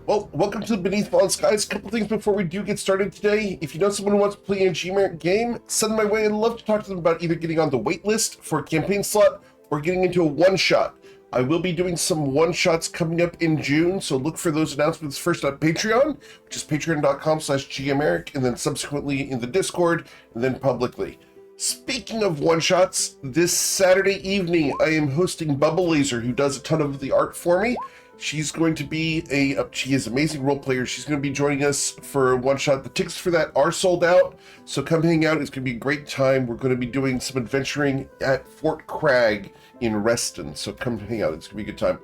Well, welcome to Beneath Fallen Skies. A couple things before we do get started today. If you know someone who wants to play a Gmerit game, send them my way. I'd love to talk to them about either getting on the wait list for a campaign slot or getting into a one-shot. I will be doing some one-shots coming up in June, so look for those announcements first on Patreon, which is patreon.com/gmeric, and then subsequently in the Discord, and then publicly. Speaking of one-shots, this Saturday evening, I am hosting Bubble Laser, who does a ton of the art for me. She's going to be she is an amazing role player. She's going to be joining us for a one-shot. The tickets for that are sold out, so come hang out. It's going to be a great time. We're going to be doing some adventuring at Fort Crag in Reston, so come hang out. It's going to be a good time.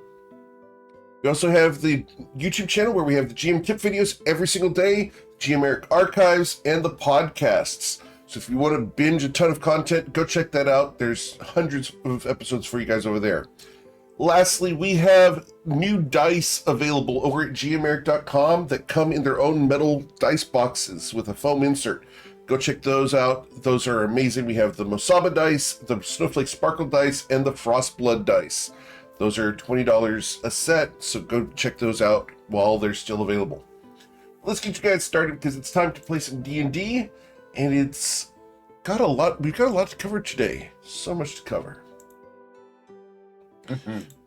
We also have the YouTube channel where we have the GM tip videos every single day, Gmeric archives, and the podcasts. So if you want to binge a ton of content, go check that out. There's hundreds of episodes for you guys over there. Lastly, we have new dice available over at gmeric.com that come in their own metal dice boxes with a foam insert. Go check those out. Those are amazing. We have the Mosaba dice, the Snowflake Sparkle dice, and the Frostblood dice. Those are $20 a set, so go check those out while they're still available. Let's get you guys started because it's time to play some D&D, and we've got a lot to cover today. So much to cover.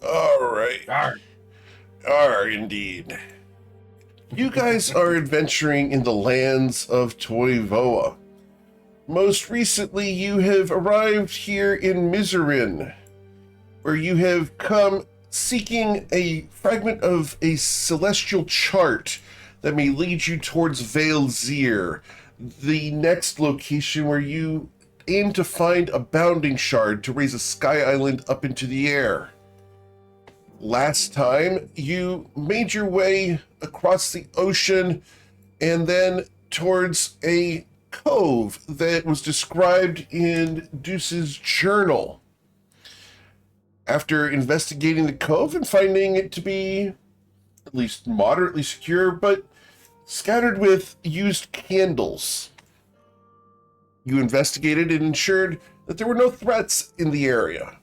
All right. Indeed. You guys are adventuring in the lands of Toivoa. Most recently, you have arrived here in Miserin, where you have come seeking a fragment of a celestial chart that may lead you towards Vale Zir, the next location where you aim to find a bounding shard to raise a sky island up into the air. Last time, you made your way across the ocean and then towards a cove that was described in Deuce's journal. After investigating the cove and finding it to be at least moderately secure, but scattered with used candles, you investigated and ensured that there were no threats in the area.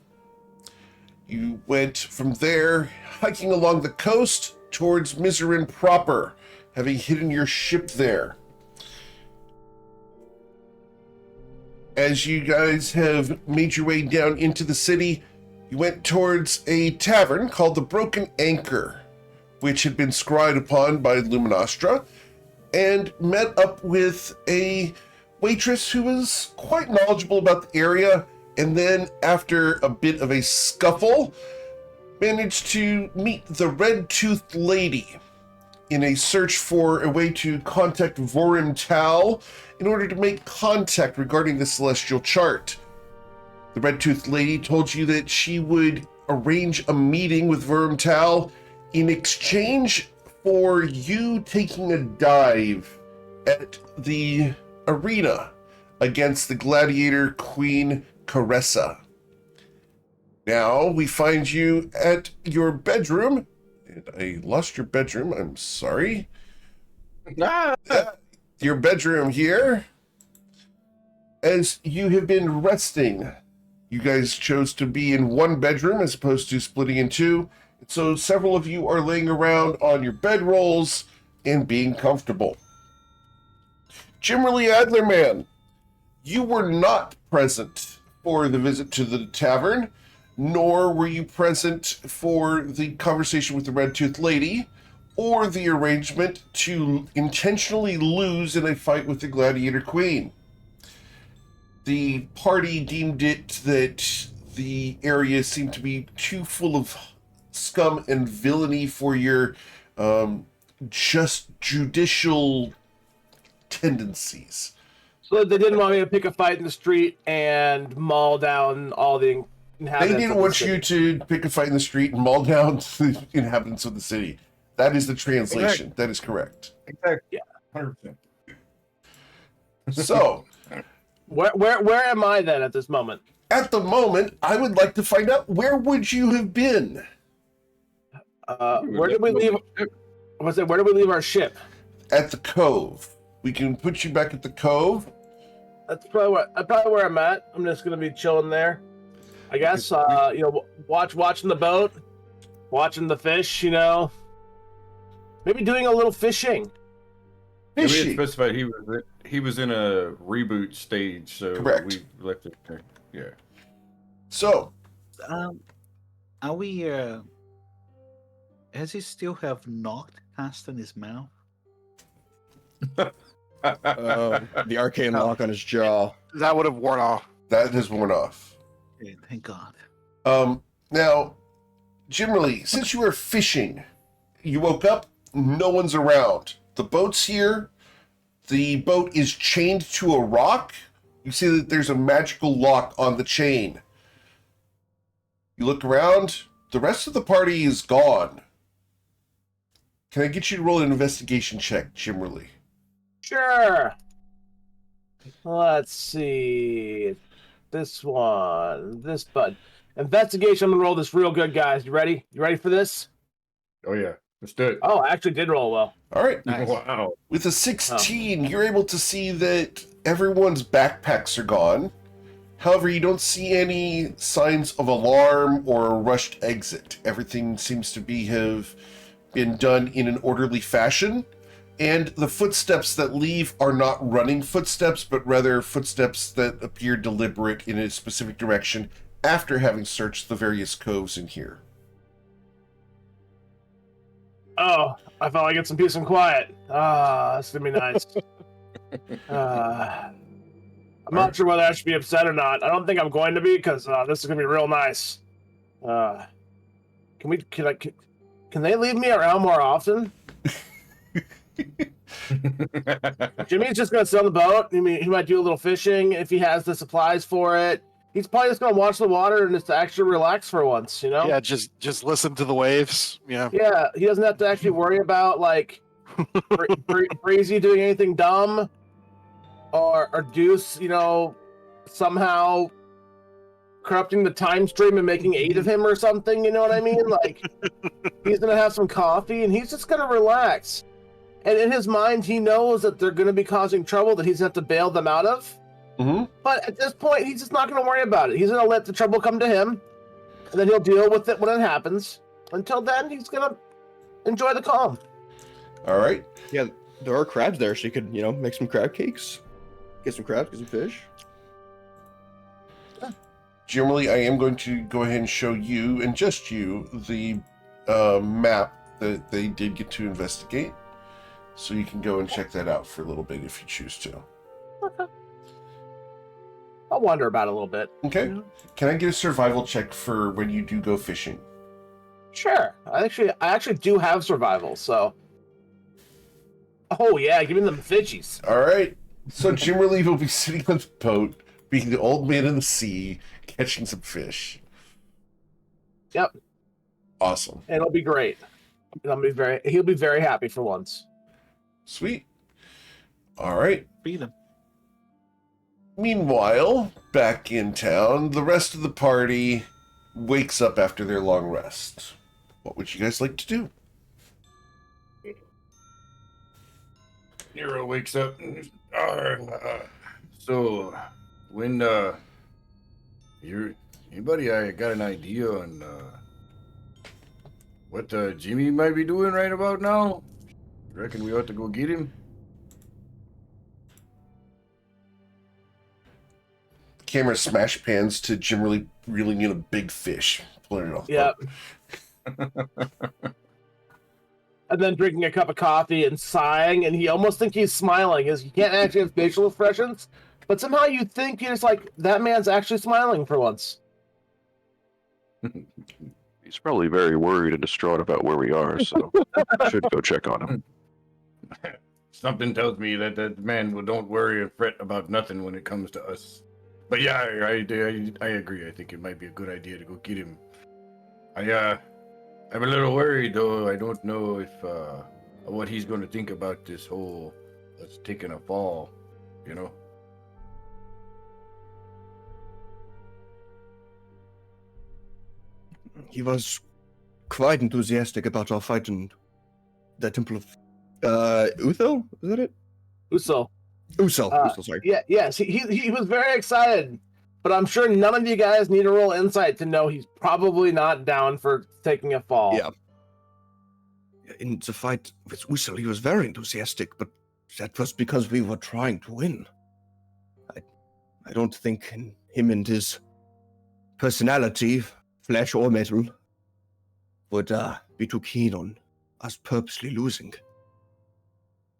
You went from there, hiking along the coast towards Miserin proper, having hidden your ship there. As you guys have made your way down into the city, you went towards a tavern called the Broken Anchor, which had been scryed upon by Luminostra, and met up with a waitress who was quite knowledgeable about the area, and then after a bit of a scuffle, managed to meet the Red-Toothed Lady in a search for a way to contact Vorim Tal in order to make contact regarding the celestial chart. The Red-Toothed Lady told you that she would arrange a meeting with Vorim Tal in exchange for you taking a dive at the arena against the gladiator Queen Caressa. Now we find you at your bedroom, and I lost your bedroom, I'm sorry. Your bedroom here, as you have been resting. You guys chose to be in one bedroom as opposed to splitting in two, so several of you are laying around on your bedrolls and being comfortable. Jimmerly Adlerman, you were not present for the visit to the tavern, nor were you present for the conversation with the Red-Toothed Lady, or the arrangement to intentionally lose in a fight with the Gladiator Queen. The party deemed it that the area seemed to be too full of scum and villainy for your just judicial tendencies. So they didn't want me to pick a fight in the street and maul down all the inhabitants. They didn't want you to pick a fight in the street and maul down the inhabitants of the city. That is the translation. Exactly. That is correct. Exactly. Yeah. 100%. So, where am I then at this moment? At the moment, I would like to find out, where would you have been? Where did we leave? Where did we leave our ship? At the cove. We can put you back at the cove. That's probably where I'm at. I'm just gonna be chilling there, I guess. Watching the boat, watching the fish. Maybe doing a little fishing. We had Fishy. specified he was in a reboot stage, so Correct. we left it there. Yeah. So, Are we? Does he still have knocked cast in his mouth? The arcane lock on his jaw. That would have worn off. that has worn off. Okay, thank God. Now, generally, since you were fishing, you woke up, no one's around. The boat's here. The boat is chained to a rock. You see that there's a magical lock on the chain. You look around. The rest of the party is gone. Can I get you to roll an investigation check, Jimmerly? Sure. Let's see. This one. This bud. Investigation. I'm gonna roll this real good, guys. You ready? You ready for this? Oh yeah, let's do it. Oh, I actually did roll well. All right. Nice. Wow. With a 16, you're able to see that everyone's backpacks are gone. However, you don't see any signs of alarm or a rushed exit. Everything seems to have been done in an orderly fashion, and the footsteps that leave are not running footsteps, but rather footsteps that appear deliberate in a specific direction after having searched the various coves in here. Oh, I thought I'd get some peace and quiet. Ah, that's gonna be nice. I'm not sure whether I should be upset or not. I don't think I'm going to be, because this is gonna be real nice. Can they leave me around more often? Jimmy's just gonna sit on the boat. He might do a little fishing if he has the supplies for it. He's probably just gonna watch the water and just actually relax for once, you know? Yeah, just listen to the waves. Yeah. Yeah, he doesn't have to actually worry about like Crazy doing anything dumb or Deuce, somehow corrupting the time stream and making 8 of him or something. You know what I mean? Like he's gonna have some coffee and he's just gonna relax. And in his mind, he knows that they're gonna be causing trouble that he's gonna have to bail them out of. Mm-hmm. But at this point, he's just not going to worry about it. He's going to let the trouble come to him, and then he'll deal with it when it happens. Until then, he's going to enjoy the calm. All right. Yeah, there are crabs there, so you could, make some crab cakes. Get some crabs, get some fish. Generally, I am going to go ahead and show you, and just you, the map that they did get to investigate. So you can go and check that out for a little bit if you choose to. Okay. I'll wonder about it a little bit. Okay. Can I get a survival check for when you do go fishing? Sure. I actually do have survival, so. Oh yeah, give me them fishies. All right. So Jimmerly will be sitting on the boat, being the old man in the sea, catching some fish. Yep. Awesome. And it'll be great. And he'll be very happy for once. Sweet. All right. Beat him. Meanwhile, back in town, the rest of the party wakes up after their long rest. What would you guys like to do? Nero wakes up. So, when anybody I got an idea on what Jimmy might be doing right about now? Reckon we ought to go get him? Camera smash pans to Jimmerly reeling in a big fish, pulling it off. Yep. And then drinking a cup of coffee and sighing, and he almost thinks he's smiling. You can't actually have facial expressions, but somehow you think you're just like, that man's actually smiling for once. He's probably very worried and distraught about where we are, so should go check on him. Something tells me that man don't worry or fret about nothing when it comes to us. But yeah, I agree. I think it might be a good idea to go get him. I'm a little worried though. I don't know if what he's going to think about this whole us taking a fall. He was quite enthusiastic about our fight in the Temple of Uthel? Is that it? Uso. Uthel, Uthel, sorry. Yes, he was very excited, but I'm sure none of you guys need a roll insight to know he's probably not down for taking a fall. Yeah. In the fight with Usul, he was very enthusiastic, but that was because we were trying to win. I don't think him and his personality, flesh or metal, would be too keen on us purposely losing.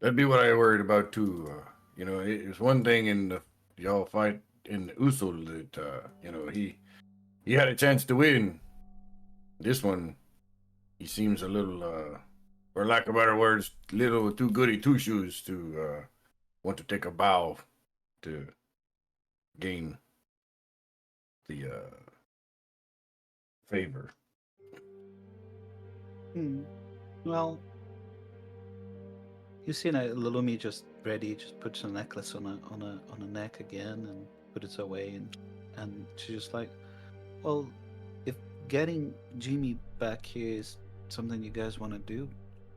That'd be what I worried about too. It's one thing in the y'all fight in Usul that he had a chance to win. This one, he seems a little, for lack of better words, little too goody two shoes to want to take a bow to gain the favor. Well, you see, Lulumi just puts a necklace on a neck again and put it away, and she's just like, well, if getting Jimmy back here is something you guys want to do,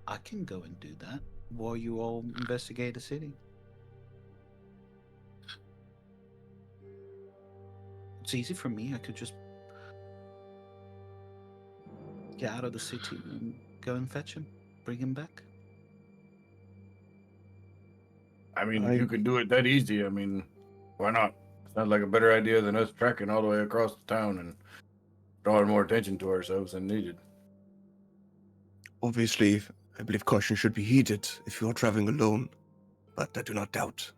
I can go and do that while you all investigate the city. It's easy for me. I could just get out of the city and go and fetch him, bring him back. I mean, if you could do it that easy, I mean, why not? Sounds like a better idea than us tracking all the way across the town and drawing more attention to ourselves than needed. Obviously, I believe caution should be heeded if you are traveling alone, but I do not doubt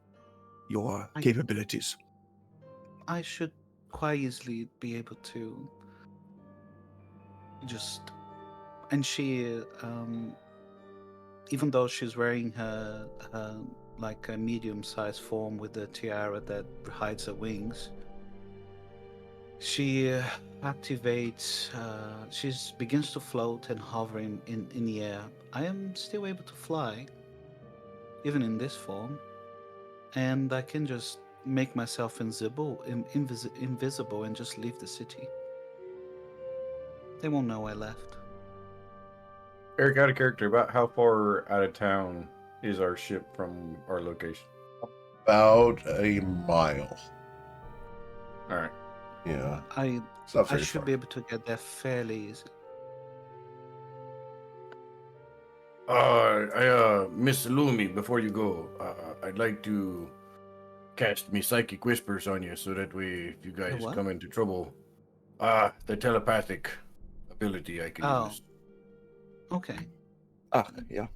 your capabilities. I should quite easily be able to just... And she, even though she's wearing her like a medium-sized form with the tiara that hides her wings, she activates, she begins to float and hover in the air. I am still able to fly, even in this form, and I can just make myself invisible and just leave the city. They won't know I left. Eric, out of character, about how far out of town is our ship from our location? About a mile. All right. Yeah. I It's not very should far. be able to get there fairly easy. Miss Lumi, before you go, I'd like to cast me psychic whispers on you so that way, if you guys what? come into trouble, the telepathic ability I can use. Okay. Yeah.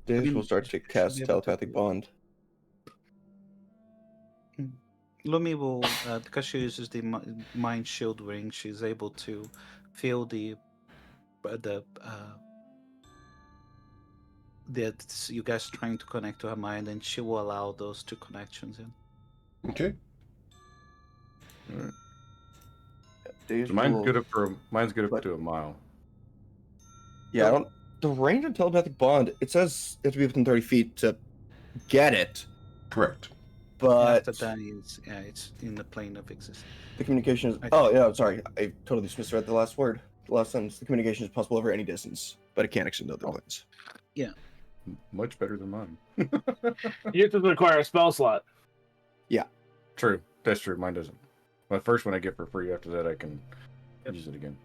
Dave will start to should be cast able to telepathic do- bond. Lumi will, because she uses the mind shield ring, she's able to feel the you guys trying to connect to her mind, and she will allow those two connections in. Okay. All right. Dave So mine's will- good up What? to a mile. Yeah, I don't. The range of telepathic bond, it says you have to be within 30 feet to get it, Correct. but After that, it's in the plane of existence. the communication is. I Oh, yeah, sorry. I totally misread the last word. The last sentence. The communication is possible over any distance, but it can't extend other planes. Much better than mine. You have to acquire a spell slot. True. That's true. Mine doesn't. My first one I get for free. After that, I can use it again.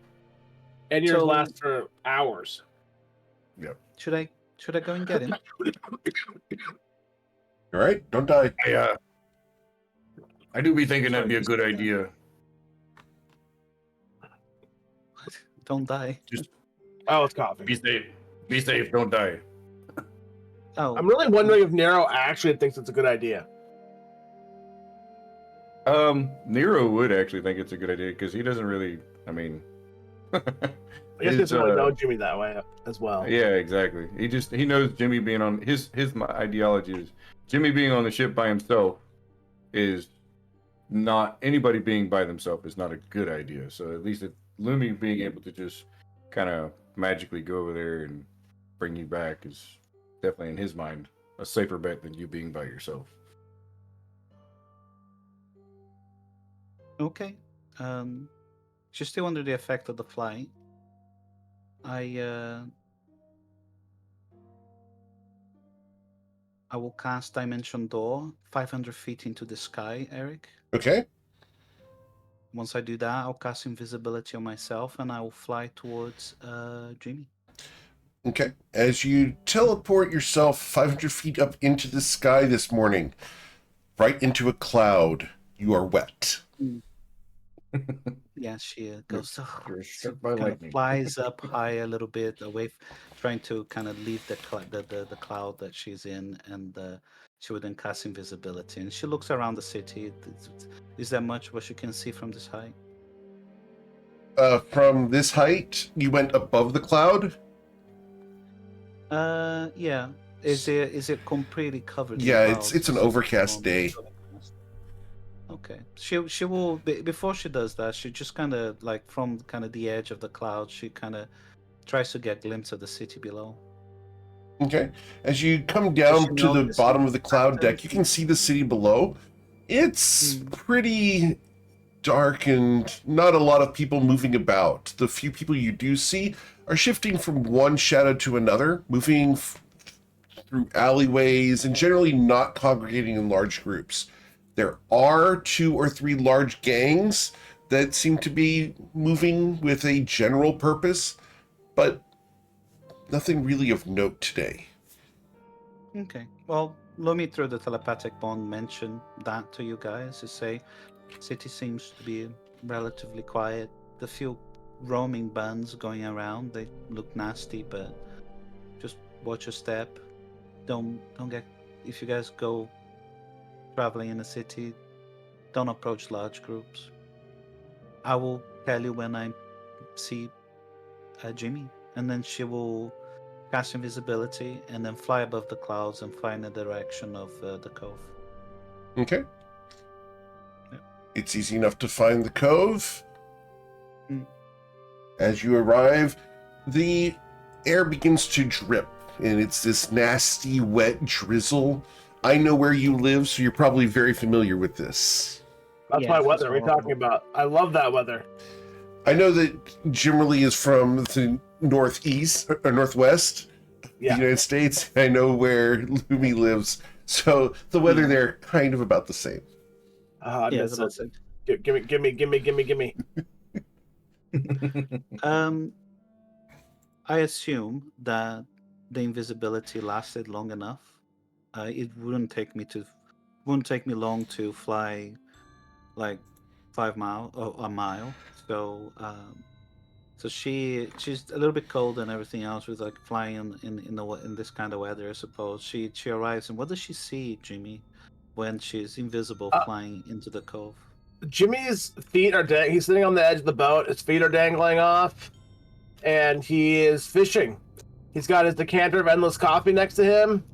And yours So- lasts for hours. Yep. Should I go and get him? All right. Don't die. I do be thinking that'd be a good idea. Don't die. Oh, it's coughing. Be safe. Be safe. Don't die. Oh, I'm really wondering if Nero actually thinks it's a good idea. Nero would actually think it's a good idea because he doesn't really. I mean, I guess he his, doesn't really know Jimmy that way as well. yeah, exactly. He knows Jimmy being on his ideology is Jimmy being on the ship by himself is not anybody being by themselves is not a good idea. So at least Lumi being able to just kind of magically go over there and bring you back is definitely in his mind a safer bet than you being by yourself. okay. She's still under the effect of the flying. I will cast Dimension Door 500 feet into the sky, Eric. Okay. Once I do that, I'll cast invisibility on myself and I will fly towards Jimmy. Okay. As you teleport yourself 500 feet up into the sky this morning, right into a cloud, you are wet. Yeah, she goes. You're She struck by kind of lightning. flies up high a little bit away, trying to kind of leave the cloud that she's in, and she would then cast invisibility. And she looks around the city. Is there much what you can see from this height? From this height, you went above the cloud. Yeah. Is it completely covered in Yeah, clouds? it's an Is it overcast on- day. Okay. She will before she does that, she just kind of like from kind of the edge of the cloud, she kind of tries to get a glimpse of the city below. Okay. As you come Does she down to the notice bottom any of the cloud deck, you can patterns? see the city below. It's pretty dark and not a lot of people moving about. The few people you do see are shifting from one shadow to another, moving through alleyways and generally not congregating in large groups. There are 2 or 3 large gangs that seem to be moving with a general purpose, but nothing really of note today. Okay. Well, Lumi through the telepathic bond mentioned that to you guys to say city seems to be relatively quiet. The few roaming bands going around, they look nasty, but just watch your step. Don't get if you guys go traveling in the city, don't approach large groups. I will tell you when I see Jimmy, and then she will cast invisibility and then fly above the clouds and fly in the direction of the cove. Okay. Yeah. It's easy enough to find the cove. Mm. As you arrive, the air begins to drip, and it's this nasty, wet drizzle. I know where you live, so you're probably very familiar with this. That's Yeah, my it's weather. What are you horrible. talking about? I love that weather. I know that Jimmerly is from the northeast or northwest of the Yeah. United States. I know where Lumi lives, so the weather Yeah. there kind of about the same. I Yeah, miss so that's it. it. Gimme. I assume that the invisibility lasted long enough. It wouldn't take me long to fly like 5 miles or a mile. So she's a little bit cold and everything else with like flying in this kind of weather. I suppose she arrives, and what does she see, Jimmy, when she's invisible Uh, flying into the cove? Jimmy's feet are he's sitting on the edge of the boat. His feet are dangling off, and he is fishing. He's got his decanter of endless coffee next to him.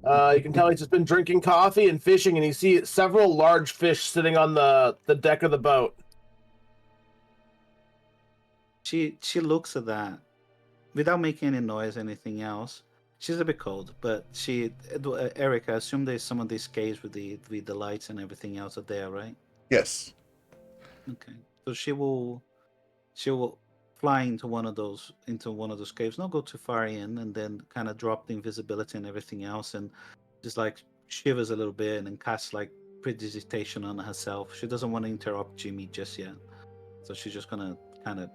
You can tell he's just been drinking coffee and fishing, and you see several large fish sitting on the deck of the boat. She looks at that without making any noise, anything else. She's a bit cold, but Eric, I assume there's some of these caves with the lights and everything else are there, right? Yes. Okay, so she will fly into one of those caves, not go too far in, and then kind of drop the invisibility and everything else, and just like shivers a little bit and then casts like prestidigitation on herself. She doesn't want to interrupt Jimmy just yet, so she's just gonna kind of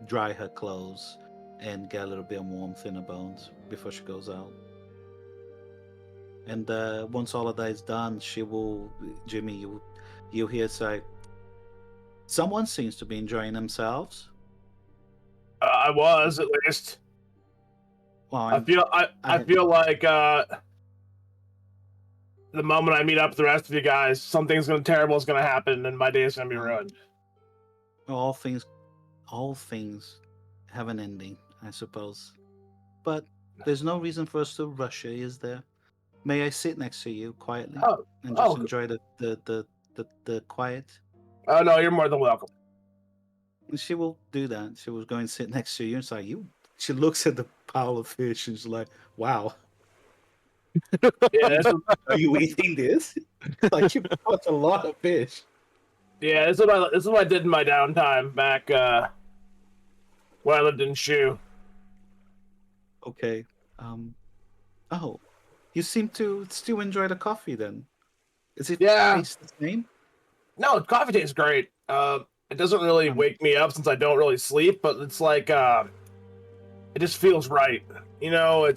dry her clothes and get a little bit of warmth in her bones before she goes out. And once all of that is done, Jimmy, you hear say, someone seems to be enjoying themselves. I was at least. Well, I feel like the moment I meet up with the rest of you guys, something's terrible is gonna happen, and my day is gonna be ruined. all things have an ending, I suppose. But there's no reason for us to rush it, is there? May I sit next to you quietly and just enjoy the quiet? Oh no, you're more than welcome. And she will do that. She will go and sit next to you. It's like you. She looks at the pile of fish and she's like, "Wow, Yeah, are you eating this? Like you caught a lot of fish." this is what I did in my downtime back when I lived in Shu. Okay. Oh, you seem to still enjoy the coffee then. Is it taste the same? No, coffee tastes great. It doesn't really wake me up since I don't really sleep, but it's like it just feels right. You know,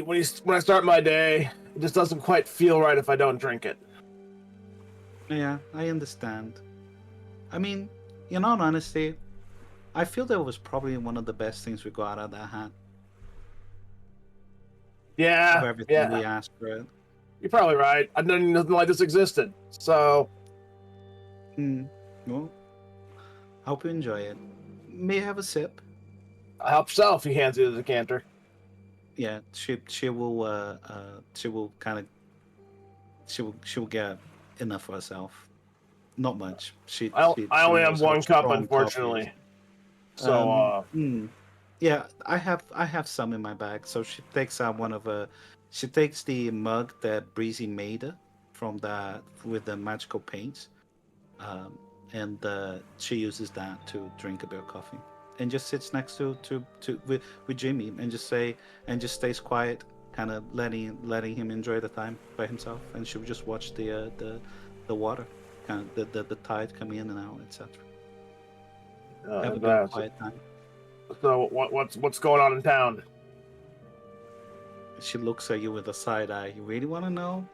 when I start my day, it just doesn't quite feel right if I don't drink it. Yeah, I understand. I mean, in all honesty, I feel that was probably one of the best things we got out of that hat. Of Yeah, everything we asked for it. you're probably right. I didn't even know nothing like this existed. So, Well, hope you enjoy it. May I have a sip? help yourself. He hands you the decanter. Yeah, she will kind of she will get enough for herself. Not much. I only have knows how one cup, strong coffee is. unfortunately. So, Yeah, I have some in my bag. So she takes out she takes the mug that Breezy made her from with the magical paints, and she uses that to drink a bit of coffee, and just sits next to with Jimmy and just stays quiet, kind of letting him enjoy the time by himself, and she'll just watch the water, kind of the tide come in and out, etc. Have a good quiet time. So what's going on in town? She looks at you with a side eye. You really want to know?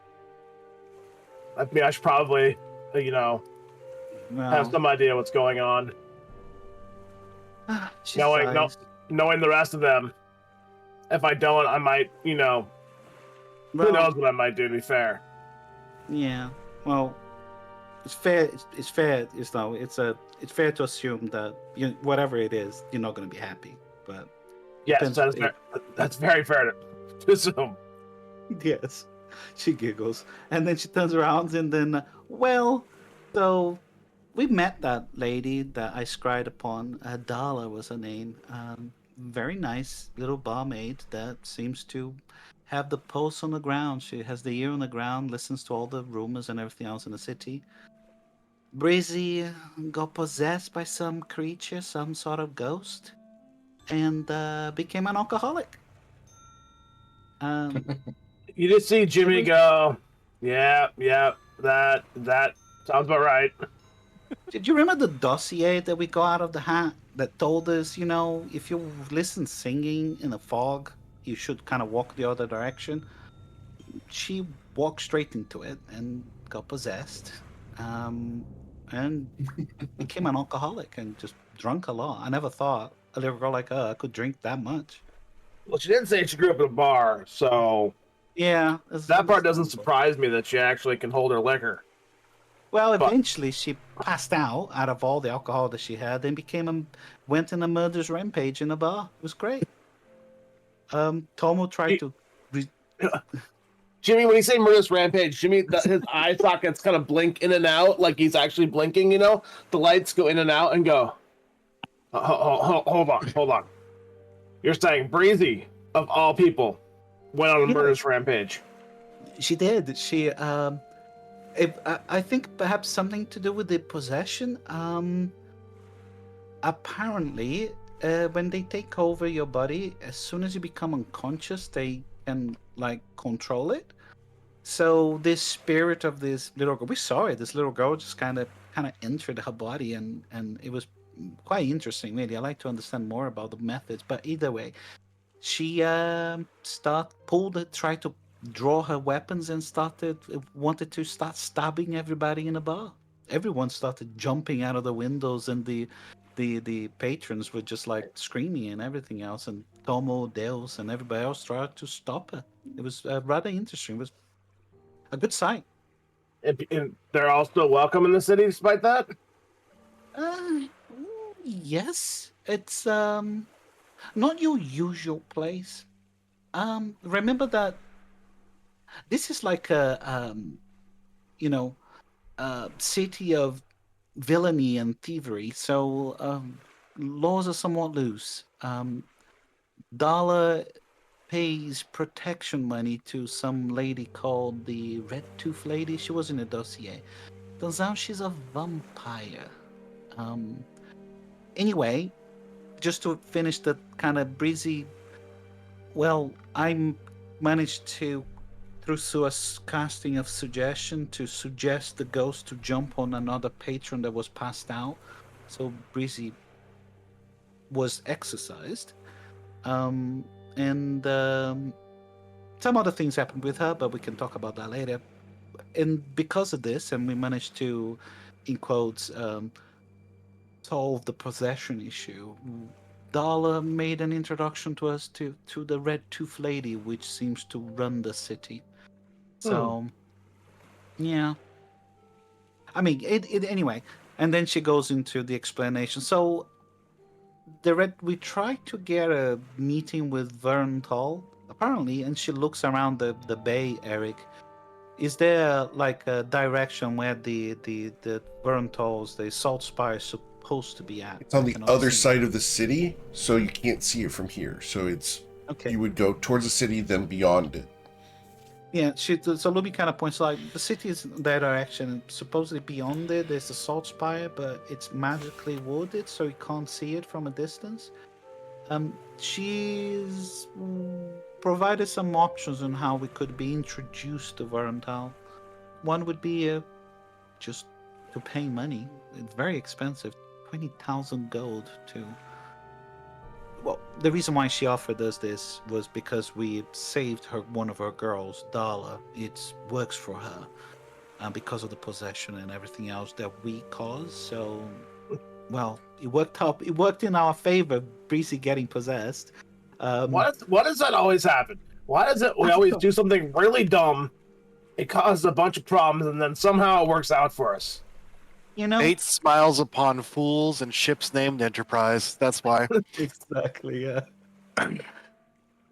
I mean, I should probably, have Well, some idea what's going on. she Knowing sighs. knowing the rest of them. If I don't, I might, who Well, knows what I might do. To be fair. yeah. Well, it's fair. It's fair. It's fair to assume that whatever it is, you're not going to be happy. But Yes, depends- that's very fair to assume. yes, she giggles, and then she turns around and then, well, so we met that lady that I scried upon. Dala was her name. Very nice little barmaid that seems to have the pulse on the ground. She has the ear on the ground, listens to all the rumors and everything else in the city. Breezy got possessed by some creature, some sort of ghost, and became an alcoholic. You just see Jimmy go, yeah, that sounds about right. Did you remember the dossier that we got out of the hat that told us, if you listen singing in a fog, you should kind of walk the other direction? She walked straight into it and got possessed, and became an alcoholic and just drunk a lot. I never thought a little girl like her could drink that much. Well, she didn't say she grew up in a bar, so Yeah, that part doesn't surprise me that she actually can hold her liquor. Well, eventually she passed out of all the alcohol that she had and went in a murderous rampage in a bar. It was great. Tomo tried to. Jimmy, when you say murderous rampage, Jimmy, his eye sockets kind of blink in and out, like he's actually blinking. The lights go in and out and go. Hold on. You're saying Breezy, of all people, went on a murderous rampage? She did. I think perhaps something to do with the possession. Apparently, when they take over your body, as soon as you become unconscious, they can control it. So this spirit of this little girl, we saw it. This little girl just kind of entered her body, and it was quite interesting. Really, I like to understand more about the methods. But either way, she tried to draw her weapons and wanted to start stabbing everybody in the bar. Everyone started jumping out of the windows, and the patrons were just screaming and everything else. And Tomo, Deus, and everybody else tried to stop her. It was rather interesting. It was a good sight. And they're all still welcome in the city despite that? Yes. It's not your usual place. Remember that this is like a city of villainy and thievery, so laws are somewhat loose. Dala pays protection money to some lady called the Red Tooth Lady. She was in a dossier. Turns out she's a vampire. Anyway, just to finish the kind of breezy, well, I managed to, through a casting of suggestion, to suggest the ghost to jump on another patron that was passed out. So Breezy was exorcised. And some other things happened with her, but we can talk about that later. And because of this, and we managed to, in quotes, solve the possession issue, Dala made an introduction to us to the Red Tooth Lady, which seems to run the city. So, yeah. I mean, it anyway. And then she goes into the explanation. So, we tried to get a meeting with Vern Tall, apparently, and she looks around the bay, Eric. Is there like a direction where the Vern Talls, the Salt Spire, is supposed to be at? It's on I the cannot other see. side of the city, so you can't see it from here. So it's Okay. you would go towards the city, then beyond it. Yeah, so Luby kind of points like the city is in that direction. Supposedly beyond it, there's the Salt Spire, but it's magically wooded, so you can't see it from a distance. She's provided some options on how we could be introduced to Varental. One would be just to pay money. It's very expensive, 20,000 gold to. Well, the reason why she offered us this was because we saved one of her girls, Dala. It works for her, because of the possession and everything else that we caused. So, well, it worked out. It worked in our favor. Breezy getting possessed. Why does that always happen? Why does it we always do something really dumb? It causes a bunch of problems, and then somehow it works out for us. You know, Fate smiles upon fools and ships named Enterprise. That's why. exactly. Yeah.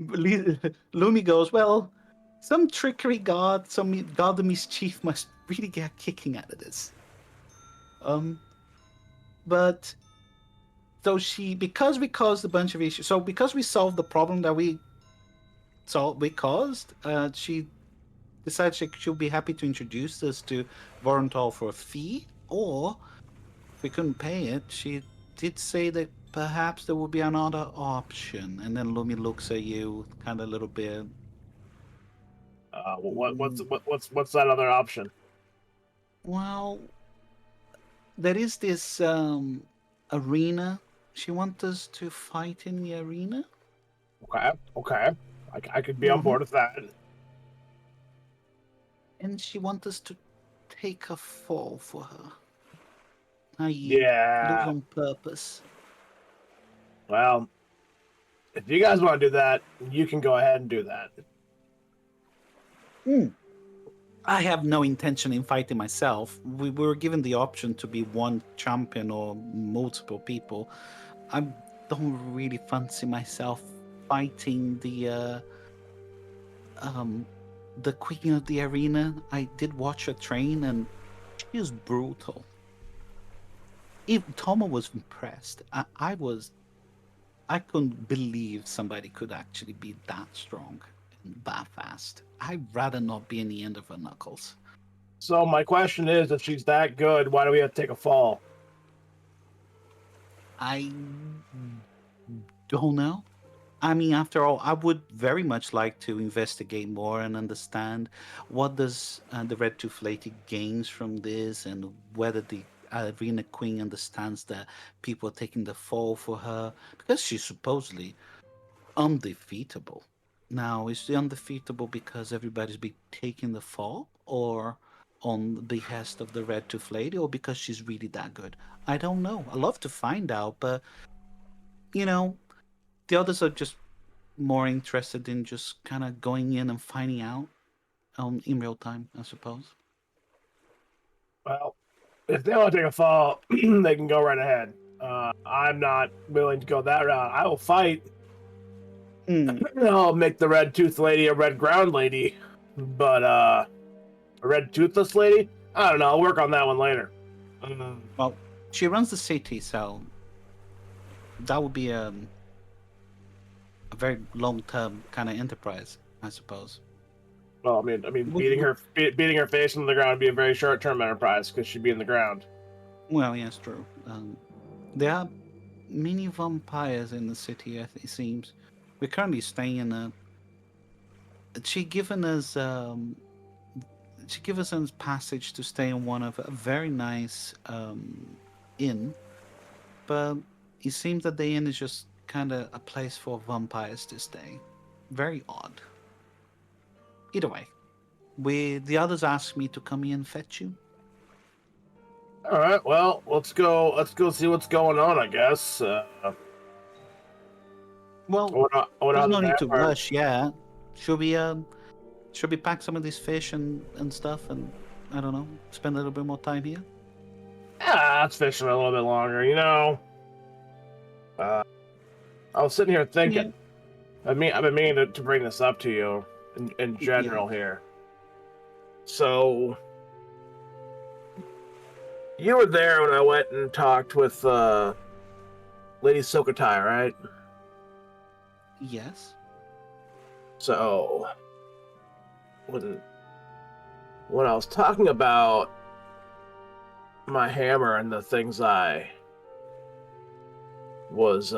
Lumi goes, well, some trickery god, some god of mischief must really get a kicking out of this. But so because we caused a bunch of issues, so because we solved the problem that we caused, she decided she'll be happy to introduce us to Vorontal for a fee, or if we couldn't pay it, she did say that perhaps there would be another option. And then Lumi looks at you, kind of a little bit. What's that other option? Well, there is this arena. She wants us to fight in the arena. Okay. I could be on board with that. And she wants us to take a fall for her. Yeah. Lose on purpose. Well, if you guys want to do that, you can go ahead and do that. I have no intention in fighting myself. We were given the option to be one champion or multiple people. I don't really fancy myself fighting the queen of the arena. I did watch her train, and she is brutal. If Tomo was impressed, I couldn't believe somebody could actually be that strong and that fast. I'd rather not be in the end of her knuckles. So my question is, if she's that good, why do we have to take a fall? I don't know. I mean, after all, I would very much like to investigate more and understand what does the Red Tooth Lady gains from this, and whether the Arena Queen understands that people are taking the fall for her, because she's supposedly undefeatable. Now, is she undefeatable because everybody's been taking the fall, or on the behest of the Red Tooth Lady, or because she's really that good? I don't know. I'd love to find out, but the others are just more interested in just kind of going in and finding out in real time, I suppose. Well, if they want to take a fall, they can go right ahead. I'm not willing to go that route. I will fight. I'll make the Red Tooth Lady a Red Ground Lady, but a Red Toothless Lady? I don't know. I'll work on that one later. Well, she runs the city, so that would be a very long-term kind of enterprise, I suppose. Well, I mean, beating her face into the ground would be a very short-term enterprise because she'd be in the ground. Well, yes, true. There are many vampires in the city, it seems. We're currently staying in a. She given us a passage to stay in one of a very nice inn, but it seems that the inn is just kind of a place for vampires to stay. Very odd. Either way, the others asked me to come in and fetch you. All right, well, let's go. Let's go see what's going on. I guess. Well, what there's are no the need to vampires? rush. Yeah, should we pack some of this fish and stuff, and I don't know, spend a little bit more time here? Yeah, let's fish for a little bit longer. You know. I was sitting here thinking. I've been meaning to bring this up to you in general here. So, you were there when I went and talked with Lady Sokotai, right? Yes. So, when I was talking about my hammer and the things I was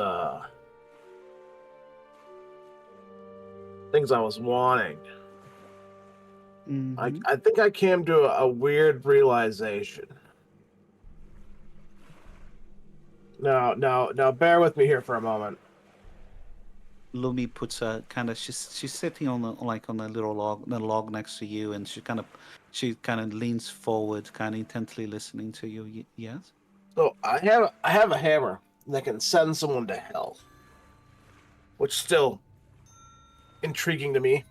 wanting, Mhm. I think I came to a weird realization. Now, bear with me here for a moment. Lumi puts a kind of she's sitting on on a little log next to you, and she kind of leans forward, kind of intently listening to you. Yes. So I have a hammer that can send someone to hell, which is still intriguing to me.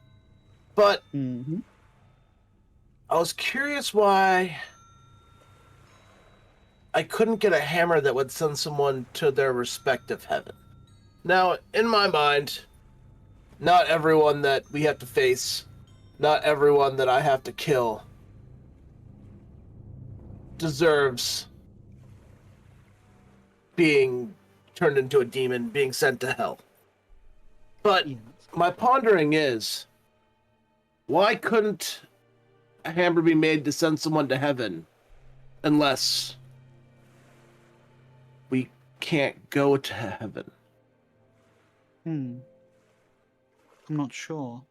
But Mm-hmm. I was curious why I couldn't get a hammer that would send someone to their respective heaven. Now, in my mind, not everyone that we have to face, not everyone that I have to kill, deserves being turned into a demon, being sent to hell. But Yes. my pondering is, why couldn't a hammer be made to send someone to heaven unless we can't go to heaven? I'm not sure.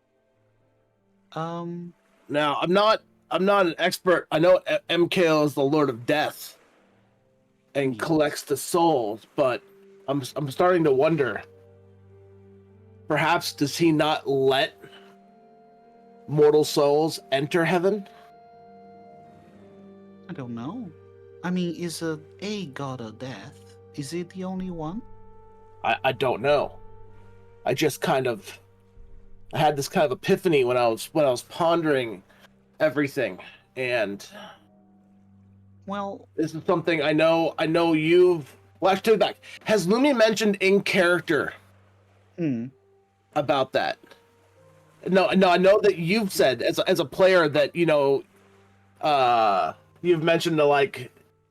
Now, I'm not an expert. I know MKL is the Lord of Death and Yes. collects the souls, but I'm starting to wonder. Perhaps does he not let mortal souls enter heaven? I don't know. I mean, is a god of death? Is it the only one? I don't know. I just I had this kind of epiphany when I was pondering everything, and Well, this is something I know you've. Well, actually, take it back. Has Lumi mentioned in character about that? No. I know that you've said as a player that you've mentioned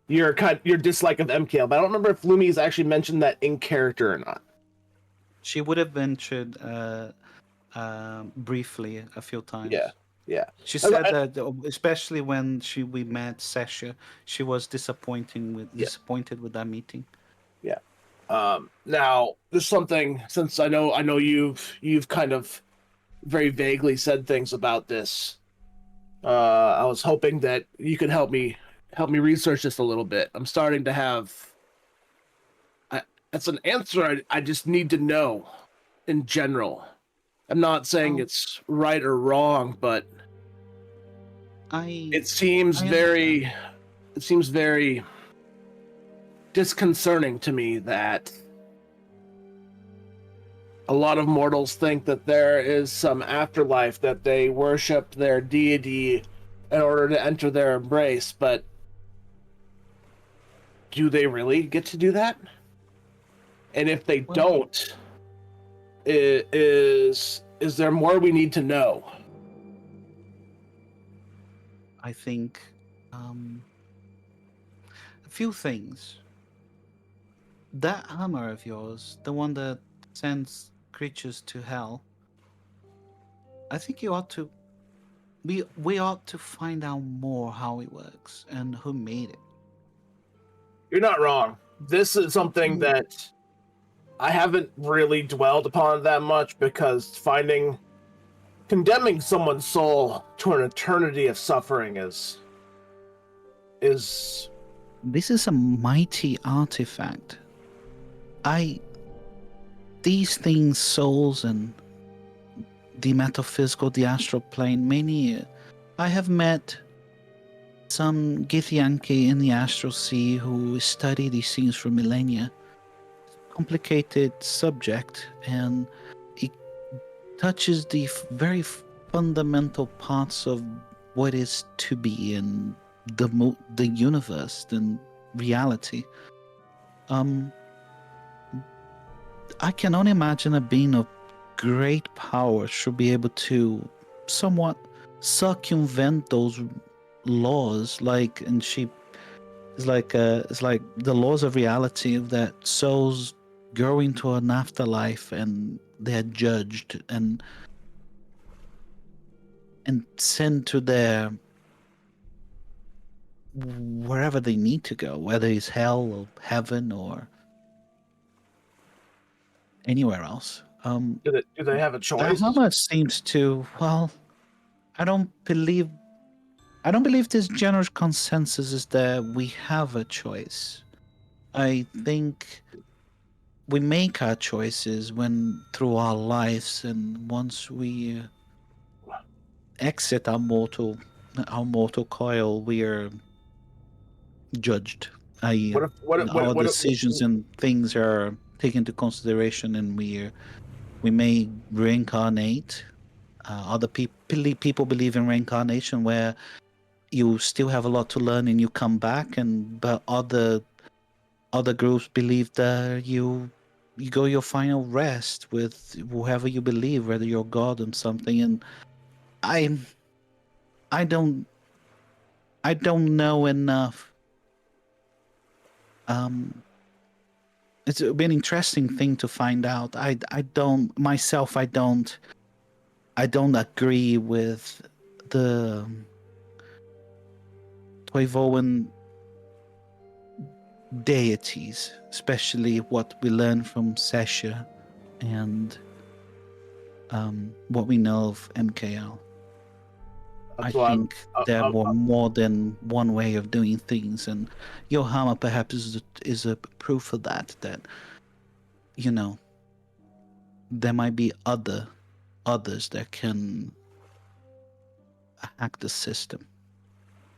your dislike of MKL, but I don't remember if Lumi's actually mentioned that in character or not. she would have ventured briefly a few times. Yeah. She said that, especially when we met Sasha, she was disappointed with that meeting. Yeah. Now there's something, since I know you've kind of very vaguely said things about this. I was hoping that you could help me research this a little bit. I'm starting to have. That's an answer I just need to know, in general. I'm not saying it's right or wrong, but it seems very disconcerting to me that a lot of mortals think that there is some afterlife, that they worship their deity in order to enter their embrace, but do they really get to do that? And if they don't, is there more we need to know? I think a few things. That hammer of yours, the one that sends creatures to hell, I think you ought to. We ought to find out more how it works and who made it. You're not wrong. This is something that I haven't really dwelled upon that much, because condemning someone's soul to an eternity of suffering is. This is a mighty artifact. these things, souls and the metaphysical, the astral plane, I have met some Githyanki in the astral sea who study these things for millennia. Complicated subject, and it touches the very fundamental parts of what is to be in the universe and reality. I can only imagine a being of great power should be able to somewhat circumvent those laws, it's like the laws of reality, that souls go into an afterlife and they're judged and sent to their wherever they need to go, whether it's hell or heaven or anywhere else. Do they have a choice? Bahama seems to, well, I don't believe this general consensus is that we have a choice. I think we make our choices through our lives, and once we exit our mortal coil, we are judged. Our decisions and things are taken into consideration, and we may reincarnate. Other people believe in reincarnation, where you still have a lot to learn and you come back, but other groups believe that you go your final rest with whoever you believe, whether you're God or something. And I don't know enough. It's been an interesting thing to find out. I don't agree with the Toivoan deities, especially what we learn from Sesha and what we know of MKL. I think there were more than one way of doing things, and Yohama perhaps is a proof of that. That there might be others that can hack the system.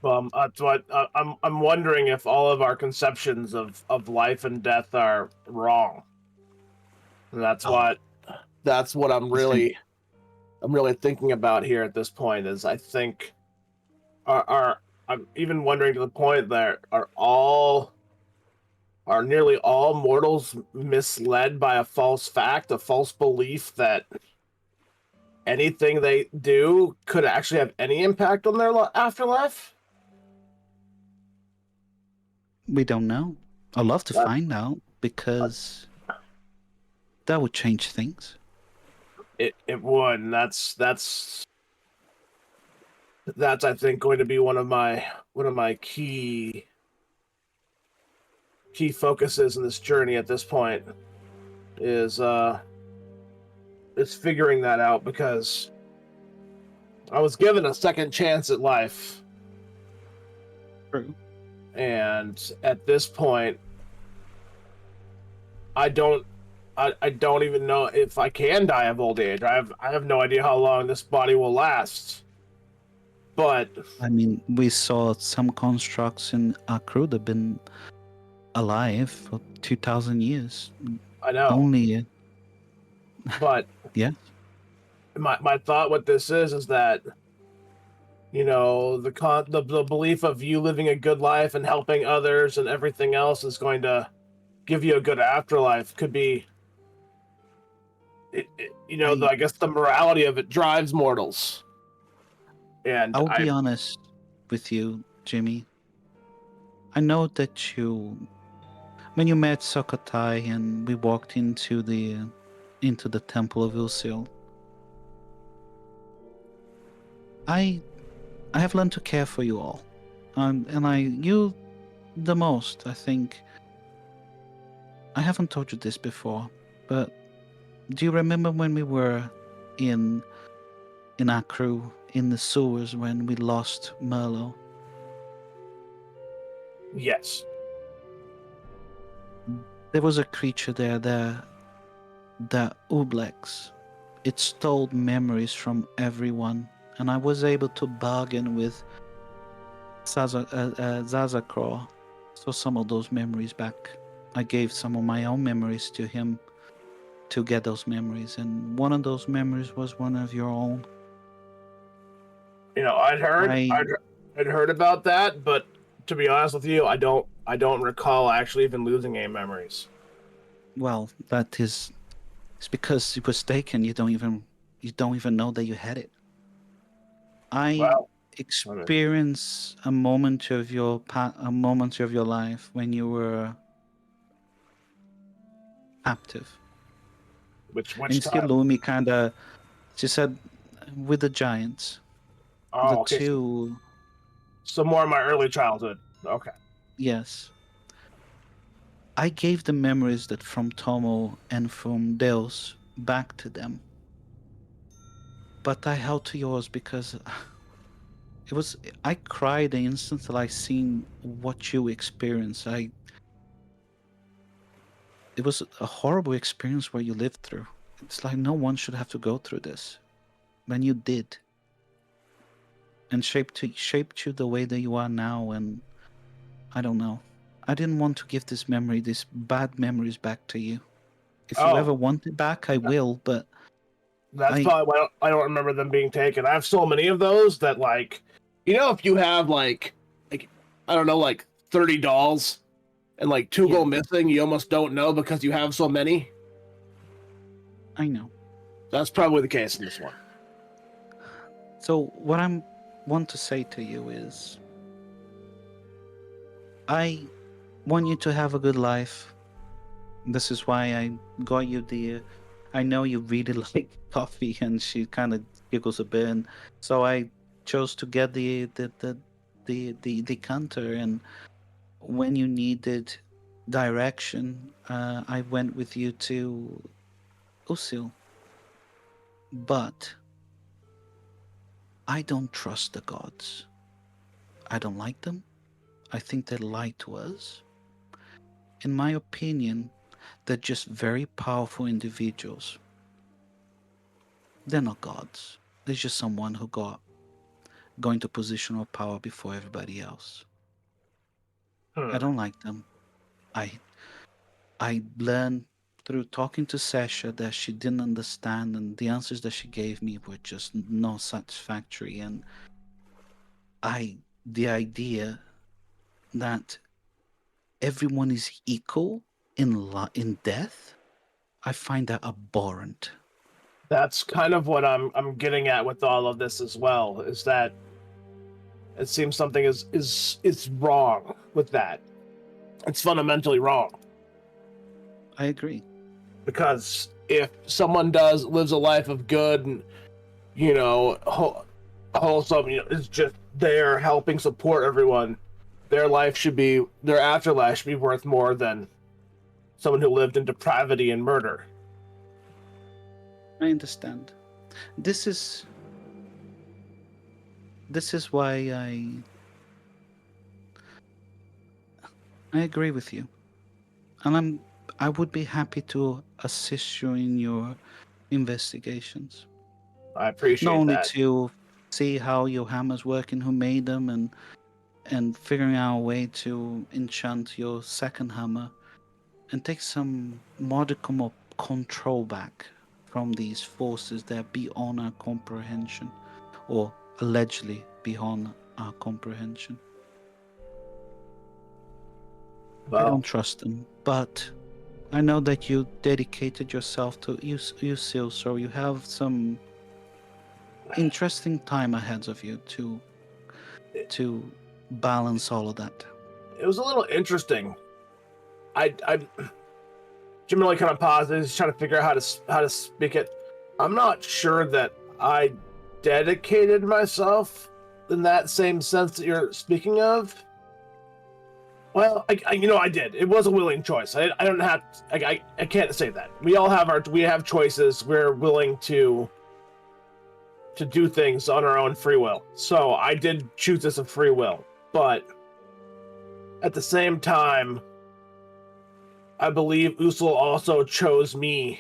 That's what I'm wondering, if all of our conceptions of life and death are wrong. And that's what I'm really thinking about here at this point. Is I think I'm even wondering to the point that are nearly all mortals misled by a false fact, a false belief that anything they do could actually have any impact on their afterlife? We don't know. I'd love to find out, because that would change things. It would, and that's I think going to be one of my key focuses in this journey at this point is figuring that out, because I was given a second chance at life. True. And at this point, I don't even know if I can die of old age. I have no idea how long this body will last. But I mean, we saw some constructs in our crew that have been alive for 2,000 years. I know. Only. But yeah. My thought with this is that, the belief of you living a good life and helping others and everything else is going to give you a good afterlife could be, I guess the morality of it drives mortals. And I'll be honest with you, Jimmy. I know that when you met Sokotai and we walked into the Temple of Ilsil, I have learned to care for you all, and you the most. I think I haven't told you this before, but do you remember when we were in our crew in the sewers when we lost Merlo? Yes. There was a creature there, the Ublex. It stole memories from everyone, and I was able to bargain with Zazakor, so some of those memories back. I gave some of my own memories to him to get those memories, and one of those memories was one of your own. You know, I'd heard about that, but to be honest with you, I don't recall actually even losing any memories. Well, that is, it's because it was taken. You don't even know that you had it. I Well, experience a moment of your life when you were captive. which And time? Skilumi kind of, she said, with the giants, the Oh, okay. two, So more in my early childhood. Okay. yes. I gave the memories that from Tomo and from Deus back to them. But I held to yours because it was, I cried the instant that I seen what you experienced. It was a horrible experience where you lived through. It's like no one should have to go through this. When you did. And shaped you the way that you are now, and I don't know. I didn't want to give these bad memories back to you. If you ever Oh, want it back, I will, but that's I probably why I don't remember them being taken. I have so many of those that, like, you know, if you have like I don't know, like 30 dolls and like two go yeah, missing, you almost don't know because you have so many. I know. That's probably the case in this one. So what I want to say to you is I want you to have a good life. This is why I got you the I know you really like coffee, and she kind of giggles a bit, and so I chose to get the decanter. And when you needed direction, I went with you to Usil. But I don't trust the gods. I don't like them. I think they lie to us. In my opinion, they're just very powerful individuals. They're not gods. They're just someone who got into position of power before everybody else. I Hmm. don't like them. I I learned through talking to Sasha that she didn't understand, and the answers that she gave me were just not satisfactory. And the idea that everyone is equal in death, I find that abhorrent. That's kind of what I'm getting at with all of this as well. Is that it seems something is wrong with that. It's fundamentally wrong. I agree. Because if someone lives a life of good and wholesome, is just there helping support everyone, their afterlife should be worth more than someone who lived in depravity and murder. I understand. This is why I agree with you, and I would be happy to assist you in your investigations. I Not appreciate only that. to see how your hammers work and who made them, and figuring out a way to enchant your second hammer and take some modicum of control back from these forces that are beyond our comprehension, or allegedly beyond our comprehension. I don't Well, trust them, but I know that you dedicated yourself to Usil, so you have some interesting time ahead of you to balance all of that. it was a little interesting. I Jim really kind of pauses, trying to figure out how to speak it. I'm not sure that I dedicated myself in that same sense that you're speaking of. Well, I did. It was a willing choice. I don't have. I can't say that. We have choices. We're willing to do things on our own free will. So I did choose this of free will, but at the same time, I believe Usul also chose me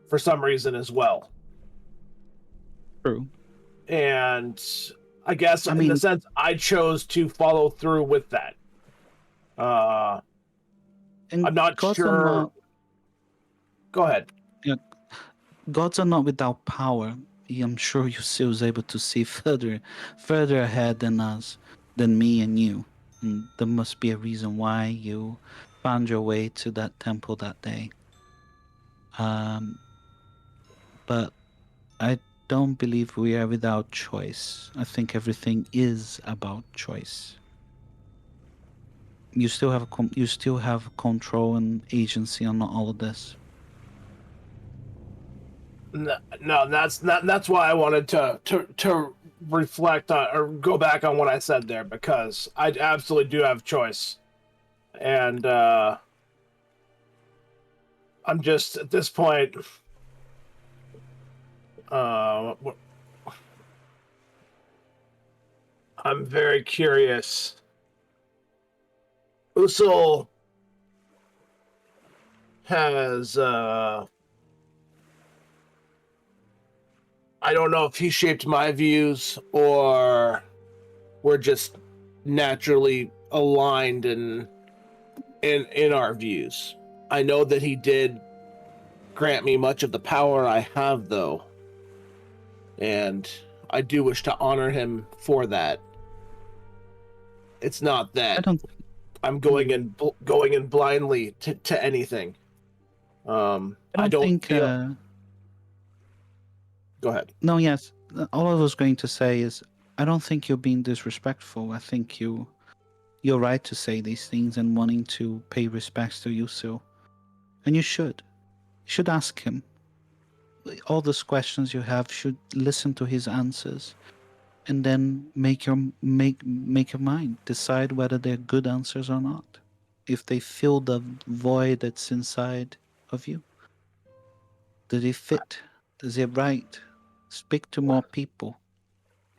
for some reason as well. True. And I guess I in the mean- sense I chose to follow through with that. And I'm not gods sure. Are not, Go ahead. gods are not without power. I'm sure Yusuf was able to see further ahead than us, than me and you. And there must be a reason why you found your way to that temple that day. But I don't believe we are without choice. I think everything is about choice. You still have you still have control and agency on all of this. No, that's why I wanted to reflect on or go back on what I said there, because I absolutely do have choice, and I'm just at this point. I'm very curious. Usul has I don't know if he shaped my views or we're just naturally aligned in our views. I know that he did grant me much of the power I have, though, and I do wish to honor him for that. It's not I that don't. I'm going in blindly to anything. I don't think. feel. Go ahead. No, yes. All I was going to say is, I don't think you're being disrespectful. I think you're right to say these things and wanting to pay respects to Yusil, and you should. You should ask him. All those questions you have, should listen to his answers, and then make your mind. Decide whether they're good answers or not. If they fill the void that's inside of you, do they fit? Does it right? Speak to more people.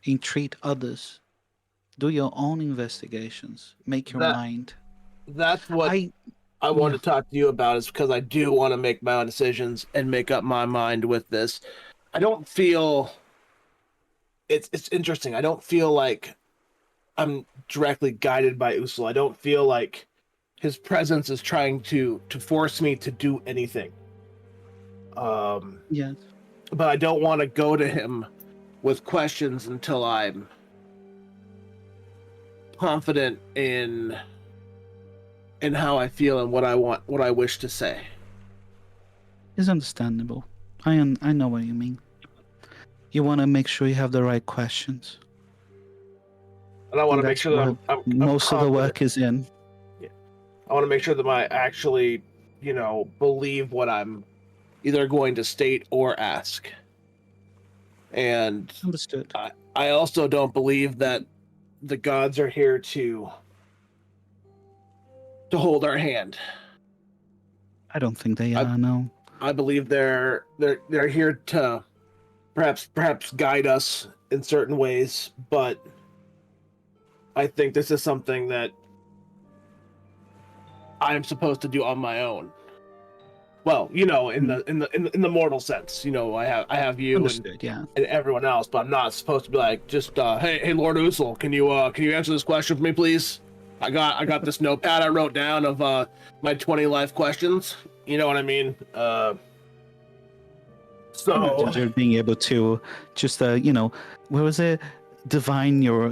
Entreat others. Do your own investigations. Make your That mind. that's what I I Yeah. wanted to talk to you about, is because I do want to make my own decisions and make up my mind with this. I don't feel it's interesting. I don't feel like I'm directly guided by Usul. I don't feel like his presence is trying to force me to do anything. Yes. But I don't want to go to him with questions until I'm confident in how I feel and what I want, what I wish to say. It's understandable. I know what you mean. You want to make sure you have the right questions. And I want And to make that's sure that what I'm most of the confident. work is in. I want to make sure that I actually, believe what I'm either going to state or ask. And Understood. I also don't believe that the gods are here to hold our hand. I don't think they are. No. I believe they're here to perhaps guide us in certain ways, but I think this is something that I am supposed to do on my own. Well, in the mortal sense, I have you Understood. Yeah. and everyone else, but I'm not supposed to be like, just hey Lord Usul, can you answer this question for me, please? I got this notepad I wrote down of my 20 life questions. You know what I mean? Imagine you're being able to just where was it? Divine your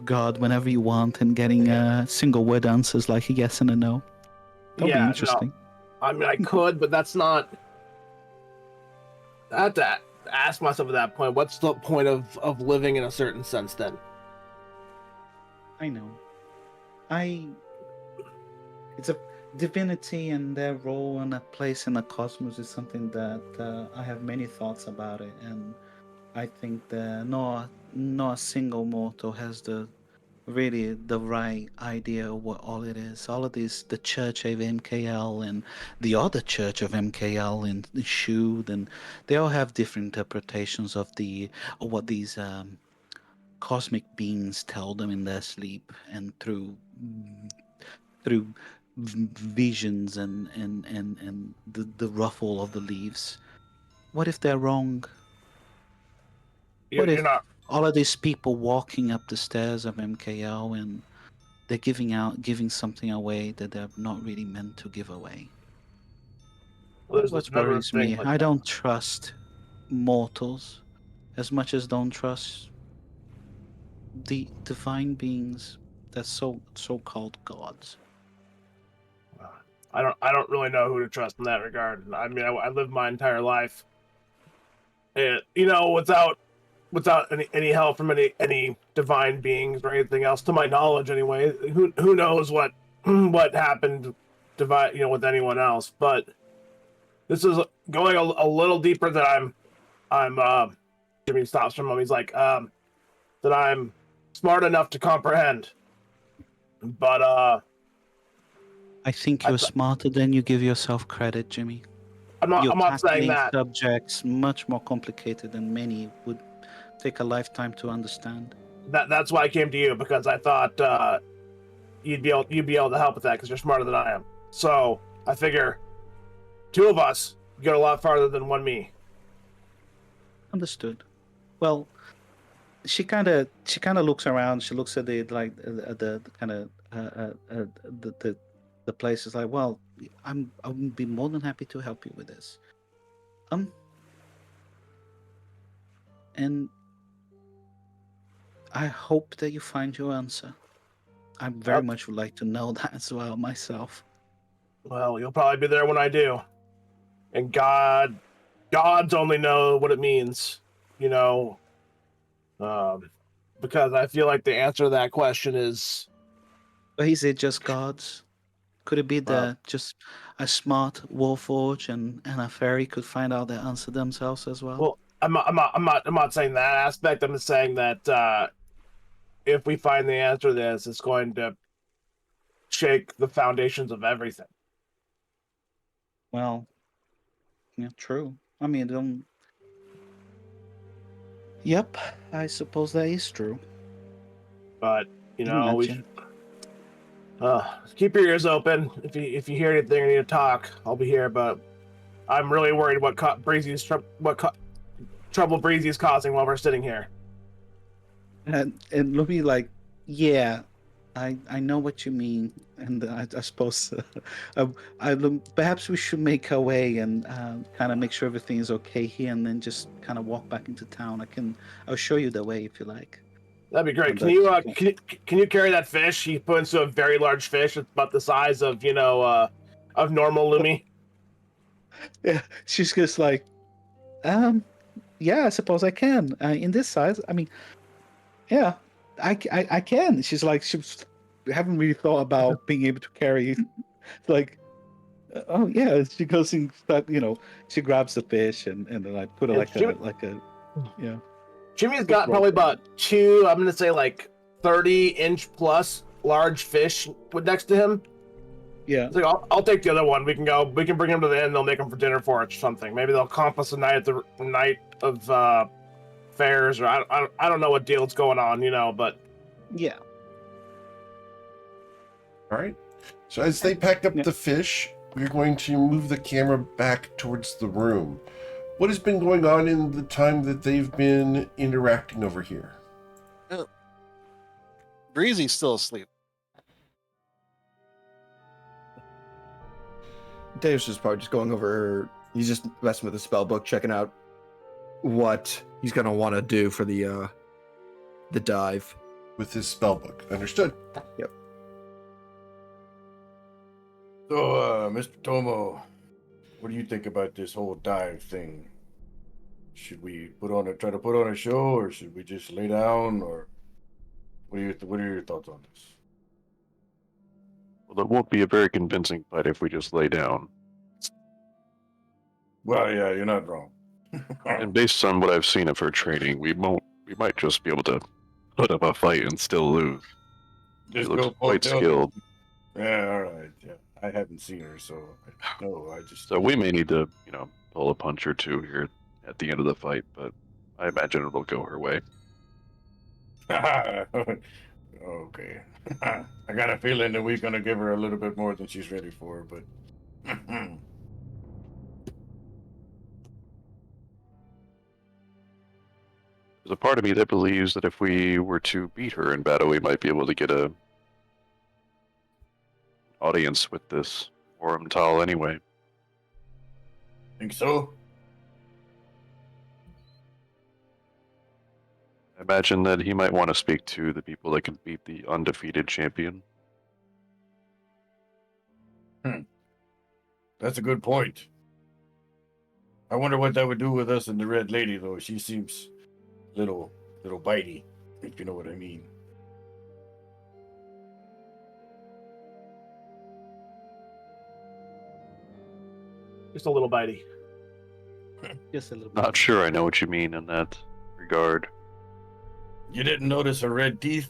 god whenever you want, and getting single word answers like a yes and a no. That'll be interesting. No, I mean, I could, but that's not. I have to ask myself at that point, what's the point of living in a certain sense then? I know. It's a divinity, and their role and a place in the cosmos is something that I have many thoughts about it, and I think that not a single mortal has the right idea of what all it is. All of this, the Church of MKL and the other Church of MKL in Shud, and they all have different interpretations of what these cosmic beings tell them in their sleep, and through visions and the ruffle of the leaves. What if they're wrong? What You're if not. all of these people walking up the stairs of MKO and they're giving something away that they're not really meant to give away? Well, That's there's what a number of worries things me. like I that. don't trust mortals as much as don't trust the divine beings that so-called gods. I don't really know who to trust in that regard. I mean, I lived my entire life, without any help from any divine beings or anything else, to my knowledge, anyway. Who knows what what happened, with anyone else? But this is going a little deeper than I'm. Jimmy stops for a moment. He's like, that I'm smart enough to comprehend, but I think I you're th- smarter than you give yourself credit, Jimmy. You're I'm not saying tackling that. subjects much more complicated than many would take a lifetime to understand. That's why I came to you, because I thought you'd be able to help with that, because you're smarter than I am. So I figure two of us get a lot farther than one me. Understood. Well, she kind of looks around. She looks at the kind of the place. Is like, well, I would be more than happy to help you with this. And I hope that you find your answer. I very much would like to know that as well myself. Well, you'll probably be there when I do, and gods only know what it means, you know. Because I feel like the answer to that question is, But is it just gods? Could it be well, that just a smart warforge and a fairy could find out the answer themselves as well? well, I'm not saying that aspect. I'm just saying that if we find the answer to this, it's going to shake the foundations of everything. Well, yeah, true. I mean, don't. Yep, I suppose that is true. But we Imagine. should keep your ears open. If you hear anything or need to talk, I'll be here. But I'm really worried what trouble Breezy's causing while we're sitting here. And Luby like, yeah, I know what you mean, and I suppose perhaps we should make our way and kind of make sure everything is okay here, and then just kind of walk back into town. I'll show you the way if you like. That'd be great. But Can you carry that fish? He points to a very large fish. It's about the size of of normal Lumi. Yeah, she's just like, yeah, I suppose I can. In this size, I mean, yeah, I can. She's like, we haven't really thought about being able to carry. Like, oh yeah, she goes and she grabs the fish and then I put it yeah. Jimmy's got probably about two, I'm gonna say like 30-inch plus large fish put next to him. Yeah. It's like, I'll take the other one. We can bring him to the inn. They'll make him for dinner for us or something. Maybe they'll comp us a night at the night of fairs, or I don't know what deal's going on, but Yeah. All right. So as they pack up Yeah. the fish, we're going to move the camera back towards the room. What has been going on in the time that they've been interacting over here? Breezy's still asleep. Dave's just probably just going over. He's just messing with the spell book, checking out what he's gonna want to do for the dive. With his spellbook. Understood. Yep. So, Mr. Tomo, what do you think about this whole dive thing? Should we try to put on a show, or should we just lay down, or what are your thoughts on this? Well, it won't be a very convincing fight if we just lay down. Well, yeah, you're not wrong. And based on what I've seen of her training, we might just be able to put up a fight and still lose. She looks quite skilled. Yeah, all right. Yeah, I haven't seen her, so no, I just. So we may need to, pull a punch or two here at the end of the fight, but I imagine it'll go her way. Okay. I got a feeling that we're gonna give her a little bit more than she's ready for, but There's a part of me that believes that if we were to beat her in battle, we might be able to get a audience with this Wormtal anyway. think so? I imagine that he might want to speak to the people that can beat the undefeated champion. That's a good point. I wonder what that would do with us and the Red Lady, though. She seems little bitey, if you know what I mean. Just a little bitey. Just a little bit. Not sure I know what you mean in that regard. You didn't notice her red teeth?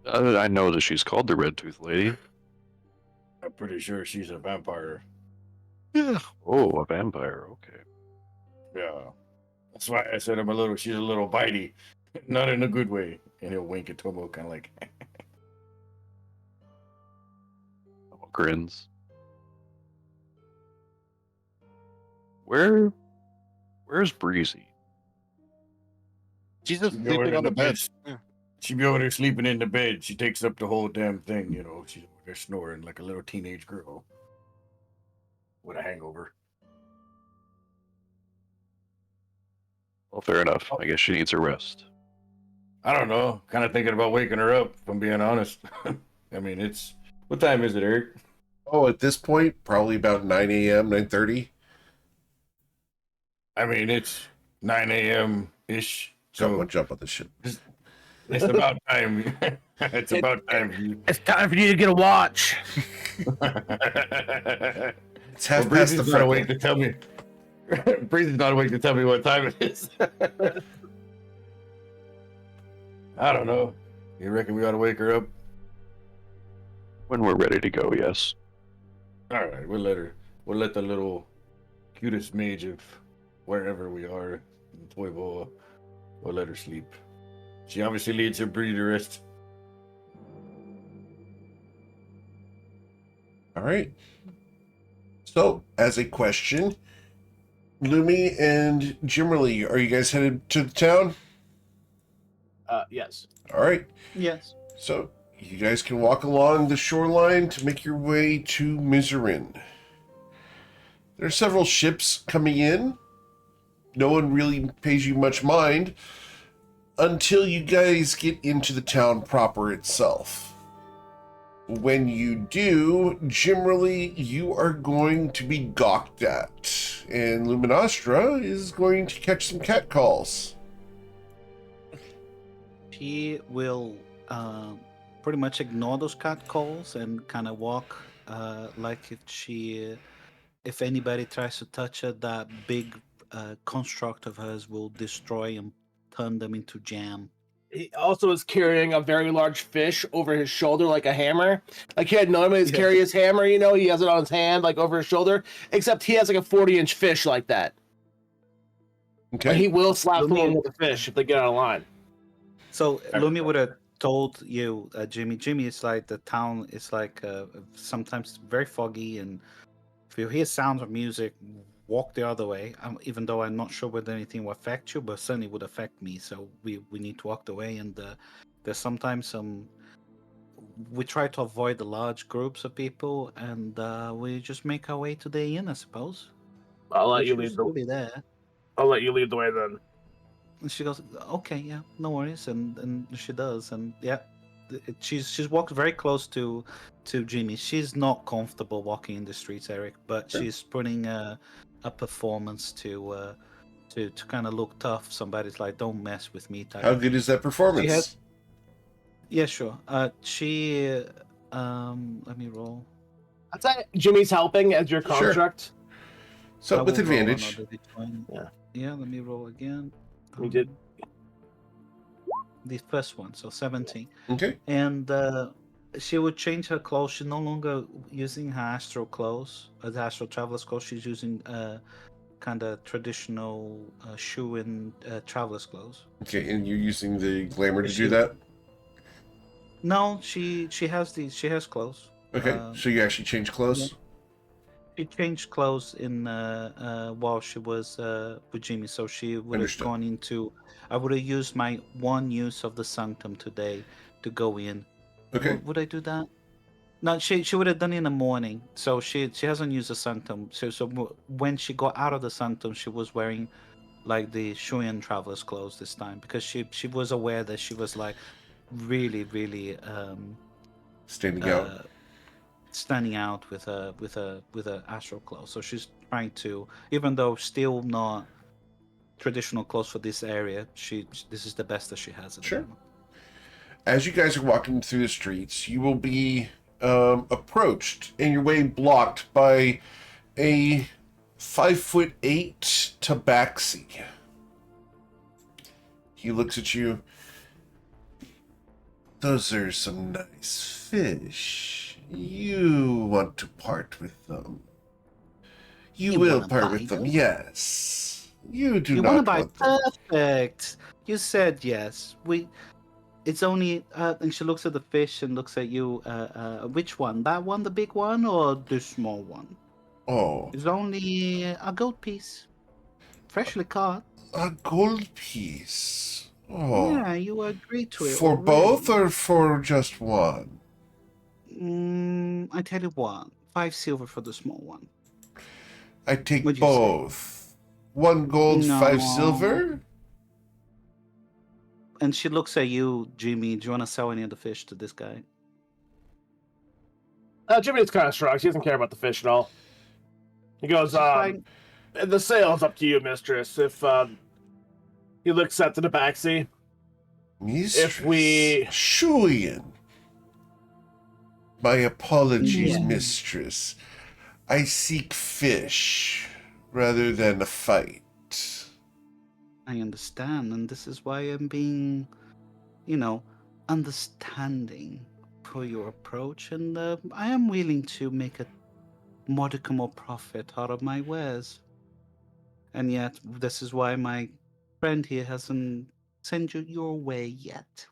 I know that she's called the Red Tooth Lady. I'm pretty sure she's a vampire. Yeah. Oh, a vampire. Okay. Yeah. That's why I said she's a little bitey. Not in a good way. And he'll wink at Tomo, kind of like, Grins. Where's Breezy? She's just She'd be over sleeping in on the bed. She'd be over there sleeping in the bed. She takes up the whole damn thing, you know. She's over there snoring like a little teenage girl with a hangover. Well, fair enough. I guess she needs a rest. I don't know. Kind of thinking about waking her up, if I'm being honest. I mean, what time is it, Eric? Oh, at this point, probably about 9 a.m., 9:30. I mean, it's 9 a.m.-ish. So So one jump on this shit. it's about time. It's about time. It's time for you to get a watch. It's half past the Breezy's not freckle. awake to tell me. Breezy's not awake to tell me what time it is. I don't know. You reckon we ought to wake her up? When we're ready to go, yes. All right, we'll let the little cutest mage of wherever we are in Toivoa, we'll let her sleep. She obviously needs her breathe to rest. All right. So, as a question, Lumi and Jimmerly, are you guys headed to the town? Yes. All right. Yes. So, you guys can walk along the shoreline to make your way to Miserin. There are several ships coming in. No one really pays you much mind until you guys get into the town proper itself. When you do, generally, you are going to be gawked at, and Luminostra is going to catch some catcalls. She will pretty much ignore those cat calls and kind of walk like if anybody tries to touch her, that big construct of hers will destroy and turn them into jam. He also is carrying a very large fish over his shoulder like a hammer. Like he had normally carry his hammer, you know, he has it on his hand, like over his shoulder, except he has like a 40-inch fish like that. Okay. But he will slap someone with a fish if they get out of line. So Lumi would have told you, Jimmy. Jimmy, it's like the town is like sometimes very foggy, and if you hear sounds of music, walk the other way. Even though I'm not sure whether anything will affect you, but certainly would affect me. So we need to walk the way, and there's sometimes we try to avoid the large groups of people, and we just make our way to the inn, I suppose. I'll let you She'll lead still be there. I'll let you lead the way then. And she goes, okay, yeah, no worries, and she does, and yeah, she's walked very close to Jimmy. She's not comfortable walking in the streets, Eric, but she's putting a performance to kind of look tough. Somebody's like, don't mess with me type. How good is that performance? Yeah, sure. She let me roll. I'd say Jimmy's helping as your Sure. construct. So I with will roll advantage. another D20. Yeah. Yeah, let me roll again. We did. The first one, so 17. Okay. And she would change her clothes. She's no longer using her astral clothes, the astral traveler's clothes. She's using kind of traditional shoe and traveler's clothes. Okay, and you're using the glamour to Is do she- that? No, she has clothes. Okay, so you actually change clothes? She changed clothes in while she was with Jimmy, so she would have Understood. gone into. I would have used my one use of the sanctum today to go in. Okay. Would I do that? No, she would have done it in the morning. So she hasn't used the sanctum. So when she got out of the sanctum, she was wearing like the Shuyan traveler's clothes this time because she was aware that she was like really Standing out. standing out with a astral clothes. So she's trying to, even though still not traditional clothes for this area, this is the best that she has at the Sure. moment. As you guys are walking through the streets, you will be approached and your way blocked by a 5'8" tabaxi. He looks at you. Those are some nice fish. You want to part with them. You will wanna part buy with them, them? yes. You do You not want to buy? want them. Perfect. You said yes. It's only. And she looks at the fish and looks at you. Which one? That one, the big one, or the small one? Oh, It's only a gold piece, freshly caught. a gold piece. Oh. Yeah, you agreed to it. For both already. or for just one? I tell you what, 5 silver for the small one. I take What'd you say? both. 1 gold, 5 No. silver? And she looks at you, Jimmy. Do you want to sell any of the fish to this guy? Jimmy is kind of shrugs. He doesn't care about the fish at all. He goes, Fine. the sale's up to you, mistress. If he looks at the tabaxi. Mistress. If we- Shuyan. My apologies, Yeah. mistress. I seek fish rather than a fight. I understand, and this is why I'm being, understanding for your approach, and I am willing to make a modicum of profit out of my wares. And yet, this is why my friend here hasn't sent you your way yet.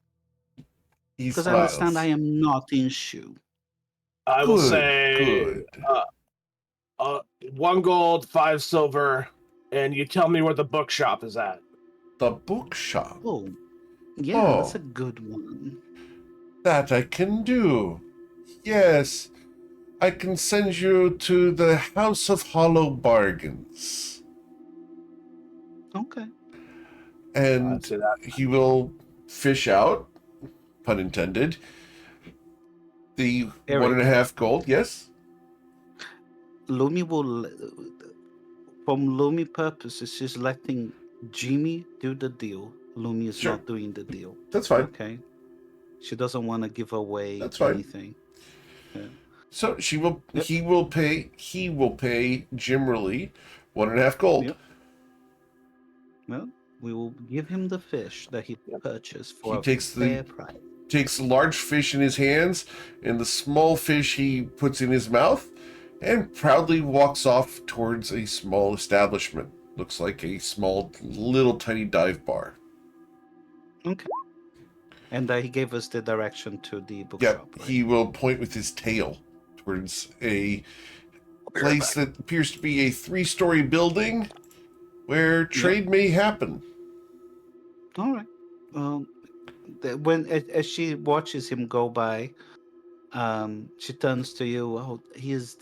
He Because I smiles. understand I am not in shoe. I will Good, say good. 1 gold, 5 silver, and you tell me where the bookshop is at. The bookshop. Oh, yeah, that's Oh. a good one. That I can do. Yes. I can send you to the House of Hollow Bargains. Okay. And I'd say that. he will fish out, pun intended, the Eric. 1.5 gold, yes? Lumi will, from Lumi purposes, she's letting Jimmy do the deal. Lumi is Sure. not doing the deal. That's fine. Okay. She doesn't want to give away That's fine. anything. Yeah. So Yep. he will pay Jim Riley 1.5 gold. Yep. Well, we will give him the fish that he purchased for He a takes fair price. Takes the large fish in his hands and the small fish he puts in his mouth and proudly walks off towards a small establishment. Looks like a small, little tiny dive bar. Okay. And he gave us the direction to the Yep, bookshop. Right? he will point with his tail towards a place that appears to be a 3-story building where trade may happen. All right. Well, as she watches him go by, she turns to you. Oh, he's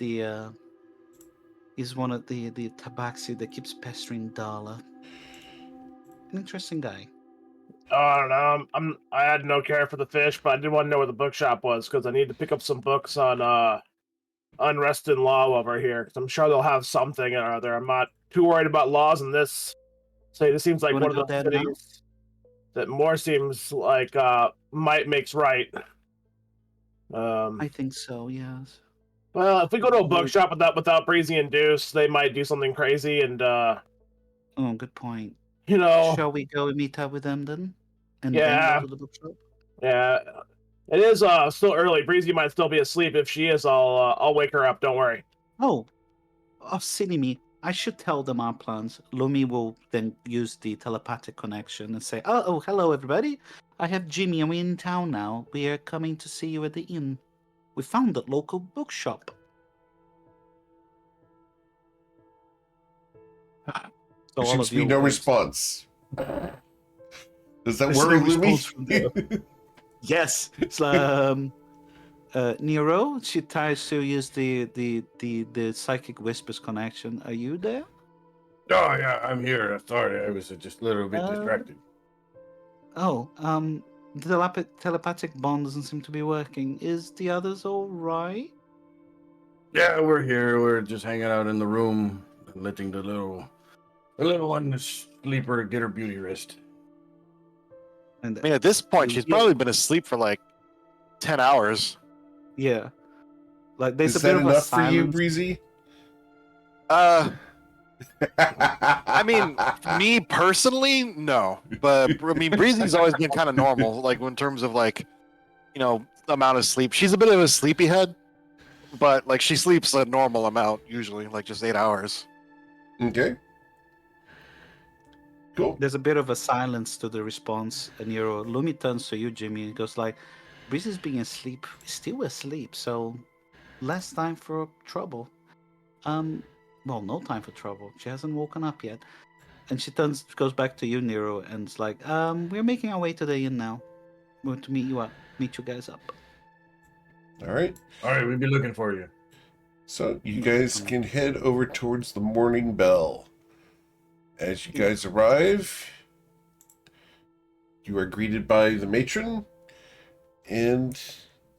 one of the tabaxi that keeps pestering Darla. An interesting guy. I don't know. I had no care for the fish, but I did want to know where the bookshop was because I need to pick up some books on unrest and law over here. Because I'm sure they'll have something or other. I'm not too worried about laws in this. So this seems like You one wanna of go those there now? cities that more seems like might makes right. I think so. Yes. Well, if we go to a bookshop without Breezy and Deuce, they might do something crazy, and Oh, good point. you know, Shall we go and meet up with them then? And Yeah. then go to the bookshop? yeah, it is still early. Breezy might still be asleep. If she is, I'll wake her up. Don't worry. Oh, silly me. I should tell them our plans. Lumi will then use the telepathic connection and say, "Oh, hello everybody. I have Jimmy and we're in town now. We are coming to see you at the inn. We found that local bookshop." So There all seems of to be you no are- response. Does that There's worry no response from Lumi? Yes. It's Nero, she tries to use the psychic whispers connection. Are you there? Oh yeah, I'm here. Sorry, I was just a little bit distracted. Oh, the telepathic bond doesn't seem to be working. Is the others all right? Yeah, we're here. We're just hanging out in the room, letting the little one, the sleeper, get her beauty rest. And I mean, at this point, she's Yeah. probably been asleep for like 10 hours. yeah, like there's Is a bit that of a enough for you, silence. Breezy? I mean, me personally, no. But I mean, Breezy's always been kind of normal, like in terms of like, amount of sleep. She's a bit of a sleepyhead, but like she sleeps a normal amount usually, like just 8 hours. Okay. Cool. There's a bit of a silence to the response, and Lumi turns to you, Jimmy, and goes like, "Breezy's being asleep, still asleep, so less time for trouble. Well, no time for trouble. She hasn't woken up yet." And she goes back to you, Nero, and it's like, "We're making our way to the inn now. We're to meet you guys up." All right. All right, we'll be looking for you. So you guys can head over towards the Morning Bell. As you guys arrive, you are greeted by the matron, and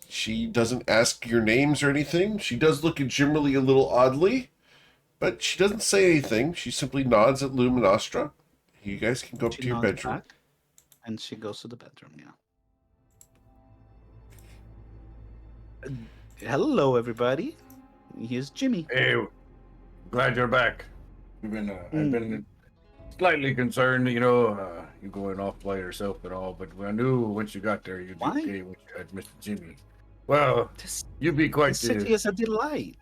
she doesn't ask your names or anything. She does look at Jimmerly a little oddly, but she doesn't say anything. She simply nods at Luminostra. You guys can go up She to your nods bedroom. back, and she goes to the bedroom. Yeah. Hello, everybody. Here's Jimmy. Hey, glad you're back. I've been slightly concerned, you going off by yourself and all, but I knew once you got there you'd be Why? okay with Mr. Jimmy. Well, This, you'd be quite this city is a delight.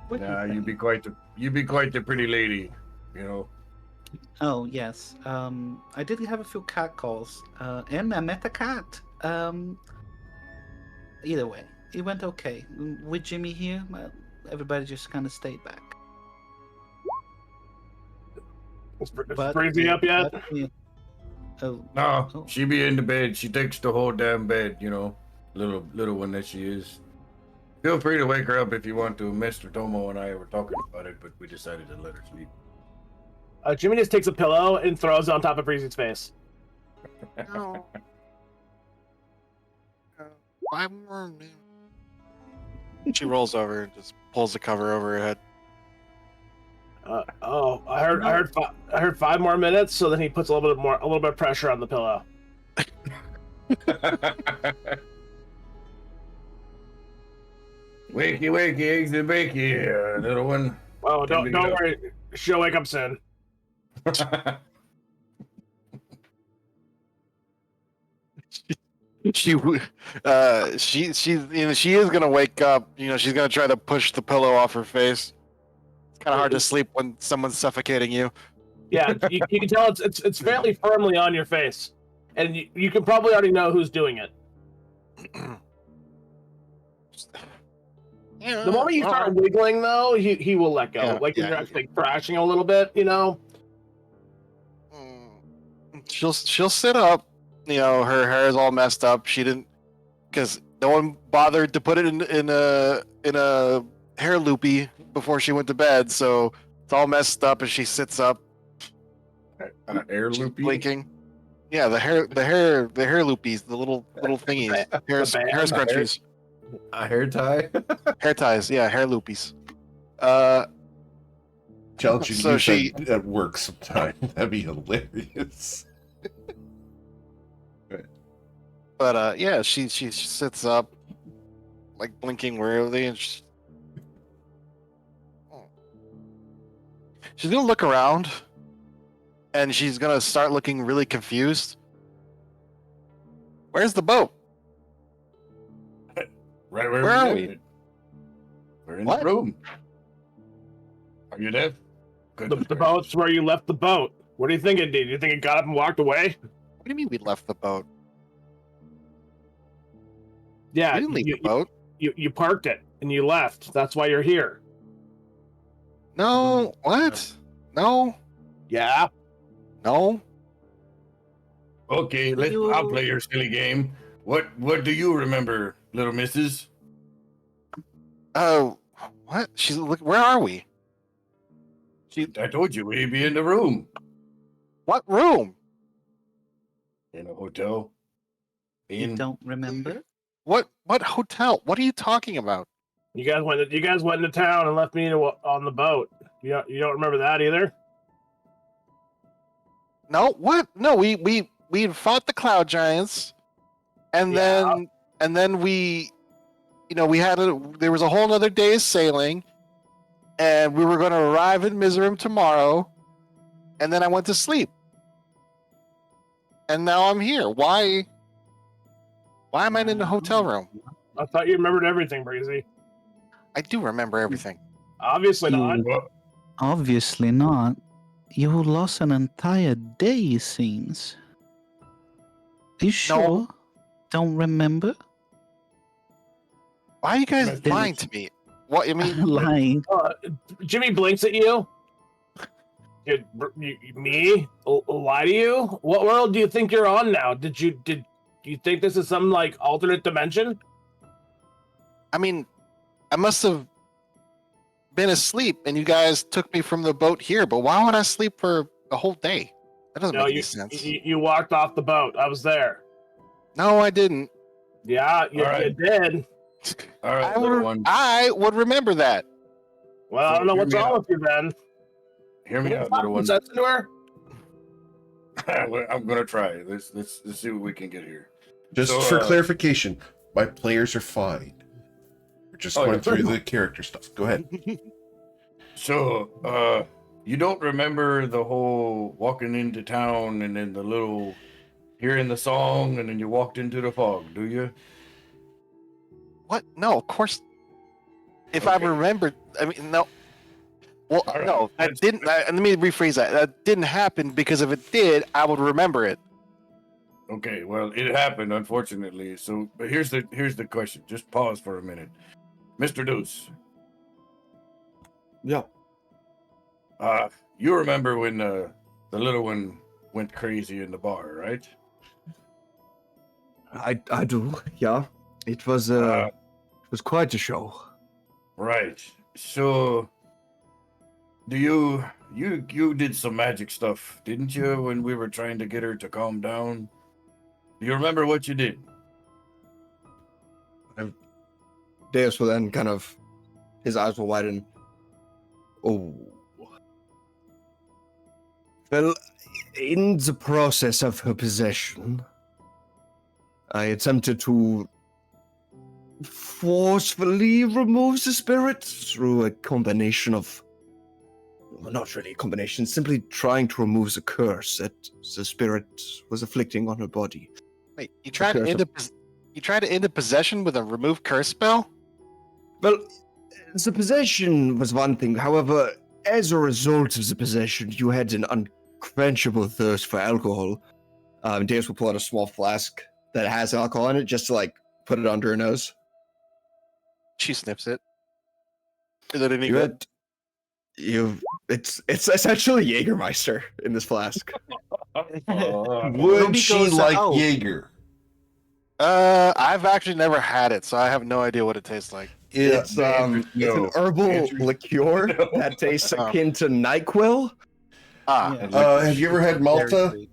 What do you you'd think? be quite the pretty lady, Oh yes. I did have a few cat calls, and I met a cat. Either way, it went okay. With Jimmy here, well, everybody just kind of stayed back. Is Breezy up yet? No, Oh. she be in the bed. She takes the whole damn bed, little one that she is. Feel free to wake her up if you want to. Mr. Tomo and I were talking about it, but we decided to let her sleep. Jimmy just takes a pillow and throws it on top of Breezy's face. No. 5 more minutes. She rolls over and just pulls the cover over her head. I heard 5 more minutes. So then he puts a little bit of pressure on the pillow. Wakey, eggs and bakey, little one. Oh, don't worry. She'll wake up soon. She is gonna wake up. She's gonna try to push the pillow off her face. It's kind of hard to sleep when someone's suffocating you. Yeah, you can tell it's fairly firmly on your face, and you can probably already know who's doing it. The moment you start wiggling, though, he will let go. When you're actually thrashing a little bit, She'll sit up. Her hair is all messed up. She didn't, because no one bothered to put it in a hair loopy before she went to bed. So it's all messed up, and she sits up. Hair She's loopy? blinking. Yeah, the hair loopies, the little thingies, hair scrunchies. A hair tie? Hair ties, yeah, hair loopies. Challenge you to So use she- that at work sometime. That'd be hilarious. But yeah, she sits up, like blinking weirdly, and she's gonna look around, and she's gonna start looking really confused. Where's the boat? Right Where are we? We're in What? the room. Are you deaf? Goodness The gracious. boat's where you left the boat. What do you think it did? You think it got up and walked away? What do you mean we left the boat? Yeah, We didn't leave the boat. You parked it and you left. That's why you're here. No, what? No, Yeah. no. Okay, I'll play your silly game. What do you remember, little missus? Oh, what? She's look. Where are we? I told you we'd be in the room. What room? In a hotel. You don't remember? What hotel? What are you talking about? You guys went into town and left me on the boat. You don't remember that either? No, what? No, we fought the cloud giants, and Yeah. then we, there was a whole other day's sailing, and we were going to arrive in Miserum tomorrow, and then I went to sleep, and now I'm here. Why am I in the hotel room? I thought you remembered everything, Breezy. I do remember everything. Obviously not. Well, Obviously not. You lost an entire day, it seems. Are you sure? Don't remember? Why are you guys Then- lying to me? What I mean? Lying. Jimmy blinks at you. Me? Lie to you? What world do you think you're on now? Did you think this is some like alternate dimension? I mean, I must have been asleep, and you guys took me from the boat here. But why would I sleep for a whole day? That doesn't make any sense. You walked off the boat. I was there. No, I didn't. Yeah, you All right. did. all right, little one. I would remember that. Well, I don't know Hear what's me wrong out. with you, Ben. Hear me Can you out, talk little one. sense into her? I'm gonna try. Let's see what we can get here. Just So, for clarification, my players are fine. We're just Oh, going yeah. through the character stuff. Go ahead. So, you don't remember the whole walking into town and then the little hearing the song and then you walked into the fog, do you? What? No, of course. If I Okay. remembered, I mean, no. Well, All right. no, that didn't. Let me rephrase that. That didn't happen because if it did, I would remember it. Okay, well, it happened, unfortunately. So, but here's the question. Just pause for a minute, Mr. Deuce. Yeah. You remember when the little one went crazy in the bar, right? I do. Yeah. It was quite a show. Right. So, do you did some magic stuff, didn't you, when we were trying to get her to calm down? Do you remember what you did? Deus will then kind of, his eyes will widen. Oh. Well, in the process of her possession, I attempted to forcefully remove the spirit through a combination of, well, not really a combination, simply trying to remove the curse that the spirit was afflicting on her body. Wait, you tried to end a possession with a remove curse spell? Well, the possession was one thing. However, as a result of the possession, you had an unquenchable thirst for alcohol. Deus will pull out a small flask that has alcohol in it, just to like put it under her nose. She sniffs it. Is it any You good? had, it's essentially Jägermeister in this flask. Would Ruby she goes, like "Oh." Jaeger? I've actually never had it, so I have no idea what it tastes like. It's the answer is it's an no. herbal The answer is liqueur no. that tastes Oh. akin to NyQuil. Ah, Yeah. Have you ever had Very Malta? sweet.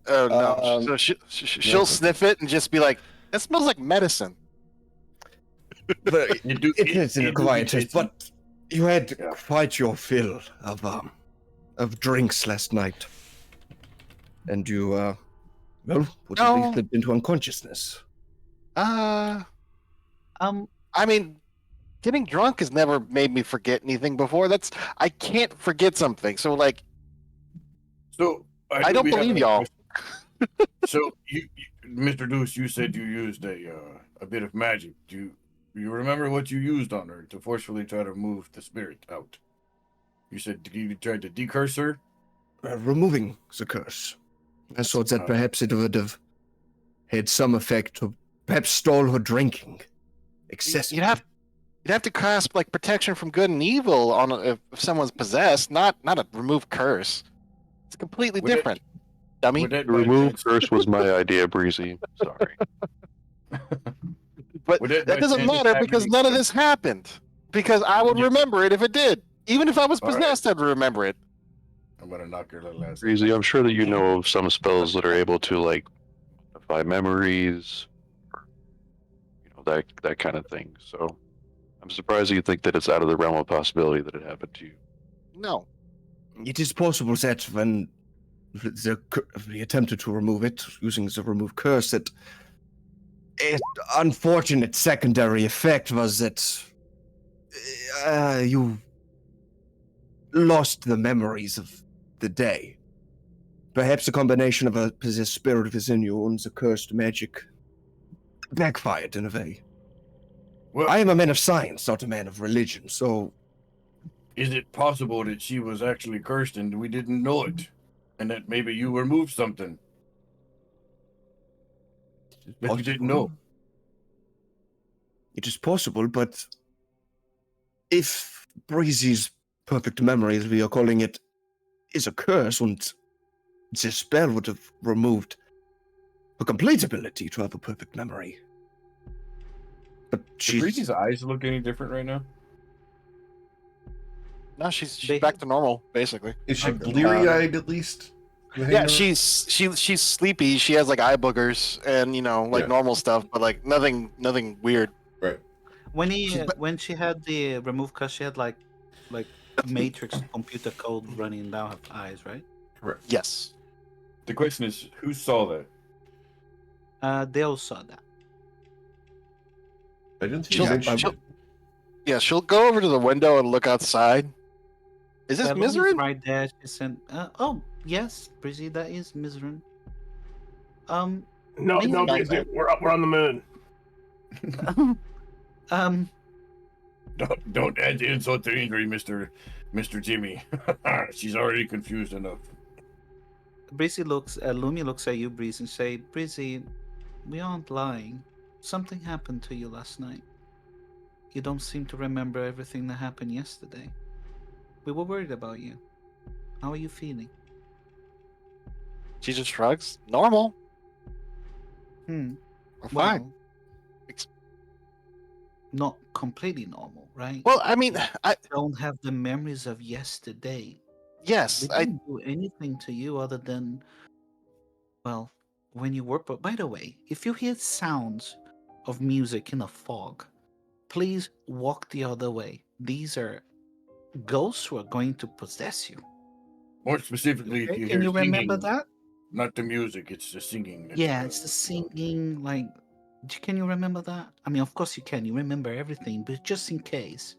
oh no. Um, So she'll sniff it and just be like, "That smells like medicine." But It it's an do acquired taste- taste, but you had Yeah. quite your fill of drinks last night, and you well, put No. slipped into unconsciousness. I Um, mean, getting drunk has never made me forget anything before. I can't forget something. So like, So I do don't we have believe a y'all. question? So Mr. Deuce, you said you used a bit of magic. Do you remember what you used on her to forcefully try to move the spirit out? You said you tried to decurse her? Removing the curse. I thought that perhaps it would have had some effect to perhaps stall her drinking. Excessive. You'd have to cast like protection from good and evil on if someone's possessed, not a remove curse. It's completely Would it- different. Dummy. Would that The by remove chance- curse was my idea, Breezy. Sorry. But Would it by that doesn't chance matter have because any- none of this happened. Because I would Yeah. remember it if it did. Even if I was All right. possessed, I'd remember it. I'm gonna knock your little ass. Breezy, I'm sure that you know of some spells that are able to like modify memories, or that kind of thing. So I'm surprised you think that it's out of the realm of possibility that it happened to you. No. It is possible that when we attempted to remove it using the remove curse, that an unfortunate secondary effect was that you lost the memories of the day. Perhaps a combination of a possessed spirit within you and the cursed magic backfired in a way. Well, I am a man of science, not a man of religion, so is it possible that she was actually cursed and we didn't know it, and that maybe you removed something that you didn't know? It is possible, but if Breezy's perfect memory, as we are calling it, is a curse, and the spell would have removed her complete ability to have a perfect memory. But Do she's Breezy's eyes look any different right now? No, she's They- back to normal, basically. Is she Okay. bleary-eyed at least? Yeah, she's sleepy. She has like eye boogers and Yeah. normal stuff, but like nothing weird. Right. When she had the remove curse, she had like matrix computer code running down her eyes, right? Correct. Yes. The question is, who saw that? They all saw that. I didn't see She'll- you mention she'll- it. Yeah, she'll go over to the window and look outside. Is this Lumi's Miserin? right there. She said, "Oh yes, Breezy, that is Miserin." No, Me? no, Breezy, we're on the moon. Don't add insult to injury, Mr. Jimmy. She's already confused enough. Lumi looks at you, Breezy, and say, "Breezy, we aren't lying. Something happened to you last night. You don't seem to remember everything that happened yesterday. We were worried about you. How are you feeling?" She just shrugs. Normal. Hmm. We're fine. Well, not completely normal, right? Well, I mean, I Don't have the memories of yesterday. yes, We didn't do anything to you other than, well, when you were. But by the way, if you hear sounds of music in a fog, please walk the other way. These are ghosts who are going to possess you. More specifically, if Okay, you can hear you remember singing, that? not the music, it's the singing. that's, Yeah, it's the singing. Like, can you remember that? I mean, of course you can. You remember everything, but just in case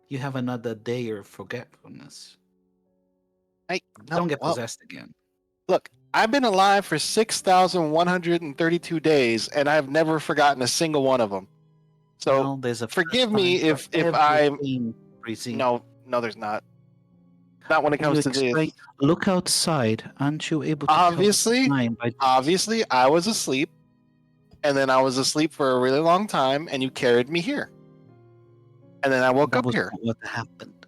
you have another day of forgetfulness, don't get possessed again. Look, I've been alive for 6,132 days, and I've never forgotten a single one of them. So Well, there's a forgive first me time for if I'm everything, Breezy. no, there's not. Not when it Can comes you to explain- this. Look outside. Aren't you able to tell the Obviously, time by Obviously, I was asleep, and then I was asleep for a really long time, and you carried me here, and then I woke that up was here. not what happened?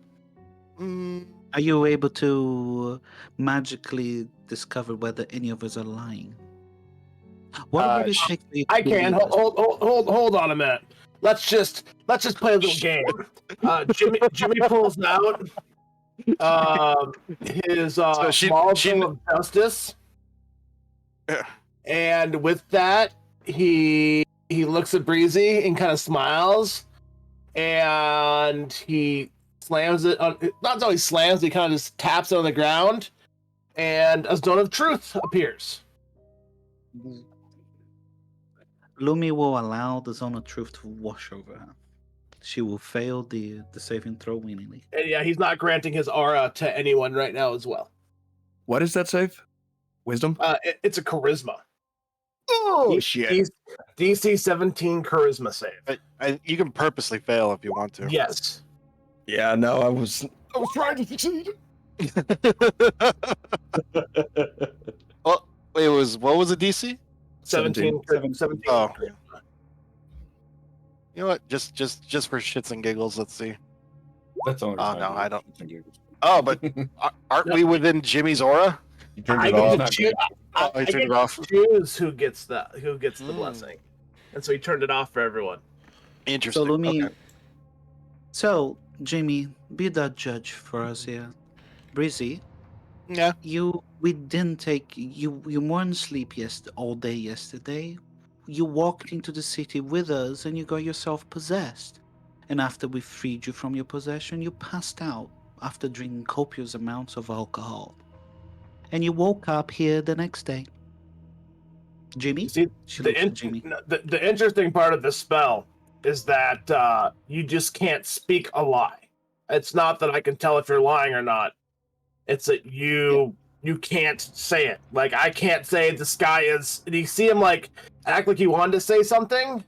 Mm, Are you able to magically discover whether any of us are lying? What would it take for you to I can. believe us? Hold on a minute. Let's just play a little game. Jimmy pulls out his So she- module of justice, Yeah. and with that, he looks at Breezy and kind of smiles, and he slams it on. Not always slams. He kind of just taps it on the ground, and a zone of truth appears. Lumi will allow the zone of truth to wash over her. She will fail the saving throw willingly. And yeah, he's not granting his aura to anyone right now as well. what is that save? Wisdom? It's a charisma. Oh He's DC 17 charisma save. you can purposely fail if you want to. Yes. Yeah, no, I was I was trying to succeed. Well, it was what was the DC? 17. 17. Oh. You know what? Just for shits and giggles, let's see. That's only. Oh, 5 no, years. I don't. Oh, but aren't we within Jimmy's aura? You turned I it get off. to Not choose. Oh, I he turned get it off. to choose who gets the Mm. blessing, and so he turned it off for everyone. Interesting. So Lumi, Okay. so Jimmy, be that judge for us here. Breezy, Yeah. we didn't take you weren't asleep all day yesterday. You walked into the city with us and you got yourself possessed. And after we freed you from your possession, you passed out after drinking copious amounts of alcohol. And you woke up here the next day. Jimmy? You see, She the, looks at Jimmy. the interesting part of the spell is that you just can't speak a lie. It's not that I can tell if you're lying or not. It's that you can't say it. Like, I can't say the sky is. And you see him like act like he wanted to say something,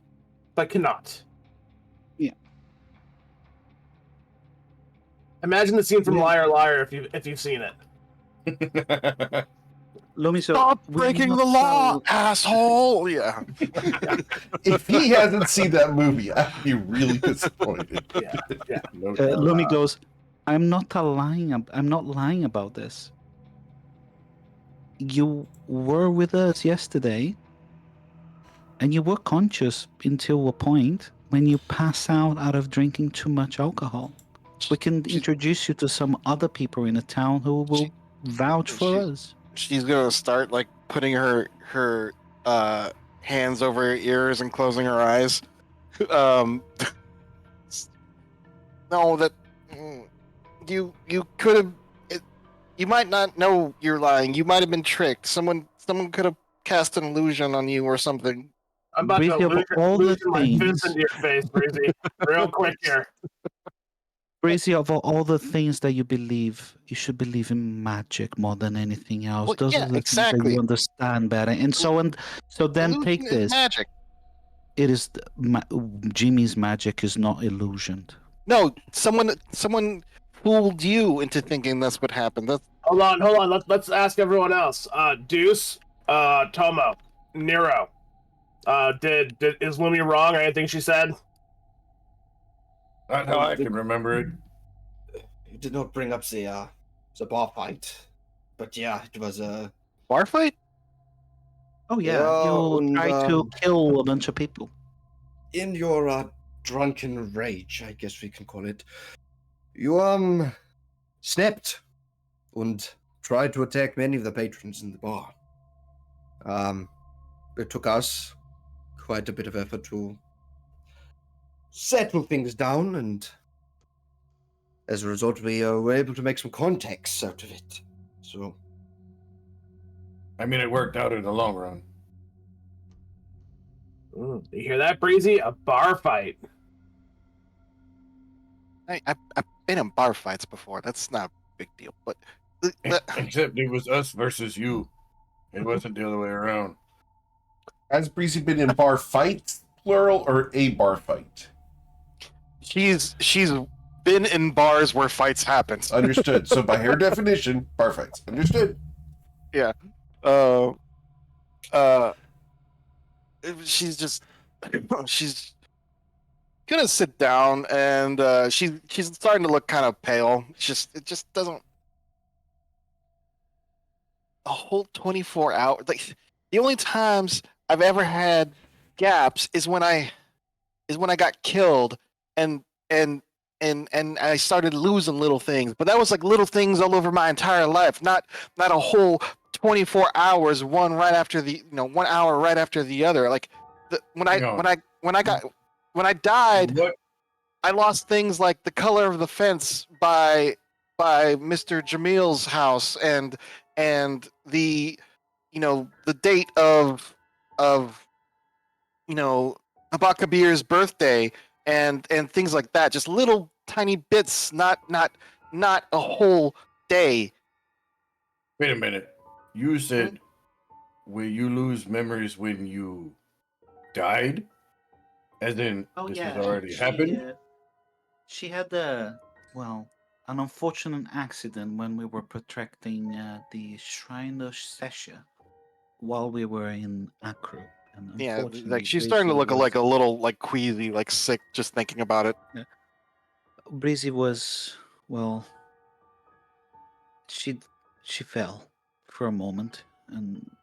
but cannot. Yeah. Imagine the scene from Yeah. Liar Liar if you've seen it. Lumi, so Stop will you breaking not the law, tell- asshole! Yeah. If he hasn't seen that movie, I'd be really disappointed. Yeah. No doubt. Lumi goes, I'm not lying about this. You were with us yesterday, and you were conscious until a point when you pass out of drinking too much alcohol. We can introduce you to some other people in the town who will vouch for us. She's gonna start like putting her hands over her ears and closing her eyes. No, that you could have. You might not know you're lying. You might have been tricked. Someone could have cast an illusion on you or something. I'm about Breezy, to of all the loosen my fist things- into your face, Breezy. Real quick here. Breezy, of all the things that you believe, you should believe in magic more than anything else. Well, Those yeah, are the things that exactly. you understand better. And so then Illusion take is this. magic. It is Jimmy's magic is not illusioned. No, someone fooled you into thinking that's what happened. That's Hold on. Let's ask everyone else. Deuce, Tomo, Nero. Is Lumi wrong or anything she said? Not how I can remember it. You did not bring up the bar fight, but yeah, it was bar fight. Oh yeah, Yeah, you and, try to kill a bunch of people. in your drunken rage, I guess we can call it. You snapped and tried to attack many of the patrons in the bar. It took us quite a bit of effort to settle things down, and as a result, we were able to make some contacts out of it. So, I mean, it worked out in the long run. You hear that, Breezy? A bar fight. I've been in bar fights before. That's not a big deal. But Except it was us versus you. It wasn't the other way around. Has Breezy been in bar fights, plural, or a bar fight? she's been in bars where fights happen. Understood. So by her definition, bar fights. Understood. She's just she's gonna sit down, and she's starting to look kind of pale. It just doesn't. A whole 24 hours. Like the only times I've ever had gaps is when I got killed, and I started losing little things. But that was like little things all over my entire life, not a whole 24 hours, one right after the 1 hour right after the other. Like when I died, What? I lost things like the color of the fence by Mr. Jamil's house, and the the date of Abakabir's birthday, and things like that. Just little tiny bits, not a whole day. Wait a minute. You said, will you lose memories when you died? As in, this has already happened? She had an unfortunate accident when we were protecting the Shrine of Sesha while we were in Akru. And Yeah, unfortunately, like she's starting to look like a little like queasy, like sick, just thinking about it. Breezy was, well, she she fell for a moment,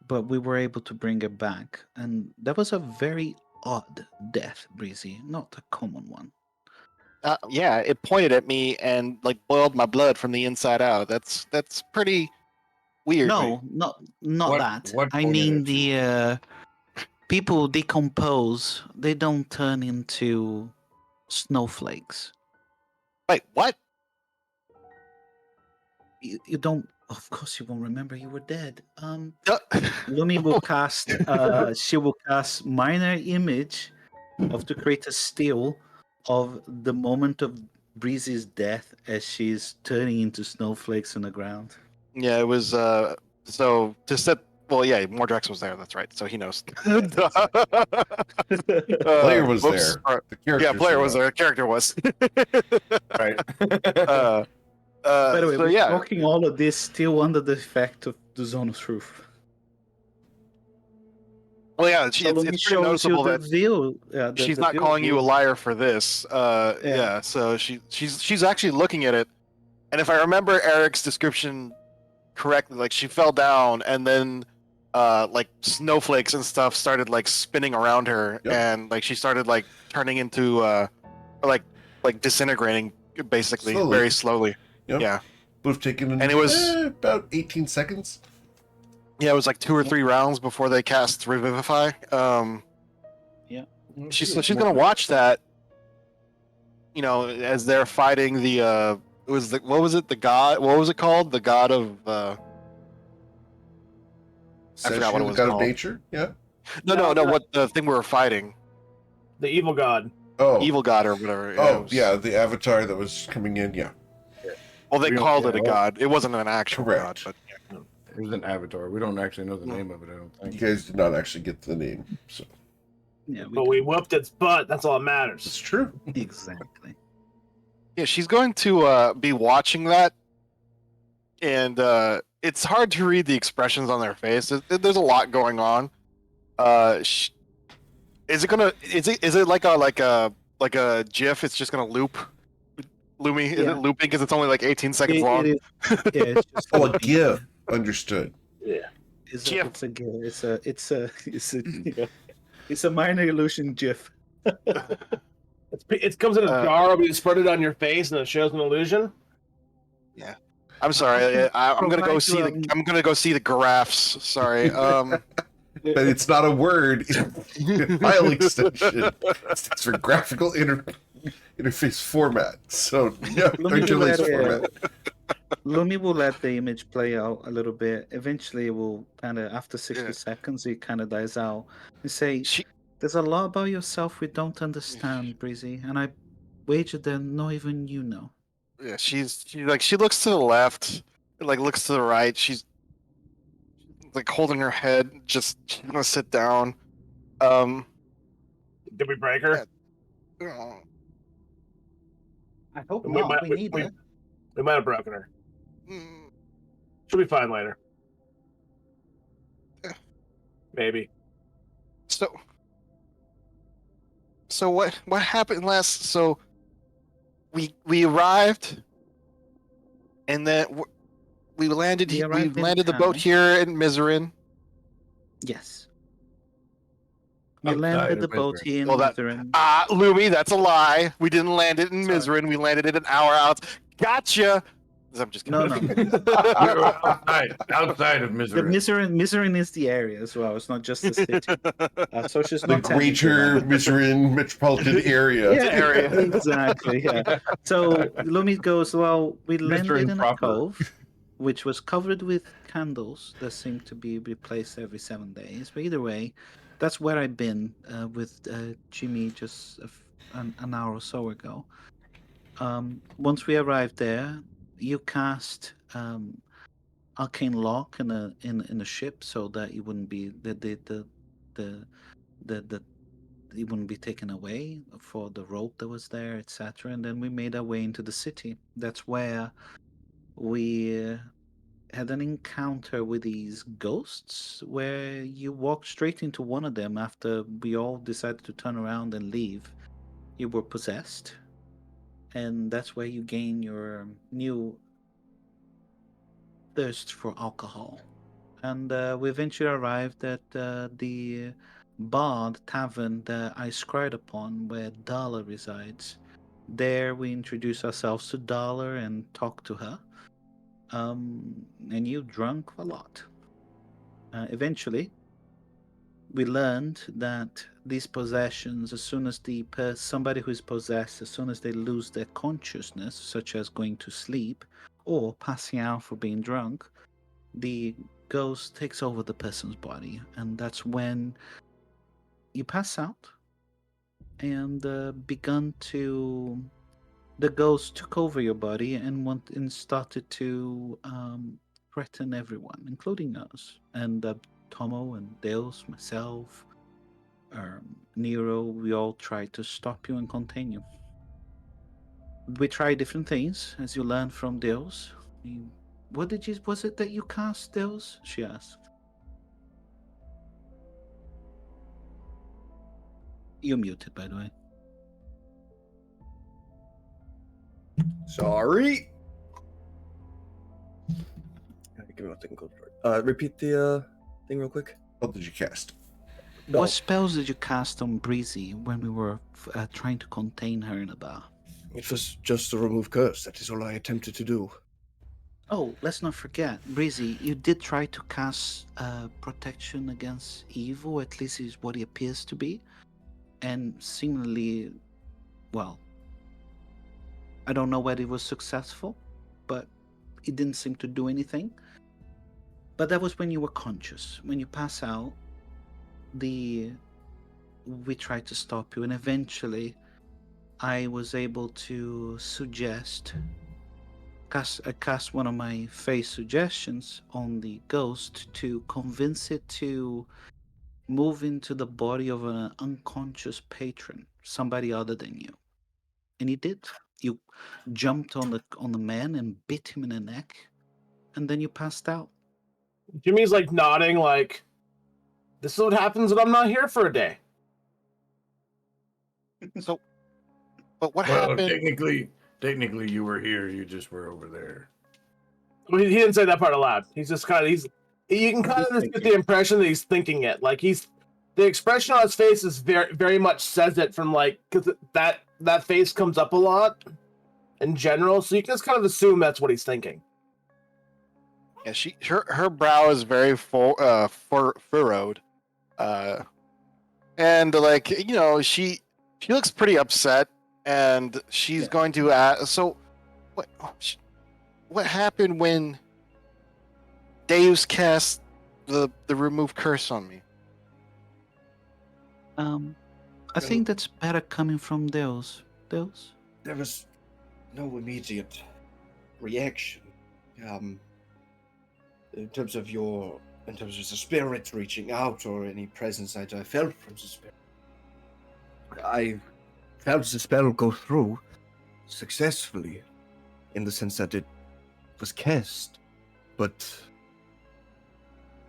but we were able to bring her back, and that was a very odd death, Breezy, not a common one. Yeah, it pointed at me and like boiled my blood from the inside out. That's pretty weird. No, not What- that. what I pointed mean at you? the people decompose. They don't turn into snowflakes. Wait, what? You don't. Of course, you won't remember. You were dead. Uh, Lumi will cast. She will cast minor image to create a still of the moment of Breezy's death as she's turning into snowflakes on the ground. Yeah, it was so to set well, yeah, Mordrax was there, that's right. So he knows. Player was whoops. there. Or- The character. yeah, player showed was up. there, character was. Right. By the way, so we're yeah. talking all of this still under the effect of the Zonus roof. Well yeah, So it's let me pretty show you noticeable the that view. Yeah, she's the not view calling you a view. liar for this. Yeah, so she's actually looking at it. And if I remember Eric's description correctly, like she fell down and then like snowflakes and stuff started like spinning around her, Yep. and like she started like turning into like disintegrating basically Slowly. very slowly. Yep. Yeah. Would have taken And it was- about 18 seconds. Yeah, it was like 2 or 3 rounds before they cast Revivify. She's gonna watch that, you know, as they're fighting the it was the what was it, the god, what was it called, the god of I forgot what it Session, was God called. of Nature. Yeah. no what the thing we were fighting, The evil god. Oh. evil god or whatever. Yeah, it Oh, was- yeah. The avatar that was coming in. Yeah. Well, they We don't- called yeah, it a well- god. It wasn't an actual Correct. god, but It was an avatar. We don't actually know the No. name of it, I don't think. You guys did not actually get the name. So Yeah, But we whooped its butt. That's all that matters. it's true. exactly. yeah, she's going to be watching that, and it's hard to read the expressions on their face. There's a lot going on. Is it like a GIF? It's just gonna loop. Lumi, is Yeah. it looping because it's only like 18 seconds It long? is, yeah, it's just Oh, gonna a be- GIF. Understood. It's GIF. it's a GIF. It's a minor illusion GIF. It comes in a jar, but you spread it on your face, and it shows an illusion. I'm sorry. I'm gonna go Provide see you, the. I'm gonna go see the giraffes. Sorry. But it's not a word. File extension. It's for graphical interface format. So yeah, Let me do interlace that, format. Lumi will let the image play out a little bit. Eventually, it will kind of, after 60 Yeah. seconds, it kind of dies out. You say, She, there's a lot about yourself we don't understand, Breezy, and I wager that not even you know. yeah, she looks to the left, like looks to the right. She's like holding her head. She's gonna sit down. Did we break her? I hope We not. might- We we- need we- it. We might have broken her. Mm, She'll be fine later. Yeah. Maybe. So what happened last? So we arrived, and then we landed. We We arrived in landed the boat town. here in Miserin. Yes. We Outside landed of the boat Miserin. here in Well, that- Lutheran. Lumi, that's a lie. We didn't land it in Sorry. Miserin. We landed it an hour out. Gotcha. I'm just No, kidding. no. You're outside of The misery. Miserin is the area as well. It's not just the city. So she's The not technically greater landed. Miserin metropolitan area. Yeah, area. exactly. Yeah. So Lumi goes, well, we landed Miserin in a proper. cove, which was covered with candles that seem to be replaced every 7 days. But either way, that's where I've been with Jimmy just an hour or so ago. Once we arrived there, you cast arcane lock in a ship so that it wouldn't be the it wouldn't be taken away for the rope that was there, etc. And then we made our way into the city. That's where we had an encounter with these ghosts where you walked straight into one of them after we all decided to turn around and leave. You were possessed, and that's where you gain your new thirst for alcohol. And we eventually arrived at the bar, the tavern that I scried upon, where Dala resides. There we introduced ourselves to Dala and talked to her. And you drank a lot. Eventually, we learned that these possessions, as soon as somebody who is possessed, as soon as they lose their consciousness, such as going to sleep or passing out for being drunk, the ghost takes over the person's body, and that's when you pass out and the ghost took over your body and started to threaten everyone, including us and Tomo and Deus, myself, Nero. We all tried to stop you and contain you. We tried different things, as you learned from Deus. Was it that you cast, Deus? She asked. You're muted, by the way. Sorry. Give me one second. Repeat the thing real quick. What did you cast? No. What spells did you cast on Breezy when we were trying to contain her in a bar? It was just to remove curse. That is all I attempted to do. Oh, let's not forget, Breezy, you did try to cast protection against evil, at least is what it appears to be. And seemingly, well, I don't know whether it was successful, but it didn't seem to do anything. But that was when you were conscious. When you pass out, we tried to stop you, and eventually I was able to cast one of my face suggestions on the ghost to convince it to move into the body of an unconscious patron, somebody other than you. And he did. You jumped on the man and bit him in the neck, and then you passed out. Jimmy's like nodding, like, this is what happens when I'm not here for a day. So, but what Well, happened? technically, you were here. You just were over there. Well, he didn't say that part aloud. He's just kind of you can kind of get the impression that he's thinking it. Like the expression on his face is very very much says it from like because that face comes up a lot in general, so you can just kind of assume that's what he's thinking. Yeah, her brow is very furrowed, and like she looks pretty upset, and she's going to ask. So, what happened when Deus cast the remove curse on me? I think that's better coming from Deus. Deus? There was no immediate reaction. In terms of the spirit reaching out or any presence I felt from the spirit. I felt the spell go through successfully, in the sense that it was cast, but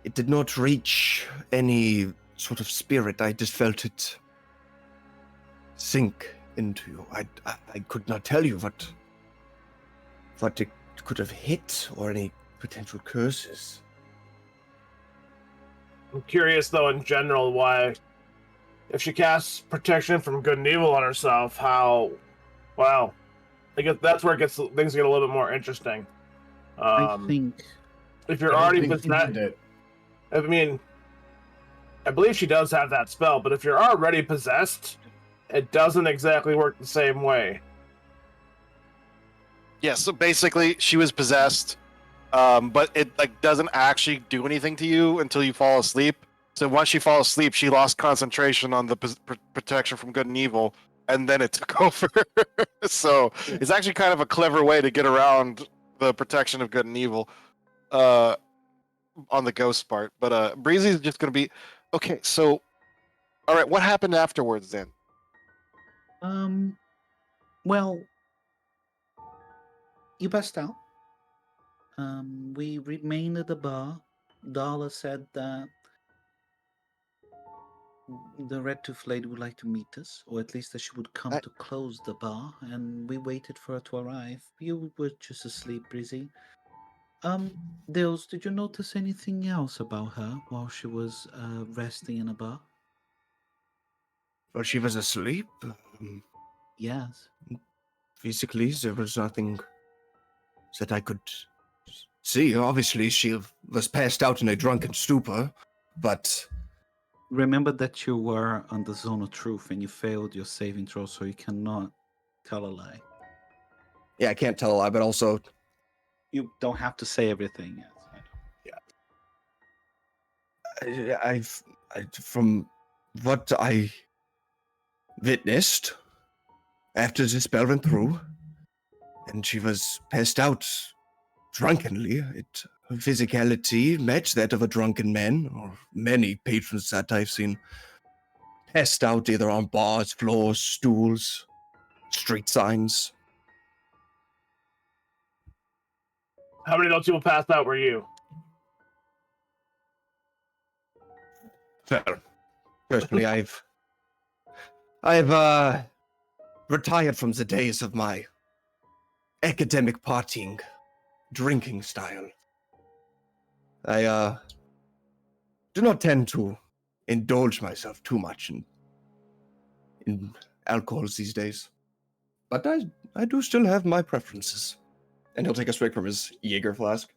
it did not reach any sort of spirit. I just felt it sink into you. I could not tell you what it could have hit or any potential curses. I'm curious though, in general, why if she casts protection from good and evil on herself, how? Wow, I guess that's where things get a little bit more interesting. I think if you're already possessed, I mean, I believe she does have that spell, but if you're already possessed, it doesn't exactly work the same way. Yeah, so basically she was possessed, but it like doesn't actually do anything to you until you fall asleep. So once she falls asleep, she lost concentration on the protection from good and evil, and then it took over. So it's actually kind of a clever way to get around the protection of good and evil on the ghost part. But Breezy's just going to be okay. So All right, what happened afterwards then? Well, you passed out. We remained at the bar. Darla said that the Red Tooth Lady would like to meet us, or at least that she would come I- to close the bar, and we waited for her to arrive. You were just asleep, Brizzy. Dils, did you notice anything else about her while she was resting in a bar? Well, she was asleep. Yes. Physically, there was nothing that I could see. Obviously, she was passed out in a drunken stupor, but Remember that you were on the zone of truth and you failed your saving throw, so you cannot tell a lie. yeah, I can't tell a lie, but also, You don't have to say everything. Yes, I know. from what I witnessed after the spell went through, and she was passed out drunkenly, her physicality matched that of a drunken man, or many patrons that I've seen passed out either on bars, floors, stools, street signs. How many of those people passed out were you? Well, personally, I've retired from the days of my academic partying, drinking style. I do not tend to indulge myself too much in alcohols these days, but I do still have my preferences. And he'll take a swig from his Jaeger flask.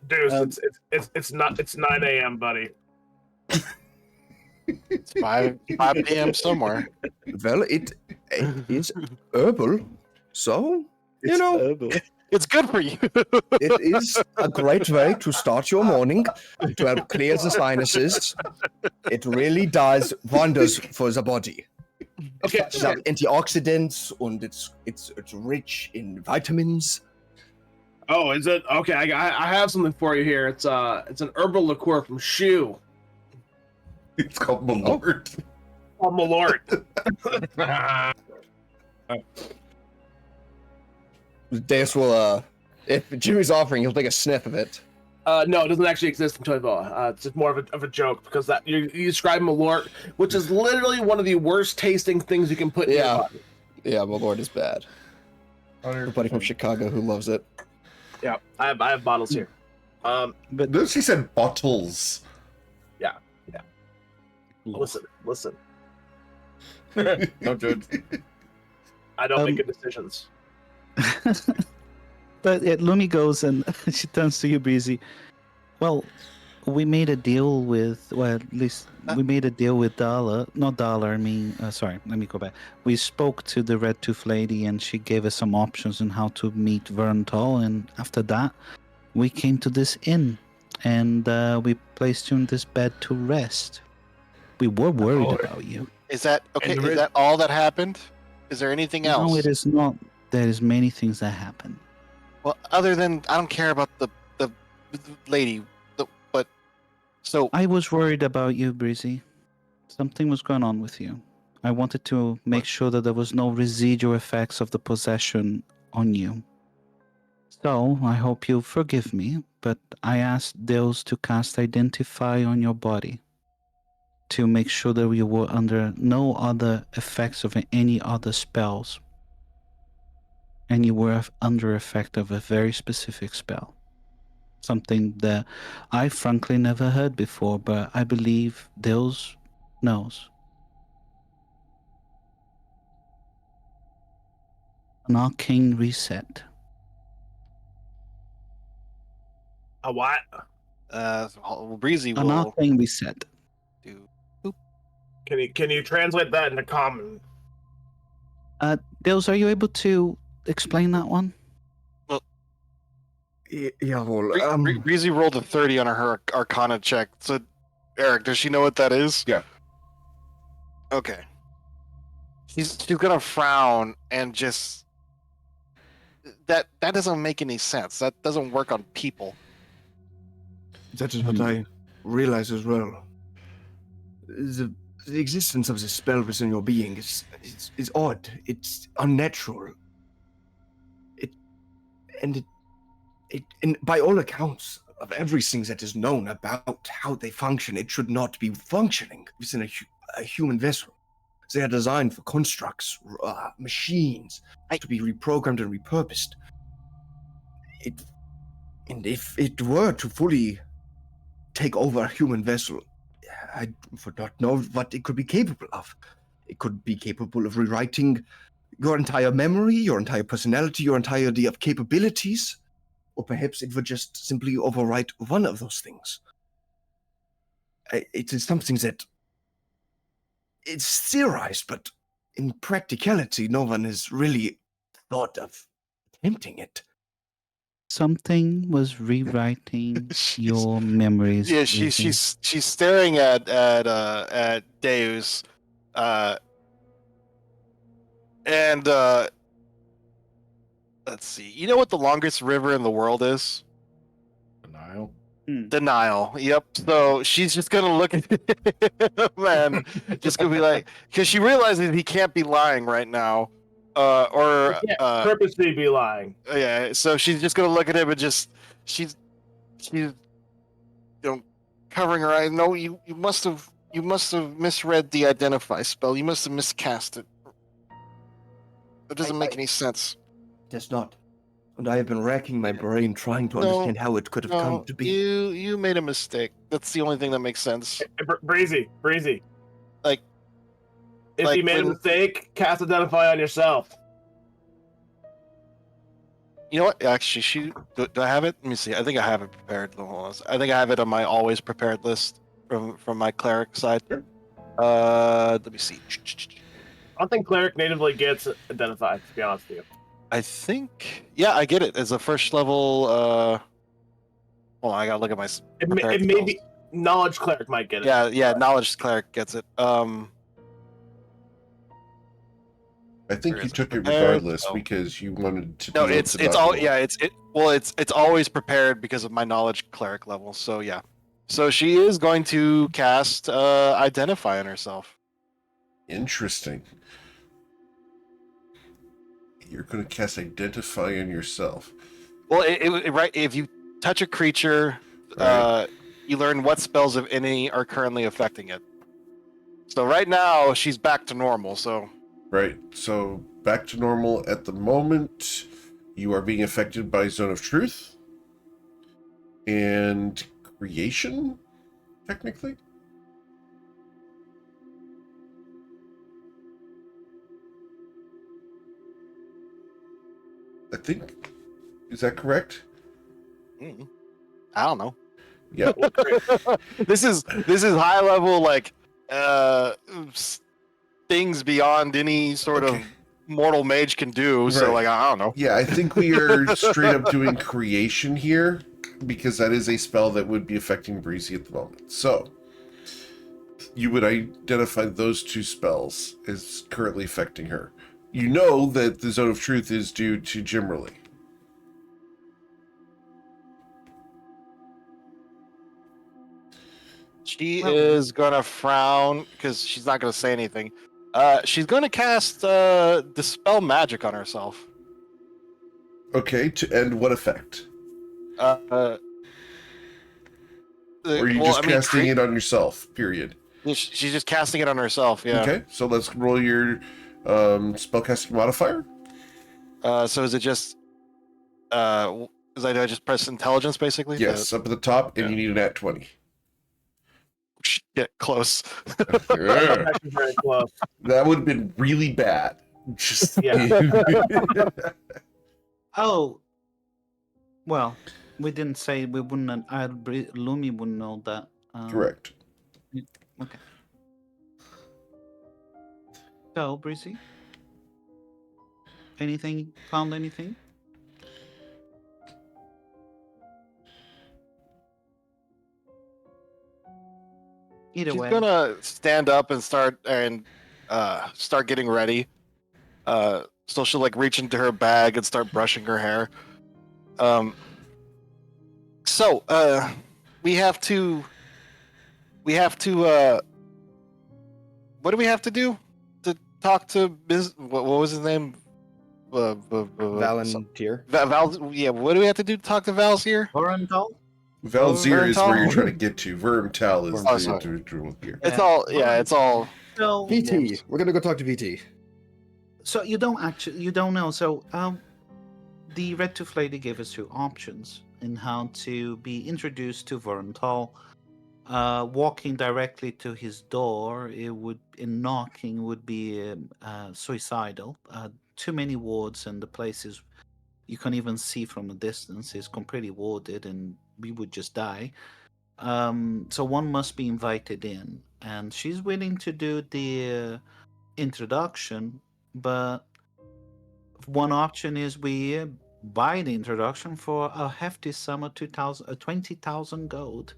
Deuce, it's 9 a.m., buddy. It's 5 p.m. somewhere. Well, it is herbal, so you know. It's good for you. It is a great way to start your morning to help clear the sinuses. It really does wonders for the body. Okay, It has antioxidants and it's rich in vitamins. Oh, is it? Okay, I have something for you here. It's an herbal liqueur from Shu. It's called Malort. Oh, Malort. Deus will, if Jimmy's offering, he'll take a sniff of it. No, it doesn't actually exist in Toivoa. It's just more of a joke because that you describe Malort, which is literally one of the worst tasting things you can put in your body. Yeah, Malort is bad. Everybody from Chicago who loves it. Yeah, I have bottles here. But Notice he said bottles. Listen. Don't judge. I don't make good decisions. But Lumi goes and she turns to you, Breezy. Well, we made a deal with, well, at least we made a deal with Darla. Not Darla, I mean, sorry, let me go back. We spoke to the Red Tooth Lady and she gave us some options on how to meet Verntal. And after that, we came to this inn and we placed you in this bed to rest. We were worried about you. Is that okay? And the Is that all that happened? Is there anything else? No, it is not. There is many things that happen. Well, other than I don't care about the lady, but so I was worried about you, Breezy. Something was going on with you. I wanted to make sure that there was no residual effects of the possession on you. So, I hope you forgive me, but I asked Deus to cast Identify on your body to make sure that you were under no other effects of any other spells. And you were under effect of a very specific spell. Something that I frankly never heard before, but I believe Deus knows. An arcane reset. A what? Breezy An will arcane reset. do. Can you translate that into common? Deus, are you able to explain that one? Yeah, well, Breezy rolled a 30 on her Arcana check. So, Eric, does she know what that is? Yeah. Okay. She's gonna frown and just that doesn't make any sense. That doesn't work on people. that is what I realize as well, the existence of this spell within your being is odd. It's unnatural. And by all accounts of everything that is known about how they function, it should not be functioning within a human vessel. They are designed for constructs, machines, to be reprogrammed and repurposed. And if it were to fully take over a human vessel, I would not know what it could be capable of. It could be capable of rewriting your entire memory, your entire personality, your entirety of capabilities, or perhaps it would just simply overwrite one of those things. It is something that it's theorized, but in practicality, no one has really thought of attempting it. Something was rewriting your memories. Yeah, Izzy. she's staring at Deus, and let's see. You know what the longest river in the world is? Denial. The Nile. Yep. So she's just gonna look at him and just gonna be like, because she realizes he can't be lying right now, or You can't purposely be lying. yeah. So she's just gonna look at him and just she's covering her eyes. No, you must have misread the identify spell. You must have miscast it. That doesn't make any sense. It does not. And I have been racking my brain trying to understand how it could have come to be. You made a mistake. That's the only thing that makes sense. Hey, Breezy. Like, if like you made a when- mistake, cast Identify on yourself. You know what? Actually, do I have it? Let me see. I think I have it prepared. Hold on. I think I have it on my always prepared list from my cleric side. Let me see. I don't think Cleric natively gets Identified, to be honest with you. I think, yeah, I get it as a first level. Hold on, I gotta look at my. It prepared may spells. be Knowledge Cleric might get it. Yeah, knowledge cleric gets it. I think Where you is it? took it Prepared? regardless Oh. because you wanted to. No, be able it's to not all roll. yeah, it's always prepared because of my knowledge cleric level. So yeah, so she is going to cast identify on herself. Interesting. You're going to cast Identify on yourself. Well, right, if you touch a creature, Right. you learn what spells, if any, are currently affecting it. So right now she's back to normal. So Right. So back to normal at the moment. You are being affected by Zone of Truth and Creation, technically. I think. Is that correct? I don't know. Yeah. This is high level, like things beyond any sort Okay. of mortal mage can do. So Right. like I don't know. Yeah, I think we are straight up doing Creation here because that is a spell that would be affecting Breezy at the moment. So you would identify those two spells as currently affecting her. You know that the Zone of Truth is due to Jimmerly. She Well- is gonna frown because she's not gonna say anything. She's gonna cast dispel magic on herself. Okay, to end what effect? Or are you just casting it on yourself, period? She's just casting it on herself. Yeah. Okay, so let's roll your spellcasting modifier. So is it just is I just press intelligence basically? Yes, up at the top, and you need an at 20. Yeah, close. Yeah. Actually very close. That would have been really bad. Just Oh, well, we didn't say we wouldn't. Lumi wouldn't know that. Correct. Okay. So, Breezy, anything? Found anything? Either She's way, gonna stand up and start getting ready. So she'll like reach into her bag and start brushing her hair. So we have to we have to. What do we have to do to talk to What was his name? Volunteer. Val. Yeah. What do we have to do to talk to Valzir? Vorental? Valzir is where you're Vermtal? trying to get to. Vermtal is Oh, the sorry. individual here. It's all. Yeah. It's all. So, VT. We're gonna go talk to VT. so you don't know. So the Red Tooth Lady gave us two options in how to be introduced to Vorental. Walking directly to his door, knocking would be suicidal. Too many wards, and the place is, you can't even see from a distance. It's completely warded, and we would just die. So one must be invited in, and she's willing to do the introduction, but one option is we buy the introduction for a hefty sum of 20,000 gold,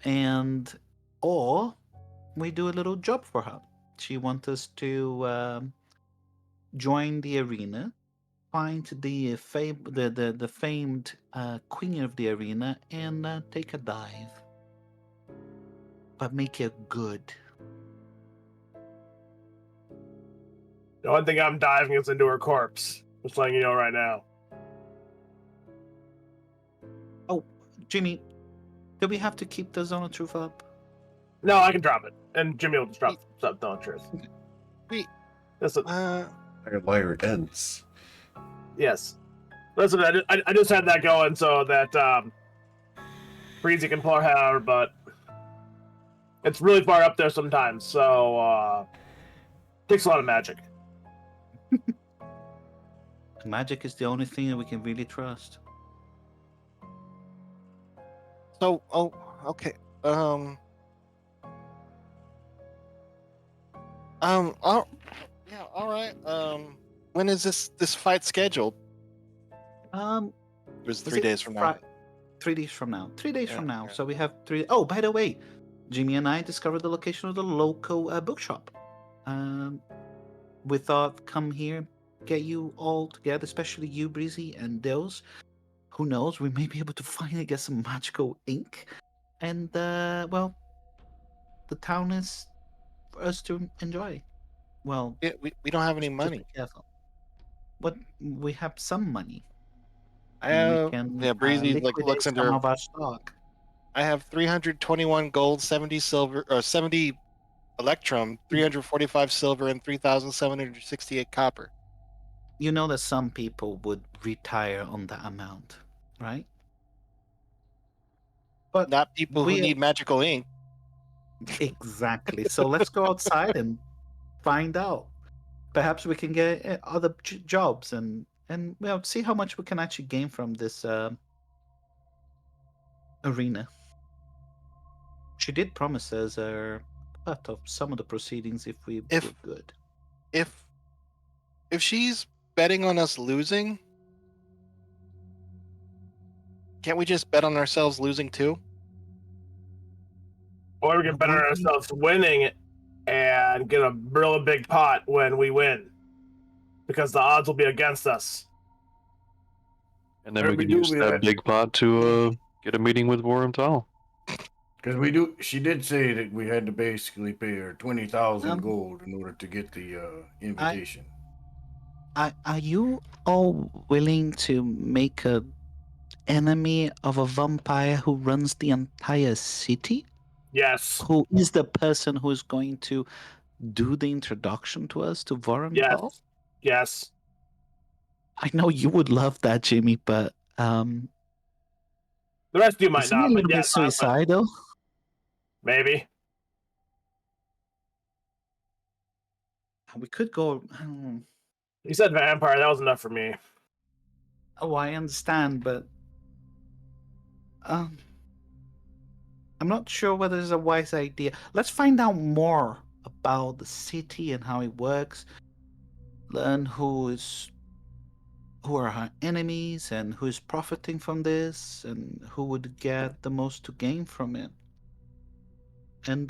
and or we do a little job for her. She wants us to join the arena, find the famed queen of the arena, and take a dive, but make it good. The only thing I'm diving is into her corpse. Just letting you know right now. Oh, Jimmy, do we have to keep the Zone of Truth up? No, I can drop it, and Jimmy will just drop stuff. Don't truth. Wait. Listen, Liar ends. yes. Listen, I just had that going so that Breezy can pull her out, but it's really far up there sometimes, so takes a lot of magic. Magic is the only thing that we can really trust. So. Oh. Okay. Oh, yeah. All right. When is this fight scheduled? It was 3 days from now. 3 days from now. 3 days Yeah, from now. yeah. So we have 3. Oh, by the way, Jimmy and I discovered the location of the local bookshop. We thought, come here, get you all together, especially you, Breezy, and those. Who knows? We may be able to finally get some magical ink, and well, the town is for us to enjoy. Well, Yeah, we don't have any just money. be careful. But we have some money. I And we have. can Yeah, Breezy like liquidate looks into some her. of our stock. I have 321 gold, 70 silver, or 70 electrum, 345 silver, and 3,768 copper. You know that some people would retire on that amount, right? But Not people who we need magical ink. exactly. So let's go outside and find out. Perhaps we can get other jobs and well, see how much we can actually gain from this arena. She did promise us a cut of some of the proceedings if we If- were good. If she's betting on us losing, can't we just bet on ourselves losing too? Or we can bet on ourselves winning and get a real big pot when we win. Because the odds will be against us. And then Or we we can do use that that. big pot to get a meeting with Vorental. Because she did say that we had to basically pay her 20,000 gold in order to get the invitation. Are you all willing to make a enemy of a vampire who runs the entire city? Yes. Who is the person who is going to do the introduction to us to Vorental? Yes. Yes. I know you would love that, Jimmy, but The rest of you might isn't it not, a but little bit yes, I will. suicidal? Maybe. We could go. You said vampire, that was enough for me. Oh, I understand, but I'm not sure whether it's a wise idea. Let's find out more about the city and how it works. Learn who are our enemies and who is profiting from this and who would get the most to gain from it. And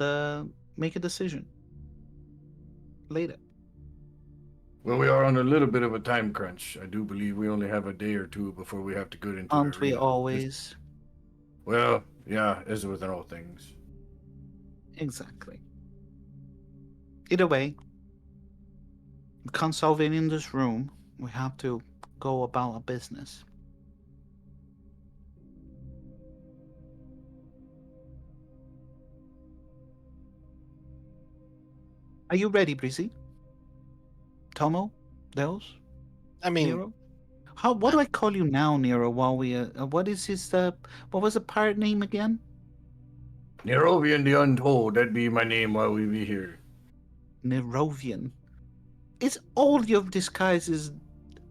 make a decision later. Well, we are on a little bit of a time crunch. I do believe we only have a day or two before we have to go into Aren't the we arena. always? Well, yeah, as with all things. Exactly. Either way, we can't solve it in this room. We have to go about our business. Are you ready, Breezy? Tomo? Deos? I mean, Nero? What do I call you now, Nero? While we what is his what was the pirate name again? Nerovian the Untold, that'd be my name while we be here. Nerovian. Is all your disguises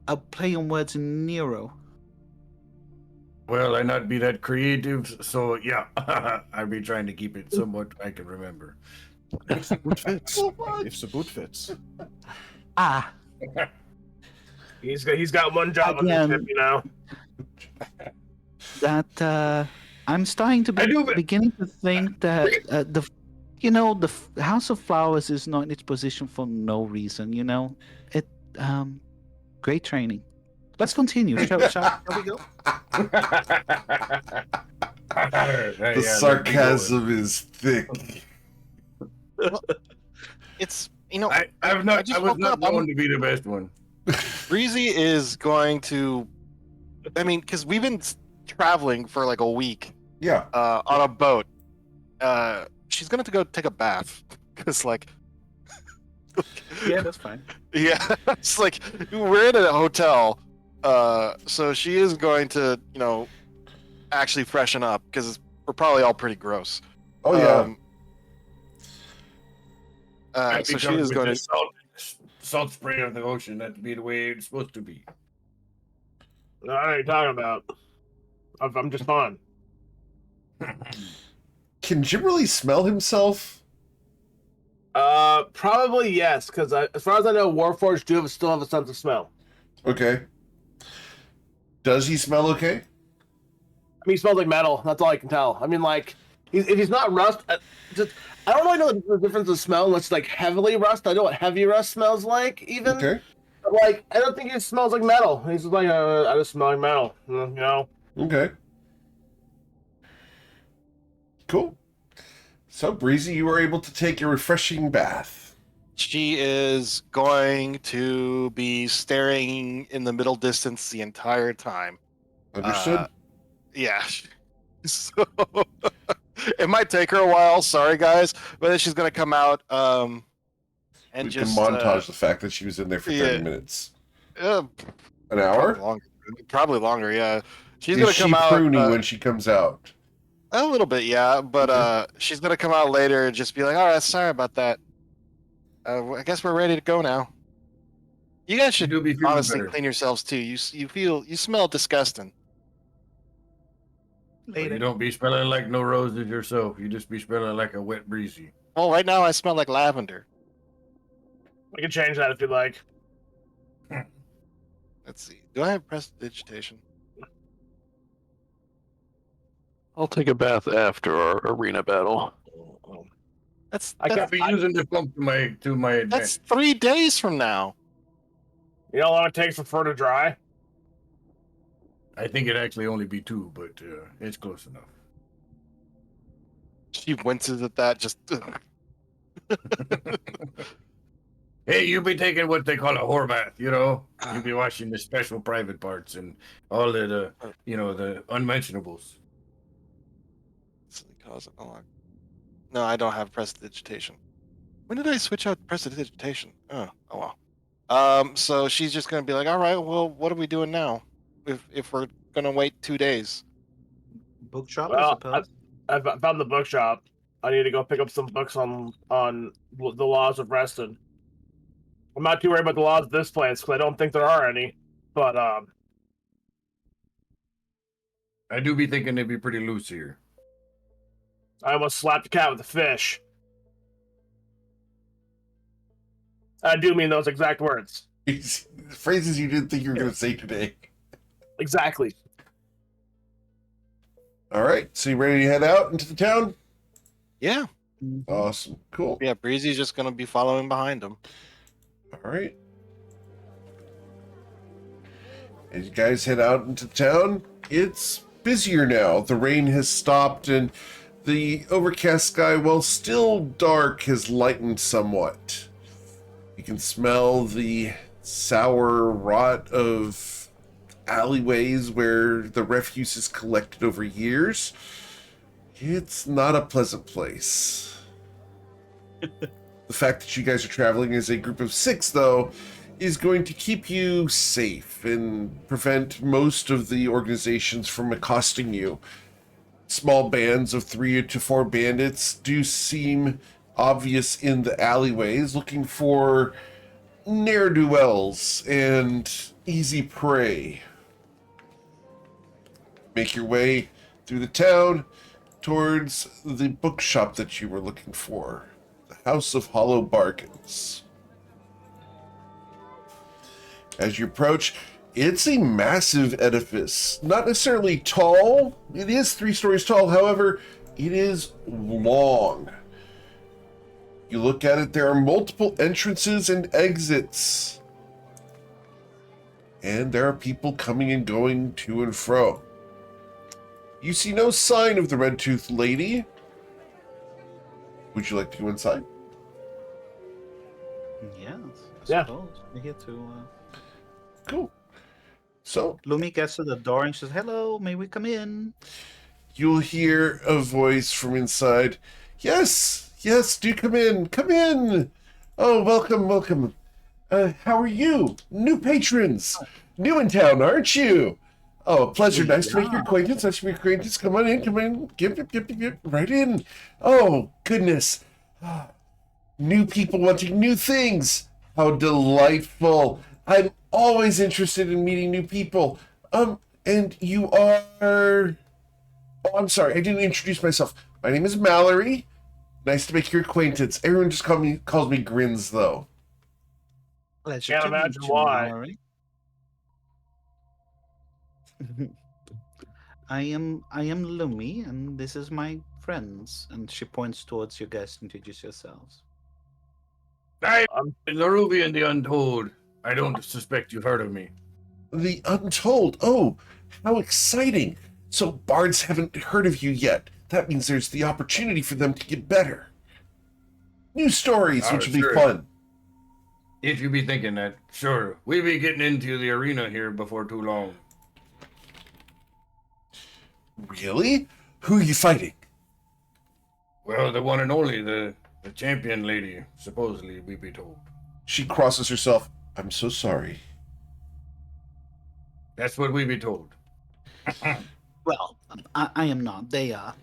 a play on words in Nero? Well, I not be that creative, so yeah, I'll be trying to keep it somewhat I can remember. If the boot fits. If the boot fits. Ah, He's got one job on the Again. ship, you know. that I'm starting to I do, but- beginning to think that the House of Flowers is not in its position for no reason. You know, it great training. Let's continue. Shall we go? The sarcasm is thick. it's you know, I was just not woke up. going to be the best one. Breezy is going to. I mean, because we've been traveling for like a week Yeah. on a boat. She's gonna have to go take a bath because, like, Yeah, that's fine. yeah, it's like we're in a hotel. So she is going to, actually freshen up because we're probably all pretty gross. Oh yeah. So she is going to. Salt spray of the ocean. That'd be the way it's supposed to be. I don't know what you're talking about. I'm just fine. Can Jim really smell himself? Probably yes, because as far as I know, Warforged do still have a sense of smell. Okay. Does he smell okay? I mean, he smells like metal. That's all I can tell. I mean, like, if he's not rust, I don't really know the difference of smell unless it's like heavily rust. I know what heavy rust smells like, even. Okay. But, like, I don't think he smells like metal. He's just like, I just smell like metal, you know? Okay. Cool. So, Breezy, you were able to take a refreshing bath. She is going to be staring in the middle distance the entire time. Understood? Yeah. So it might take her a while. Sorry, guys, but then she's gonna come out and we just can montage the fact that she was in there for 30 yeah. minutes. An Hour? Probably longer. Yeah. She's Is gonna she come out pruny when she comes out? a little bit, yeah, but she's gonna come out later and just be like, "All right, sorry about that. I guess we're ready to go now. You guys should You'll be feeling honestly better. clean yourselves too. You smell disgusting. You don't be smelling like no roses yourself. You just be smelling like a wet breezy. Well, right now I smell like lavender. We can change that if you'd like. Let's see. Do I have prestidigitation? I'll take a bath after our arena battle. That's I that's, can't Be using the pump to my advantage. that's 3 days from now. You know how long it takes for fur to dry? I think it'd actually only be 2, but it's close enough. She winces at that. Just Hey, you be taking what they call a whore bath, you know? You be washing the special private parts and all the the unmentionables. cause it unlock. No, I don't have prestidigitation. When did I switch out prestidigitation? Oh well. So she's just gonna be like, all right, well, what are we doing now? If we're gonna wait 2 days. Bookshop, I Well, suppose. I found the bookshop. I need to go pick up some books on the laws of Reston. I'm not too worried about the laws of this place because I don't think there are any. But I do be thinking they'd be pretty loose here. I almost slapped a cat with a fish. I do mean those exact words. Phrases you didn't think you were going to say today. Exactly. All right. So, you ready to head out into the town? Yeah, Awesome. Cool. yeah. Breezy's just gonna be following behind him. All right. As you guys head out into town, it's busier now. The rain has stopped and The overcast sky, while still dark, has lightened somewhat. You can smell the sour rot of alleyways where the refuse is collected over years. It's not a pleasant place. The fact that you guys are traveling as a group of 6, though, is going to keep you safe and prevent most of the organizations from accosting you. Small bands of 3 to 4 bandits do seem obvious in the alleyways, looking for ne'er-do-wells and easy prey. Make your way through the town towards the bookshop that you were looking for, the House of Hollow Bargains. As you approach, it's a massive edifice. Not necessarily tall. It is 3 stories tall. However, it is long. You look at it, there are multiple entrances and exits. And there are people coming and going to and fro. You see no sign of the red-toothed lady. Would you like to go inside? Yes, I Yeah. suppose. We're here to... Cool. So, Lumi gets to the door and says, "Hello, may we come in?" you'll hear a voice from inside. Yes, yes, do come in. Come in. Oh, welcome, welcome. How are you? New patrons. New in town, aren't you? Oh, a pleasure. Nice to make your acquaintance. Nice to make your acquaintance. Come on in, come in. Get right in. Oh, goodness. New people wanting new things. How delightful. I'm always interested in meeting new people. And you are... Oh, I'm sorry. I didn't introduce myself. My name is Mallory. Nice to make your acquaintance. Everyone just calls me Grins, though. Pleasure Can't to meet imagine you, why. Mallory. I am Lumi, and this is my friends. And she points towards you guys to introduce yourselves. I the Ruby and the Untold. I don't suspect you've heard of me. The Untold. Oh, how exciting. So bards haven't heard of you yet. That means there's the opportunity for them to get better. New stories, which will be Sure. fun. If you be thinking that, sure. We'll be getting into the arena here before too long. Really? Who are you fighting? Well, the one and only, the champion lady, supposedly, we be told. She crosses herself. I'm so sorry. That's what we be told. Well, I am not. They are.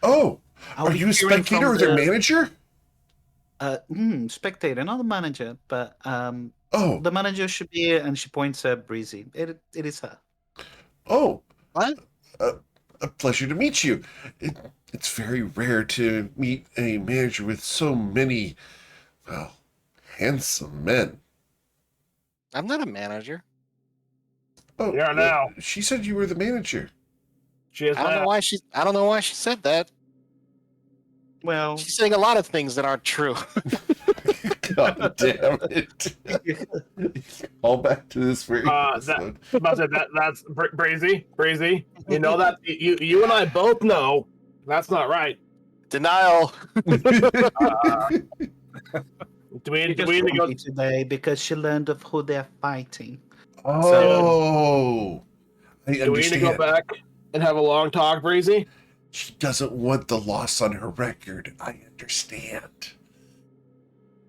Oh, I'll are be you a hearing spectator from or their the- manager? Spectator, not the manager, but Oh, the manager should be here, and she points at Breezy. It is her. oh. What? A pleasure to meet you. It's very rare to meet a manager with so many, well, handsome men. I'm not a manager. Oh, Yeah, now. She said you were the manager. She is I don't know now. why she. I don't know why she said that. Well, She's saying a lot of things that aren't true. God damn it. All back to this very episode. That's Brazy. You know that you and I both know that's not right. Denial. Do we she need just to go? grumpy today because she learned of who they're fighting. Oh, I Do we need to go understand. back and have a long talk, Breezy? She doesn't want the loss on her record. I understand.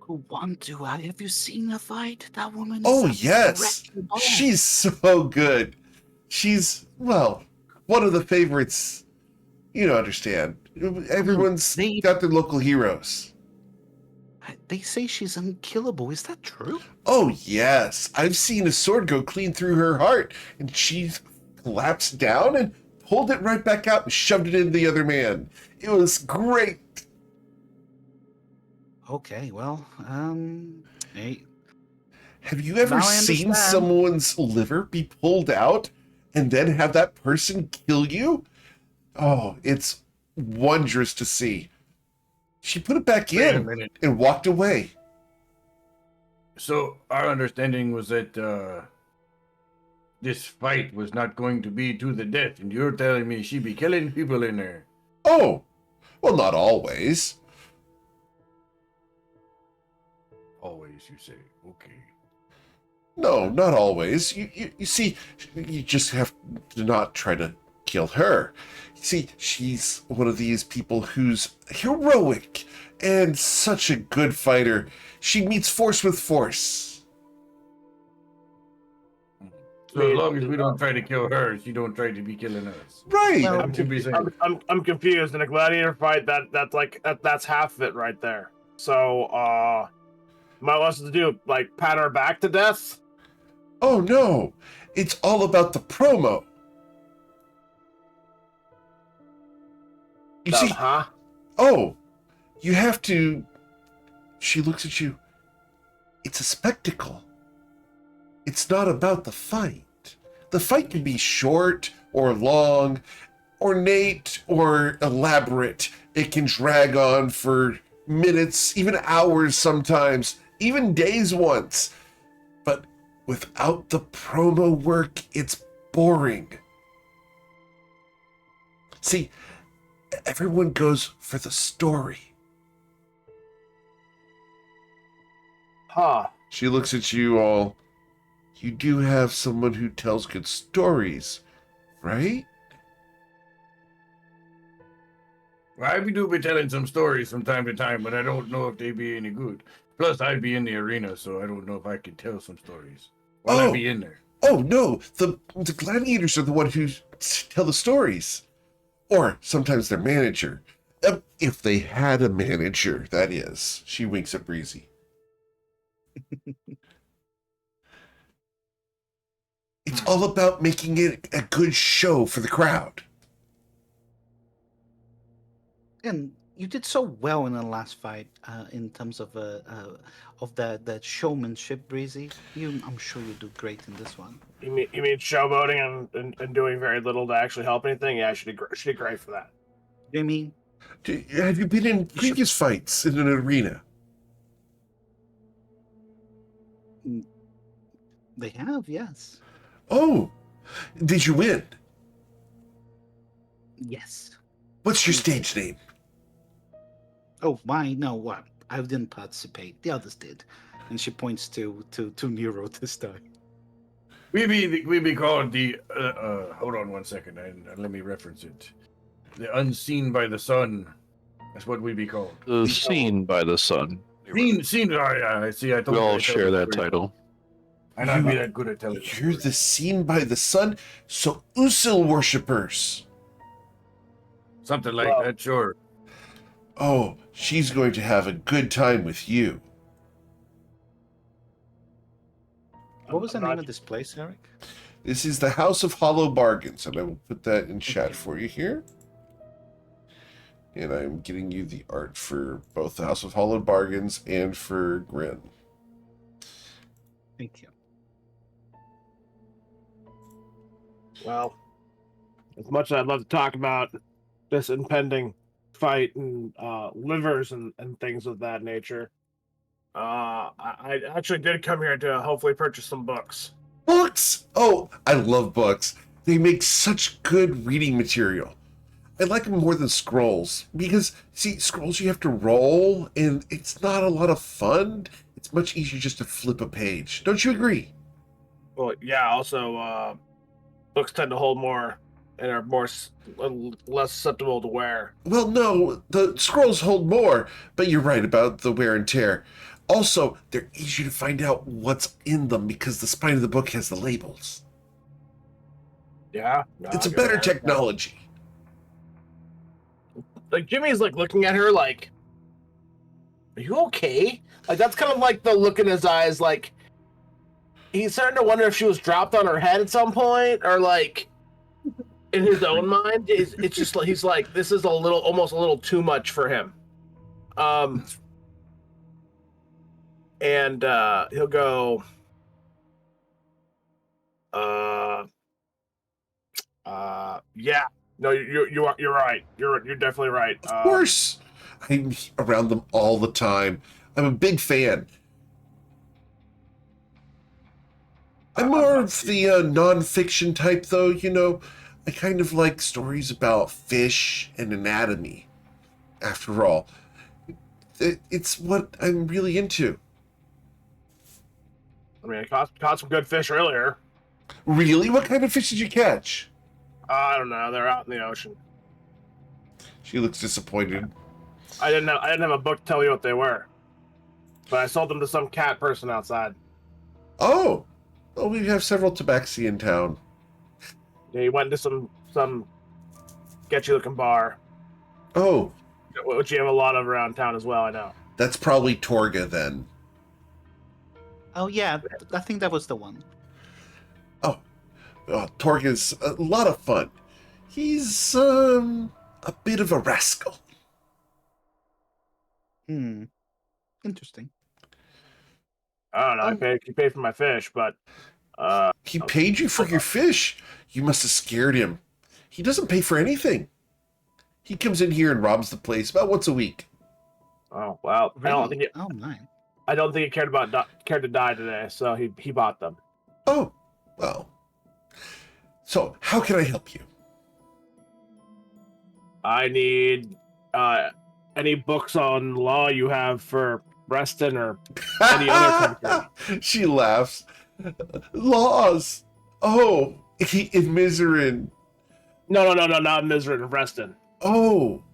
Who want to? Have you seen her fight? That woman is Oh, a yes. wrecking ball. She's so good. She's, well, one of the favorites. You don't understand. Everyone's They- got their local heroes. They say she's unkillable. Is that true? Oh, yes. I've seen a sword go clean through her heart, and she's collapsed down and pulled it right back out and shoved it into the other man. It was great. Okay, well, hey, Have you ever Now I seen understand. someone's liver be pulled out and then have that person kill you? Oh, it's wondrous to see. She put it back Wait a in minute. and walked away. So our understanding was that this fight was not going to be to the death, and you're telling me she be killing people in there. Oh, Well, not always. Always, you say. Okay. No, not always. You see, you just have to not try to kill her. You see, she's one of these people who's heroic and such a good fighter. She meets force with force. So as long as we don't try to kill her, she don't try to be killing us. Right. Well, I'm, should be safe. I'm confused. In a gladiator fight, that's half of it right there. So, what else to do? Like pat her back to death? Oh no, it's all about the promo. You see, Huh? oh, you have to. She looks at you. It's a spectacle. It's not about the fight. The fight can be short or long, ornate or elaborate. It can drag on for minutes, even hours sometimes, even days once. But without the promo work, it's boring. See, everyone goes for the story. Huh. She looks at you all. You do have someone who tells good stories, right? Well, I do be telling some stories from time to time, but I don't know if they be any good. Plus, I'd be in the arena, so I don't know if I could tell some stories. While I be in there. Oh no, the gladiators are the one who tell the stories. Or sometimes their manager. If they had a manager, that is. She winks at Breezy. It's all about making it a good show for the crowd. And you did so well in the last fight in terms of that showmanship, Breezy. I'm sure you do great in this one. You mean showboating and doing very little to actually help anything? Yeah, she did great for that. You mean? Have you been in previous fights in an arena? They have, yes. Oh, did you win? Yes. What's your stage name? Oh, mine? No, what? I didn't participate. The others did. And she points to Nero this time. We be called the hold on one second, and let me reference it. The unseen by the sun. That's what we be called. The Seen by the Sun. Seen. Oh yeah, I see. I We told all you, share that title. And I'd be that good at telling. You're the seen by the sun, so Usil worshippers. Something like Well, that, sure. Oh, she's going to have a good time with you. What was the I'm name not- of this place, Eric? This is the House of Hollow Bargains, and I will put that in chat for you here. And I'm getting you the art for both the House of Hollow Bargains and for Grin. Thank you. Well, as much as I'd love to talk about this impending fight and livers and things of that nature, I actually did come here to hopefully purchase some books. Books! Oh, I love books. They make such good reading material. I like them more than scrolls because, see, scrolls you have to roll, and it's not a lot of fun. It's much easier just to flip a page. Don't you agree? Well, yeah. Also, books tend to hold more and are less susceptible to wear. Well, no, the scrolls hold more, but you're right about the wear and tear. Also, they're easier to find out what's in them because the spine of the book has the labels. Yeah, no, It's a I get better that. technology. Like Jimmy's like looking at her like, "Are you okay?" Like that's kind of like the look in his eyes, like he's starting to wonder if she was dropped on her head at some point, or like in his own mind, it's just like he's like, this is almost a little too much for him. And he'll go, yeah, no, you're right. You're definitely right. Of course. I'm around them all the time. I'm a big fan. I'm more of the non-fiction type, though, you know. I kind of like stories about fish and anatomy. After all, it's what I'm really into. I mean, I caught some good fish earlier. Really? What kind of fish did you catch? I don't know. They're out in the ocean. She looks disappointed. I didn't have a book to tell you what they were, but I sold them to some cat person outside. Oh, well, we have several tabaxi in town. Yeah, he went to some sketchy looking bar, Oh, which you have a lot of around town as well. I know. that's probably Torga then. Oh yeah, I think that was the one. Oh, Torga's a lot of fun. He's a bit of a rascal. Interesting. I don't know. He paid for my fish, but He paid you for your fish. You must have scared him. He doesn't pay for anything. He comes in here and robs the place about once a week. oh well. Really? Oh my. I don't think he cared to die today, so he bought them. Oh, well. So, how can I help you? I need any books on law you have for Reston or any other country. She laughs. Laws. Oh, in Miserin. No, not Mizrin, Reston. Oh.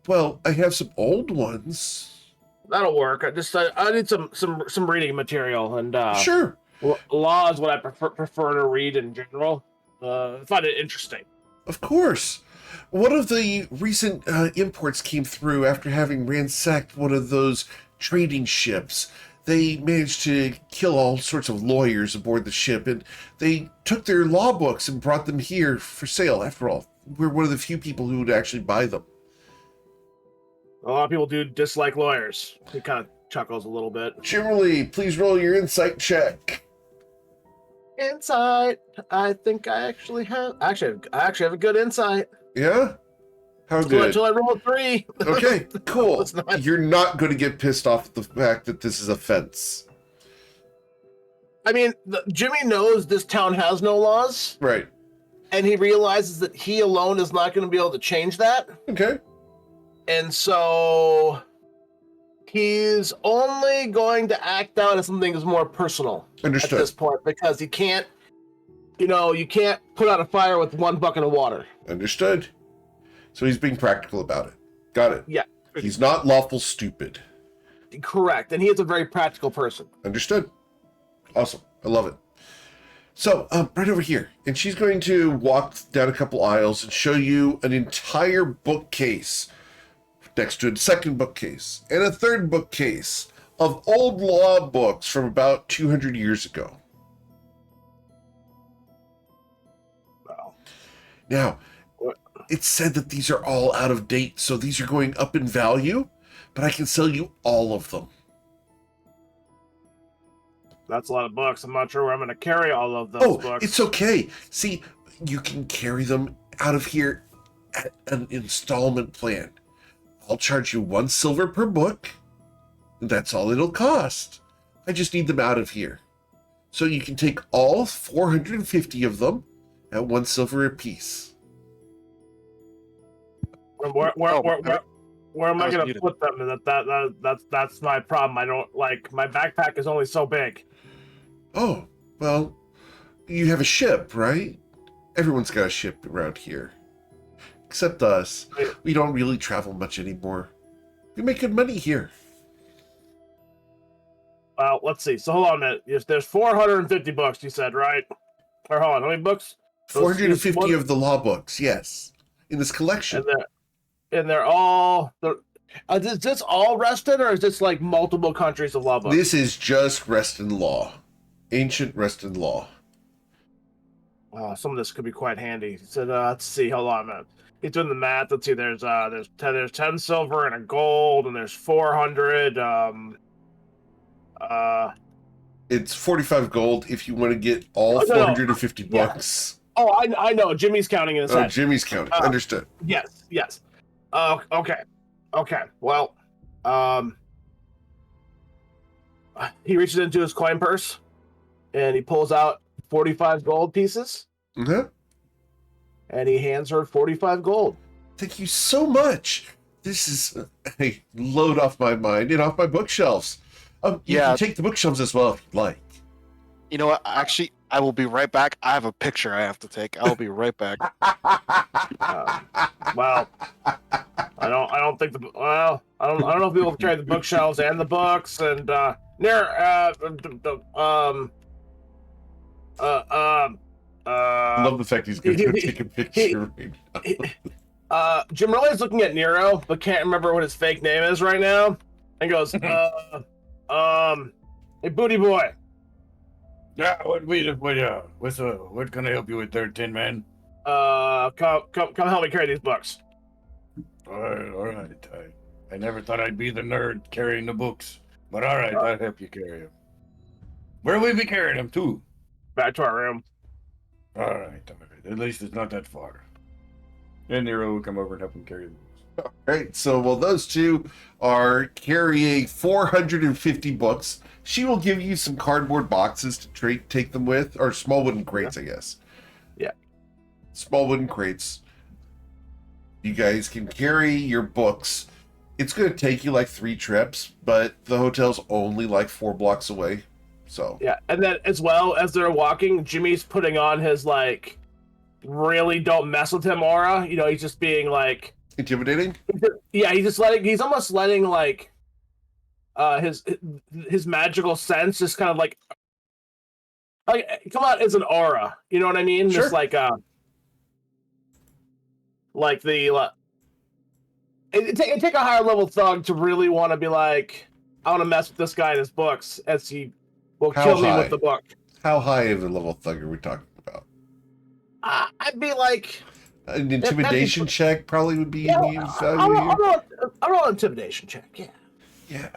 Well, I have some old ones. That'll work. I need some reading material, and Sure. law is what I prefer to read in general. I find it interesting. Of course. One of the recent imports came through after having ransacked one of those trading ships. They managed to kill all sorts of lawyers aboard the ship, and they took their law books and brought them here for sale. After all, we're one of the few people who would actually buy them. A lot of people do dislike lawyers. He kind of chuckles a little bit. Generally, please roll your insight check. Insight. I think I actually have. I actually have a good insight. Yeah? How good? Until I roll a 3. Okay, cool. It's not- You're not going to get pissed off at the fact that this is a fence. I mean, Jimmy knows this town has no laws, Right. and he realizes that he alone is not going to be able to change that. Okay. And so he's only going to act out if something is more personal at Understood. this point, because you can't put out a fire with one bucket of water. Understood. So he's being practical about it. Got it. Yeah. He's not lawful stupid. Correct. And he is a very practical person. Understood. Awesome. I love it. So, right over here. And she's going to walk down a couple aisles and show you an entire bookcase next to a second bookcase and a third bookcase of old law books from about 200 years ago. Wow. Now, it's said that these are all out of date, so these are going up in value, but I can sell you all of them. That's a lot of books. I'm not sure where I'm going to carry all of those books. It's okay. See, you can carry them out of here at an installment plan. I'll charge you 1 silver per book. That's all it'll cost. I just need them out of here. So you can take all 450 of them at 1 silver apiece. Where am I going to put them? That's my problem. I don't my backpack is only so big. Oh, well, you have a ship, right? Everyone's got a ship around here. Except us. We don't really travel much anymore. We make good money here. Well, let's see. So hold on a minute. Yes, there's 450 books, you said, right? Or hold on, how many books? 450 of the law books, yes. In this collection. And they're all... is this all Reston, or is this like multiple countries of law books? This is just Reston law. Ancient Reston law. Some of this could be quite handy. He said, let's see, hold on a minute. He's doing the math. Let's see, there's 10 silver and a gold, and there's 400. It's 45 gold if you want to get all 450 books. Oh, I know. Jimmy's counting in his head. Jimmy's counting. Understood. Yes. Okay. Well, he reaches into his coin purse, and he pulls out 45 gold pieces. Mm-hmm. and he hands her 45 gold. Thank you so much. This is a load off my mind and off my bookshelves. You Yeah. can take the bookshelves as well if you'd like. You know what? Actually, I will be right back. I have a picture I have to take. I'll be right back. Well, I don't think I don't know if people will carry the bookshelves and the books and I love the fact he's going to take a picture right now. Jim Riley's looking at Nero, but can't remember what his fake name is right now, and goes, hey, booty boy. Yeah, what can I help you with there, Tin Man? Come help me carry these books. All right. I never thought I'd be the nerd carrying the books, but all right, I'll help you carry them. Where will we be carrying them to? Back to our room. All right. At least it's not that far. And Nero will come over and help him carry the books. All right, so while those two are carrying 450 books, she will give you some cardboard boxes to take them with, or small wooden crates, I guess. Yeah. Small wooden crates. You guys can carry your books. It's going to take you like 3 trips, but the hotel's only like 4 blocks away. So Yeah, and then as well as they're walking, Jimmy's putting on his like really don't mess with him aura. You know, he's just being like intimidating. Yeah, he's almost letting like his magical sense just kind of like come out as an aura. You know what I mean? Sure. Just like the it take a higher level thug to really want to be like, I want to mess with this guy and his books, as he will kill me with the book. How high of a level thug are we talking about? I'd be like an intimidation check probably would be. Yeah, I'll roll an intimidation check. Yeah. Yeah.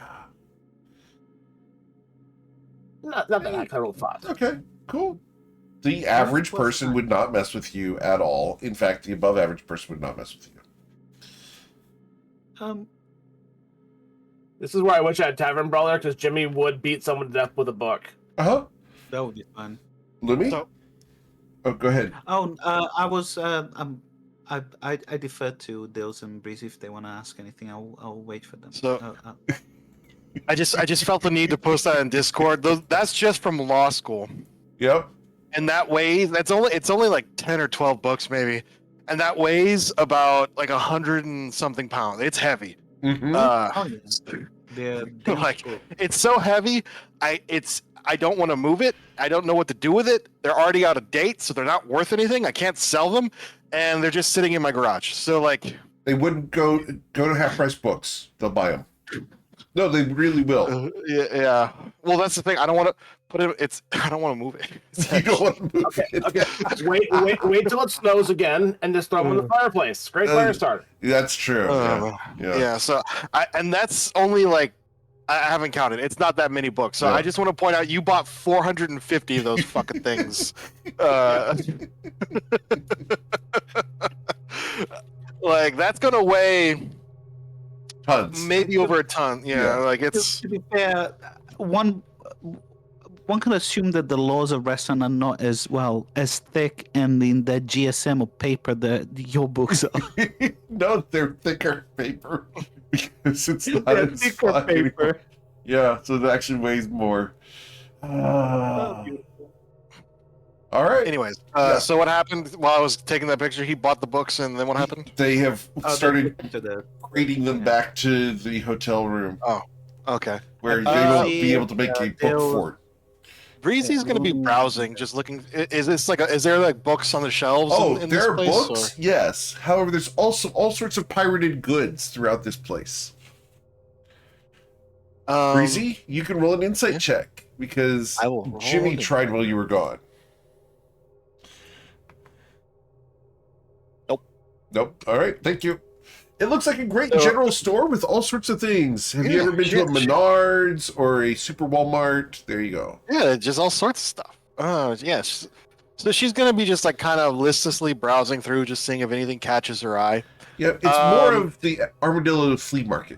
Not that I rolled 5. Okay, cool. The average person would not mess with you at all. In fact, the above average person would not mess with you. This is where I wish I had Tavern Brawler, because Jimmy would beat someone to death with a book. Uh-huh. That would be fun. Lumi? So- Oh, go ahead. Oh, I defer to Dales and Breeze if they want to ask anything. I'll wait for them. So- I just felt the need to post that in Discord. That's just from law school. Yep. And that weighs it's only like 10 or 12 books maybe. And that weighs about like 100 and something pounds. It's heavy. Mm-hmm. Oh, yes. They're Like, cool. it's so heavy. I don't want to move it. I don't know what to do with it. They're already out of date, so they're not worth anything. I can't sell them, and they're just sitting in my garage. So like, They wouldn't go to half price books. They'll buy them. No, they really will. yeah. Well, that's the thing. I don't want to put it. I don't want to move it. You don't want to move it. Okay. Wait till it snows again, and just throw them in the fireplace. Great fire starter. That's true. Yeah. Yeah. So and that's only like, I haven't counted. It's not that many books. So Yeah. I just want to point out you bought 450 of those fucking things. Like that's gonna weigh Tons. maybe over a ton. Yeah. Like it's. To be fair, one can assume that the laws of restaurant are not as thick and in the GSM of paper that your books are. No, they're thicker paper because it's not They're as thicker fine paper. anymore. Yeah, so it actually weighs more. All right. Anyways, Yeah. so what happened while I was taking that picture? He bought the books, and then what happened? They have started To the crating them back to the hotel room Okay. where they will see, be able to make a book they'll- fort. Breezy's gonna be browsing, just looking. Is this like? Is there like books on the shelves? Oh, in there this are place, books? Yes. However, there's also all sorts of pirated goods throughout this place. Or, Breezy, you can roll an insight yeah. check because I will roll Jimmy it. tried while you were gone. Nope. All right. Thank you. It looks like a great So- general store with all sorts of things. Have you Yeah, ever been to a shit. Menards or a Super Walmart? There you go. Yeah, just all sorts of stuff. Oh, yes. So she's gonna be just like kind of listlessly browsing through, just seeing if anything catches her eye. Yeah, it's more Um, of the Armadillo flea market.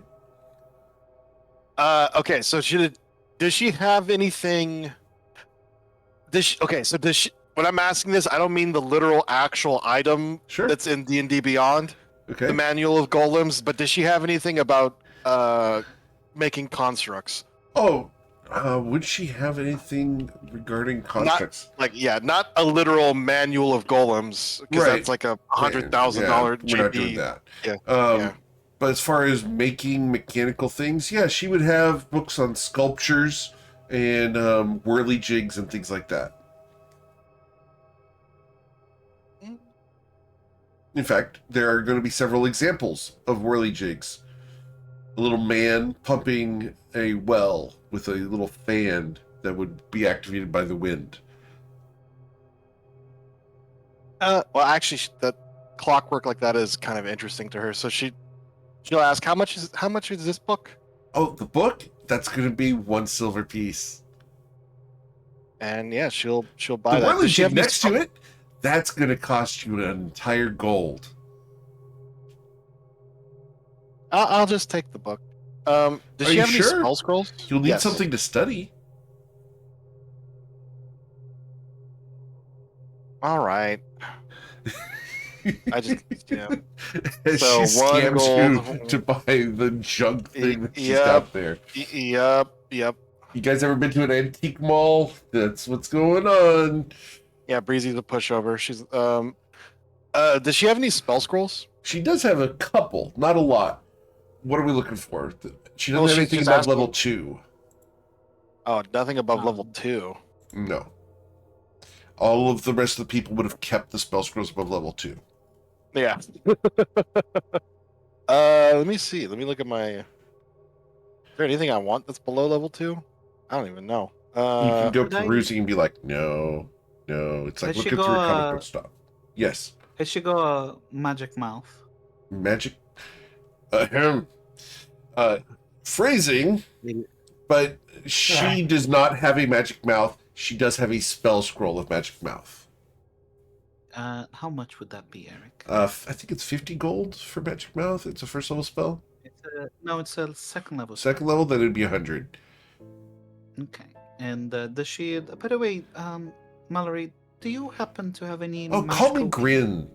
Okay, so does she have anything? Does she? when I'm asking this, I don't mean the literal actual item Sure. that's in D&D Beyond, Okay. the manual of golems. But does she have anything about making constructs? Oh, would she have anything regarding constructs? Not a literal manual of golems, because Right. that's like $100,000 We're not doing GP. that. Yeah. Yeah. But as far as making mechanical things, yeah, she would have books on sculptures and whirly jigs and things like that. In fact, there are going to be several examples of whirly jigs. A little man pumping a well with a little fan that would be activated by the wind. Well, actually, that clockwork like that is kind of interesting to her. So she'll ask, how much is this book? Oh, the book? That's going to be 1 silver piece. And yeah, she'll buy The that. whirly Does she have jig any next to it, that's going to cost you an entire gold. I'll just take the book. Does Are she you have any sure? spell scrolls? You'll need Yes. something to study. All right. I just yeah. As So, she 1 scams gold. you to buy the junk thing that she's Yep. got there. Yep. You guys ever been to an antique mall? That's what's going on. Yeah, Breezy's a pushover. She's does she have any spell scrolls? She does have a couple, not a lot. What are we looking for? She doesn't Well, have she's anything just above asking- level 2. Oh, nothing above level 2. No. All of the rest of the people would have kept the spell scrolls above level 2. Yeah. Let me see. Let me look at my. Is there anything I want that's below level 2? I don't even know. You can go Could I- perusing and be like, no. It's like Has she looking through a comic got- book stuff. Yes. Has she got a magic mouth? Magic. Phrasing, Yeah. but she does not have a magic mouth. She does have a spell scroll of magic mouth. How much would that be, Eric? I think it's 50 gold for magic mouth. It's a first level spell. It's a second level. Second level, then it'd be 100. Okay. And does she? By the way, Mallory, do you happen to have any? Oh, call me magical- Grin.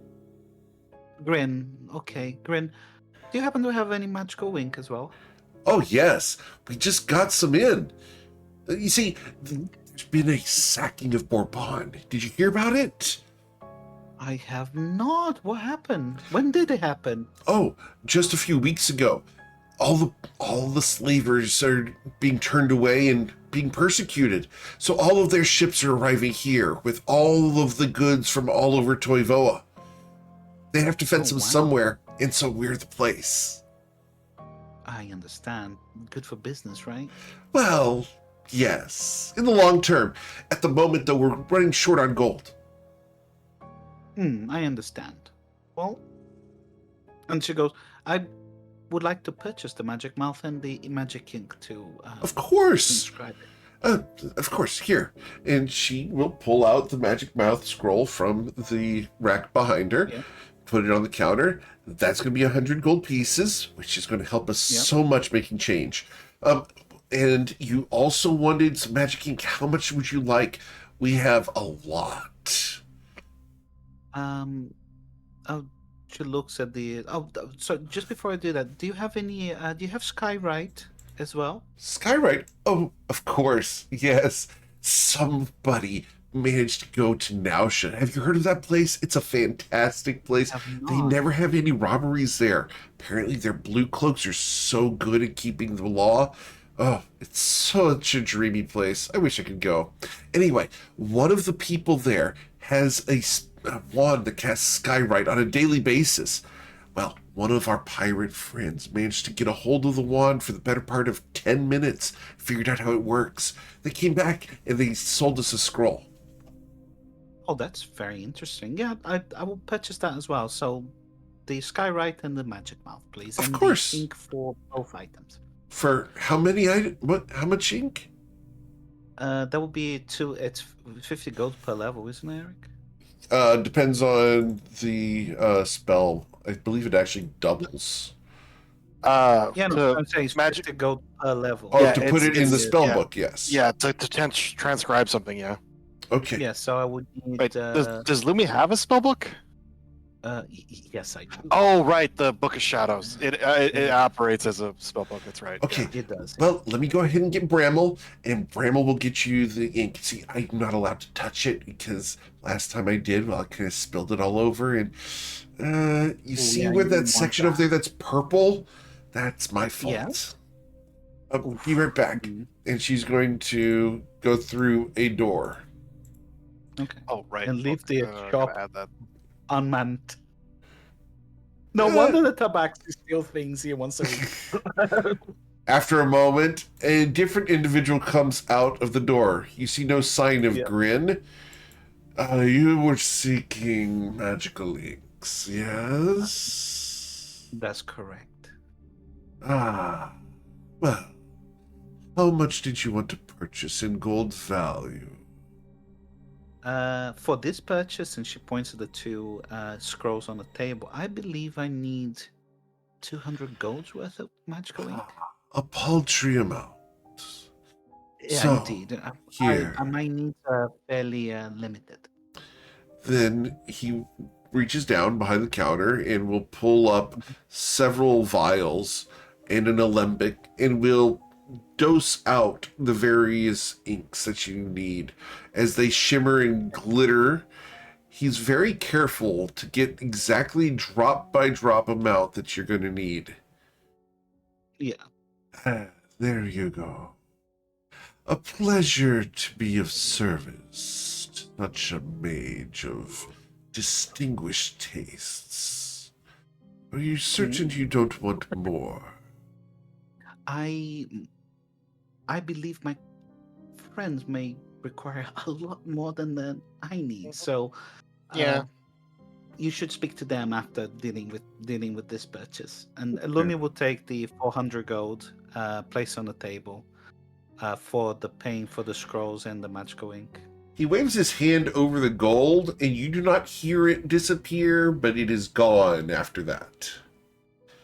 Grin. Okay, Grin. Do you happen to have any magical wink as well? Oh, yes. We just got some in. You see, there's been a sacking of Bourbon. Did you hear about it? I have not. What happened? When did it happen? Oh, just a few weeks ago. All the slavers are being turned away and being persecuted. So all of their ships are arriving here with all of the goods from all over Toivoa. They have to fence them wow. somewhere, and so we're the place. I understand. Good for business, right? Well, yes. In the long term. At the moment, though, we're running short on gold. I understand. Well, and she goes, I would like to purchase the magic mouth and the magic ink to Of course. inscribe it. Of course, here. And she will pull out the magic mouth scroll from the rack behind her, Yeah. put it on the counter. That's going to be 100 gold pieces, which is going to help us Yeah. so much making change. And you also wanted some magic ink. How much would you like? We have a lot. She looks at the. So just before I do that, do you have any? Do you have Skywrite as well? Skywrite? Oh, of course. Yes. Somebody managed to go to Nausha. Have you heard of that place? It's a fantastic place. Have They not. never have any robberies there. Apparently, their blue cloaks are so good at keeping the law. Oh, it's such a dreamy place. I wish I could go. Anyway, one of the people there has a wand that casts Skywrite on a daily basis. Well, one of our pirate friends managed to get a hold of the wand for the better part of 10 minutes, figured out how it works. They came back and they sold us a scroll. Oh, that's very interesting. Yeah, I will purchase that as well. So, the Skywrite and the magic mouth, please. Of and course. The ink for both items. For how many items? What? How much ink? That will be two. It's 50 gold per level, isn't it, Eric? Depends on the spell. I believe it actually doubles. Yeah, no, to- I'm saying it's magic- 50 gold per level. Oh, Yeah, to put it's- it in the it's- spell yeah. book, yes. Yeah, to transcribe something, yeah. Okay. Yeah, so I would need. Wait, does Lumi have a spell book? Yes, I do. Oh, right, the Book of Shadows. It operates as a spell book. That's right. Okay. It does. Well, let me go ahead and get Bramble, and Bramble will get you the ink. See, I'm not allowed to touch it because last time I did, well, I kind of spilled it all over. And you see yeah, where you that didn't section want over there that's purple? That's my fault. Yes? I'll be right back. Mhm. And she's going to go through a door. Okay. Oh, right. And leave the gotta shop add that. unmanned. No Yeah. wonder the tabaxi steal things here once a week. After a moment, a different individual comes out of the door. You see no sign of Yeah. Grin. You were seeking magical inks, yes? That's correct. Ah, well, how much did you want to purchase in gold value? For this purchase, and she points to the two scrolls on the table, I believe I need 200 gold's worth of magical ink. A paltry amount. Yeah, So, indeed. here. My needs are fairly limited. Then he reaches down behind the counter and will pull up several vials and an alembic and will dose out the various inks that you need as they shimmer and glitter. He's very careful to get exactly drop by drop amount that you're going to need. Yeah. There you go. A pleasure to be of service. Such a mage of distinguished tastes. Are you certain you don't want more? I believe my friends may require a lot more than I need. So Yeah. you should speak to them after dealing with this purchase. And Lumi will take the 400 gold, place on the table, for the paying for the scrolls and the magical ink. He waves his hand over the gold, and you do not hear it disappear, but it is gone after that.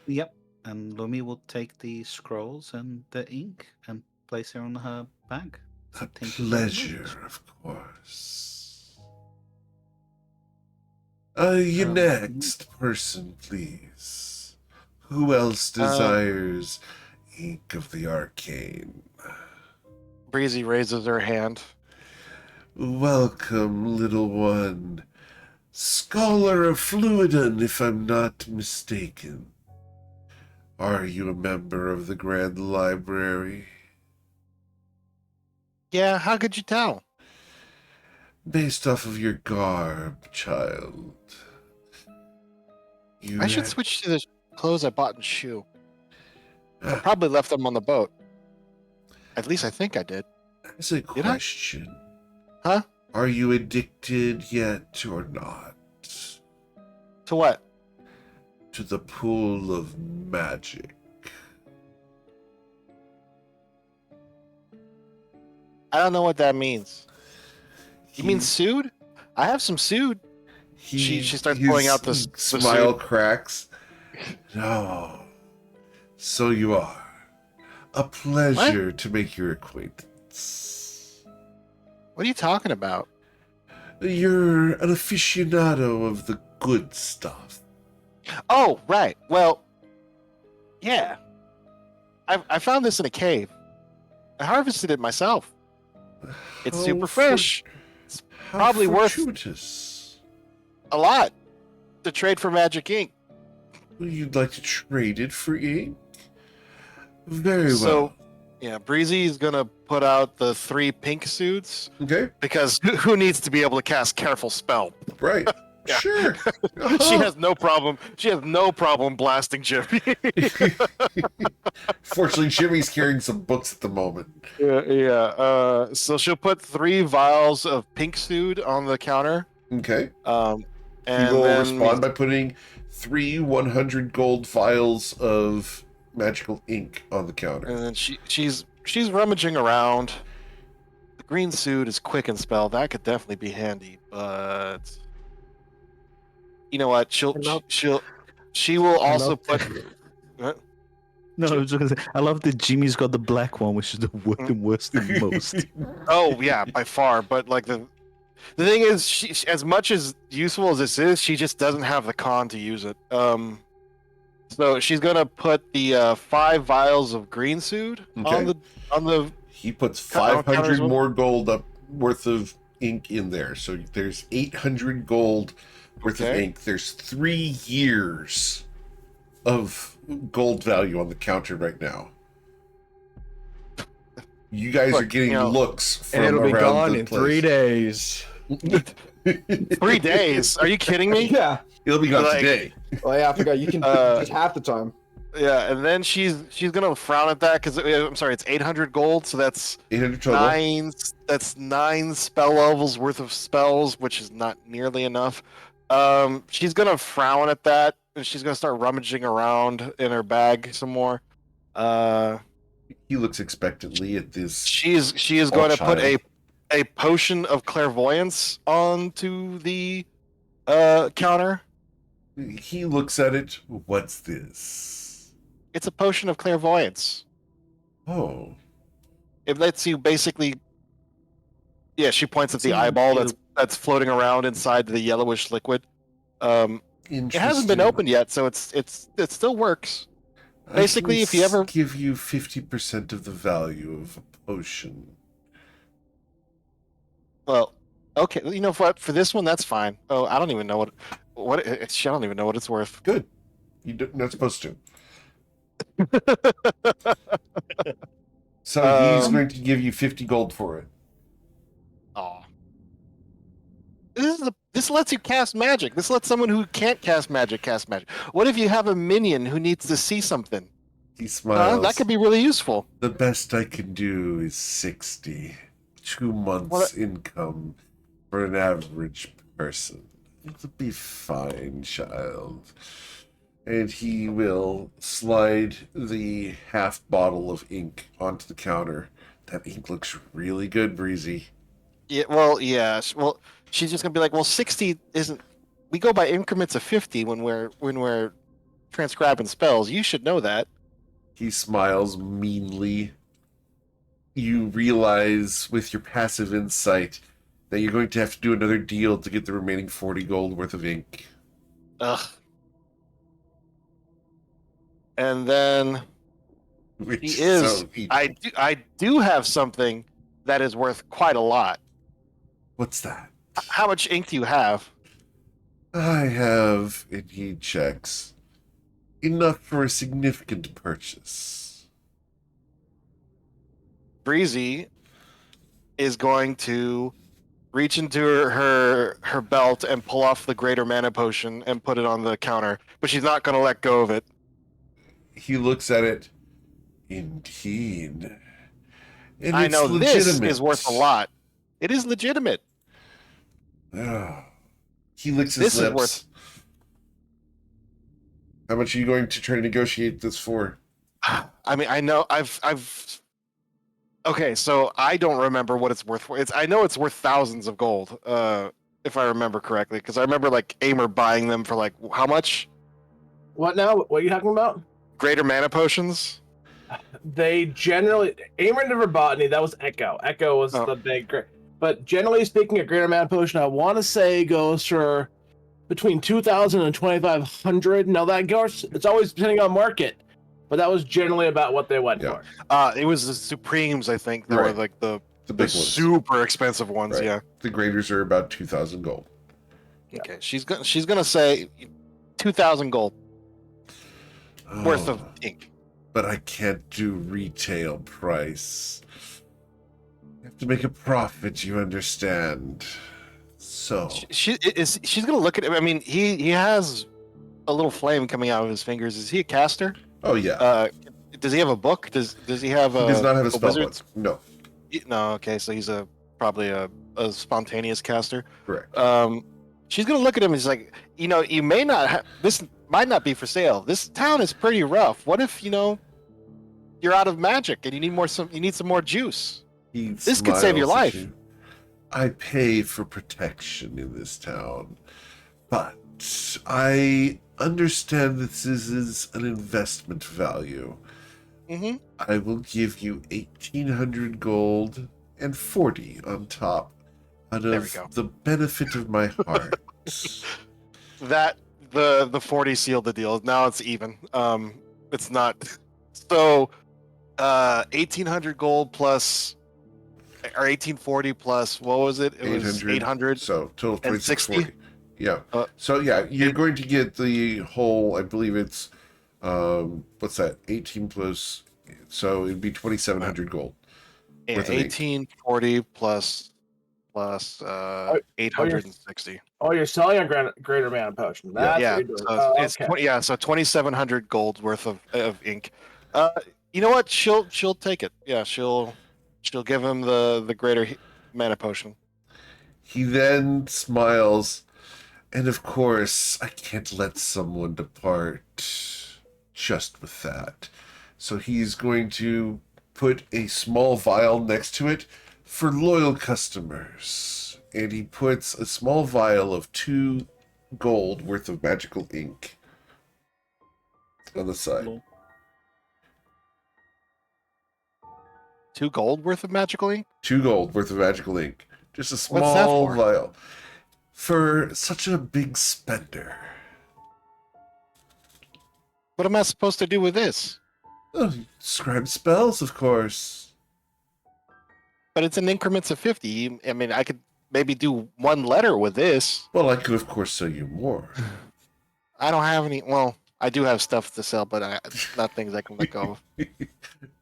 Yep. And Lumi will take the scrolls and the ink and place it on her bag. A Thank you very pleasure, much. of course. Your next person, please. Who else desires ink of the arcane? Breezy raises her hand. Welcome, little one. Scholar of Fluidon, if I'm not mistaken. Are you a member of the Grand Library? Yeah, how could you tell? Based off of your garb, child. I should switch to the clothes I bought in Shoe. I probably left them on the boat. At least I think I did. That's a Did I? question. Huh? Are you addicted yet or not? To what? To the pool of magic. I don't know what that means. You mean sued? I have some sued. She starts pulling out the smile suit. cracks. No. So you are. A pleasure to make your acquaintance. What are you talking about? You're an aficionado of the good stuff. Oh, right. Well, yeah. I found this in a cave. I harvested it myself. It's How super fresh. How probably worth- fortuitous. A lot to trade for magic ink. You'd like to trade it for ink? Very well. So, yeah, Breezy is gonna put out the 3 pink suits Okay, because who needs to be able to cast Careful Spell? right. Yeah. Sure. She Uh-huh. has no problem. She has no problem blasting Jimmy. Fortunately, Jimmy's carrying some books at the moment. yeah. So she'll put 3 vials of pink suit on the counter. Okay. And He will then respond by putting 3 100 gold vials of magical ink on the counter. And then she's rummaging around. The green suit is quick and spell. That could definitely be handy, but you know what? She will also put. What? No, I was just gonna say, I love that Jimmy's got the black one, which is the worst and most. Oh yeah, by far. But like The thing is, as much as useful as this is, she just doesn't have the con to use it. So she's gonna put the 5 vials of green suit on the. He puts Counter 500 as well? more gold up worth of ink in there. So there's 800 gold worth of Okay. ink. There's 3 years of gold value on the counter right now. You guys Look, are getting you know, looks from And it'll be around gone the in place. 3 days. 3 days? Are you kidding me? Yeah. It'll be gone Like- today. Oh yeah, I forgot. You can just half the time. Yeah, and then she's gonna frown at that because I'm sorry, it's 800 gold, so that's 800 total. 9 spell levels worth of spells, which is not nearly enough. She's gonna frown at that, and she's gonna start rummaging around in her bag some more. He looks expectantly at this. She is Oh, going to put child. a potion of clairvoyance onto the counter. He looks at it. What's this? It's a potion of clairvoyance. Oh, It lets you basically. Yeah, she points at the See, eyeball you- that's floating around inside the yellowish liquid. It hasn't been interesting. opened yet, so it still works. Basically, I can if you ever- give you 50% of the value of a potion. Well, okay, you know what? For this one, that's fine. Oh, I don't even know what I don't even know what it's worth. Good. You're not supposed to. So he's going to give you 50 gold for it. Oh. This lets you cast magic. This lets someone who can't cast magic cast magic. What if you have a minion who needs to see something? He smiles. That could be really useful. The best I can do is 60. 2 months income for an average person. It'll be fine, child. And he will slide the half bottle of ink onto the counter. That ink looks really good, Breezy. Yeah. Well, yeah. Well, she's just gonna be like, well, 60 isn't. We go by increments of 50 when we're transcribing spells. You should know that. He smiles meanly. You realize with your passive insight that you're going to have to do another deal to get the remaining 40 gold worth of ink. Ugh. And then Which he is. so evil. I do have something that is worth quite a lot. What's that? How much ink do you have? I have, and he checks, enough for a significant purchase. Breezy is going to reach into her belt and pull off the greater mana potion and put it on the counter, but she's not going to let go of it. He looks at it. Indeed. And I it's know this legitimate. is worth a lot. It is legitimate. Ah. He licks his This is lips. worth- How much are you going to try to negotiate this for? I mean, I know I've okay, so I don't remember what it's worth. I know it's worth thousands of gold, if I remember correctly, because I remember like Aimer buying them for like how much? What now? What are you talking about? Greater mana potions. They generally Amer never bought any. That was Echo. Echo was Oh. the big. But generally speaking, a Greater Man Potion, I want to say goes for between 2,000 and 2,500. Now that goes, it's always depending on market, but that was generally about what they went Yeah. for. It was the Supremes, I think, that Right. were like the The big ones. super expensive ones. Right. Yeah. The graders are about 2,000 gold. Okay. She's gonna say 2,000 gold worth of Oh, ink. but I can't do retail price. You have to make a profit, you understand. So, She's gonna look at him. I mean, he has a little flame coming out of his fingers. Is he a caster? oh yeah. Does he have a book? Does he have a? He does not have a spell wizard's- book. No, No. Okay, so he's probably a spontaneous caster. correct. She's gonna look at him and she's like, you may not this might not be for sale. This town is pretty rough. What if you're out of magic and you need some more juice? This could save your smiles at life. you. I pay for protection in this town, but I understand this is an investment value. Mm-hmm. I will give you 1,800 gold and 40 on top. Out There we of go. the benefit of my heart. That the 40 sealed the deal. Now it's even. It's not. So, 1,800 gold plus, or 1,840 plus. What was it? It was 800. So total and 2640. Yeah. Uh, So yeah, you're going to get the whole. I believe it's what's that? 18 plus. So it'd be 2,700 gold. Yeah, worth of ink. 1840 plus 860. Oh, you're selling a greater mana potion. That's Yeah, what you're doing. so it's Okay. so 2,700 gold worth of ink. You know what? She'll take it. Yeah, she'll give him the greater mana potion. He then smiles, and of course, I can't let someone depart just with that. So he's going to put a small vial next to it for loyal customers. And he puts a small vial of 2 gold worth of magical ink on the side. Lol. 2 gold worth of magical ink. 2 gold worth of magical ink. Just a What's that small for? vial. For such a big spender. What am I supposed to do with this? Oh, scribe spells, of course. But it's in increments of 50. I mean, I could maybe do 1 letter with this. Well, I could, of course, sell you more. I don't have any. Well, I do have stuff to sell, but not things I can let go of.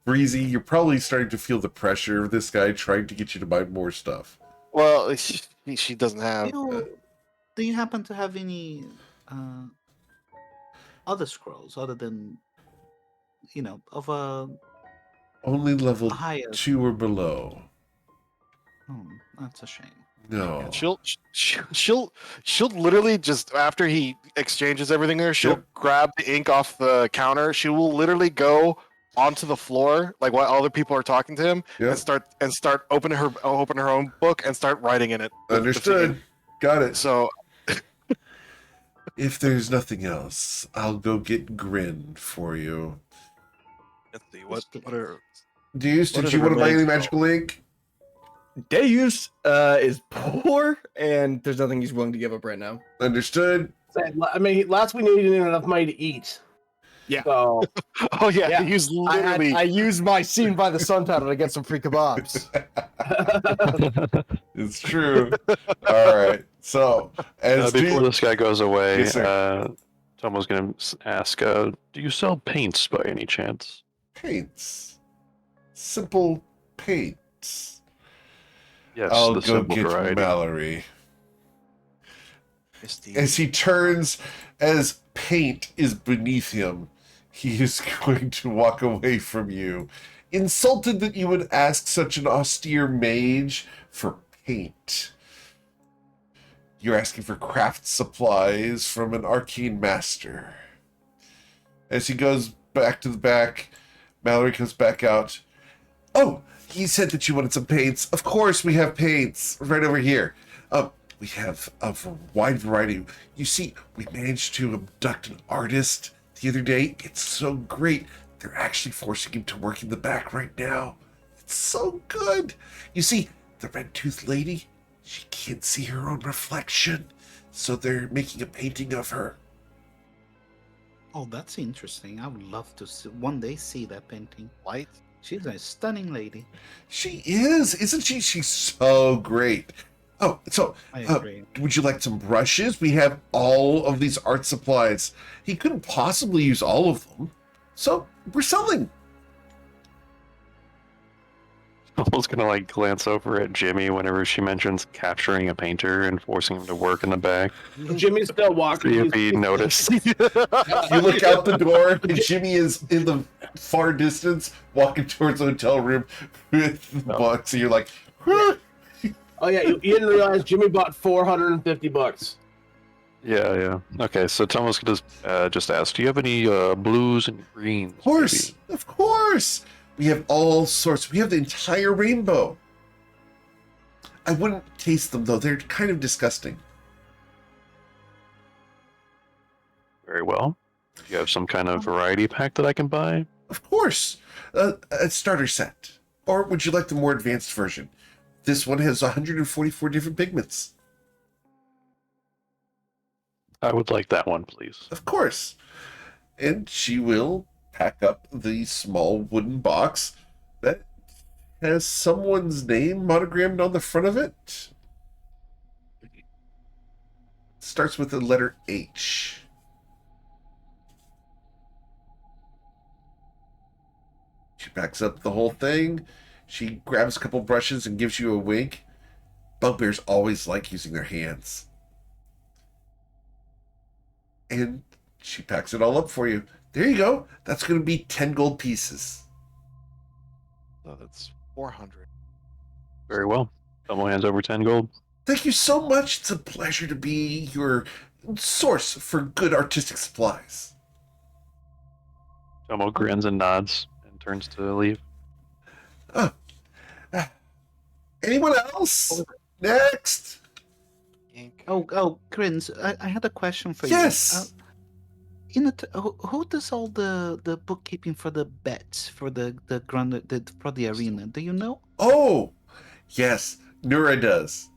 Breezy, you're probably starting to feel the pressure of this guy trying to get you to buy more stuff. Well, she doesn't have. Do you happen to have any other scrolls other than, of a Only level higher? 2 or below. That's a shame. No. She'll literally just after he exchanges everything there, she'll Yep. grab the ink off the counter. She will literally go onto the floor, like while other people are talking to him, Yep. and start opening her own book and start writing in it. with the Understood. ink. Got it. So If there's nothing else, I'll go get Grin for you. let's see what are Deus, What did are you the want to buy any remains magical ink? Deus is poor, and there's nothing he's willing to give up right now. Understood. I mean, last we knew he didn't have enough money to eat. Yeah. So oh yeah, Yeah. he's I literally used my Seen by the Sun title to get some free kebabs. It's true. All right. So, as Before Deus- this guy goes away, Yes, sir. Tom was going to ask, do you sell paints by any chance? paints, simple paints. Yes, I'll the go simple get variety. Mallory. Misty. As he turns, as paint is beneath him, he is going to walk away from you, insulted that you would ask such an austere mage for paint. You're asking for craft supplies from an arcane master. As he goes back to the back, Mallory comes back out. Oh, he said that you wanted some paints. Of course we have paints right over here. We have a wide variety. You see, we managed to abduct an artist the other day. It's so great. They're actually forcing him to work in the back right now. It's so good. You see, the red-toothed lady, she can't see her own reflection, so they're making a painting of her. Oh, that's interesting. I would love to one day see that painting. Light. She's a stunning lady. She is, isn't she? She's so great. Oh, so I agree. would you like some brushes? We have all of these art supplies. He couldn't possibly use all of them, so we're selling. I was going to like glance over at Jimmy whenever she mentions capturing a painter and forcing him to work in the back. Jimmy's still walking. See if he noticed. You look out the door, and Jimmy is in the far distance, walking towards the hotel room with the box. And you're like, "Huh." Oh yeah, you didn't realize Jimmy bought $450. Yeah. Okay, so Tom was going to just ask, do you have any blues and greens? Of course, of course. We have all sorts. We have the entire rainbow. I wouldn't taste them, though. They're kind of disgusting. Very well. Do you have some kind of variety pack that I can buy? Of course. A starter set. Or would you like the more advanced version? This one has 144 different pigments. I would like that one, please. Of course. And she will pack up the small wooden box that has someone's name monogrammed on the front of it. Starts with the letter H. She packs up the whole thing. She grabs a couple brushes and gives you a wink. Bugbears always like using their hands. And she packs it all up for you. There you go. That's going to be 10 gold pieces. So that's 400. Very well. Double hands over 10 gold. Thank you so much. It's a pleasure to be your source for good artistic supplies. Tomo grins and nods and turns to leave. Anyone else? Next. Oh, Grins, I had a question for you. Yes. Who does all the bookkeeping for the bets for the for the arena? Do you know? Oh, yes. Nura does.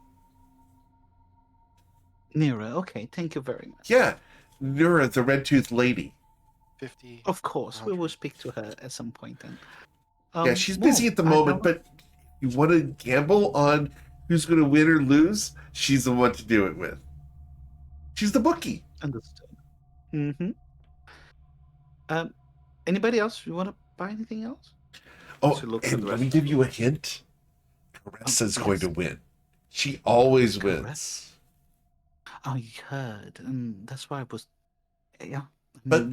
Nira. Okay, thank you very much. Yeah. Nura, the red-toothed lady. 50. Of course, we will speak to her at some point then. Yeah, she's busy at the moment, but you want to gamble on who's going to win or lose? She's the one to do it with. She's the bookie. Understood. Mm-hmm. Anybody else? You want to buy anything else? Oh, To look for and the let me rest. give you a hint. Caresa's going yes. to win. She always Caressa? wins. I heard, and that's why I was. Yeah. But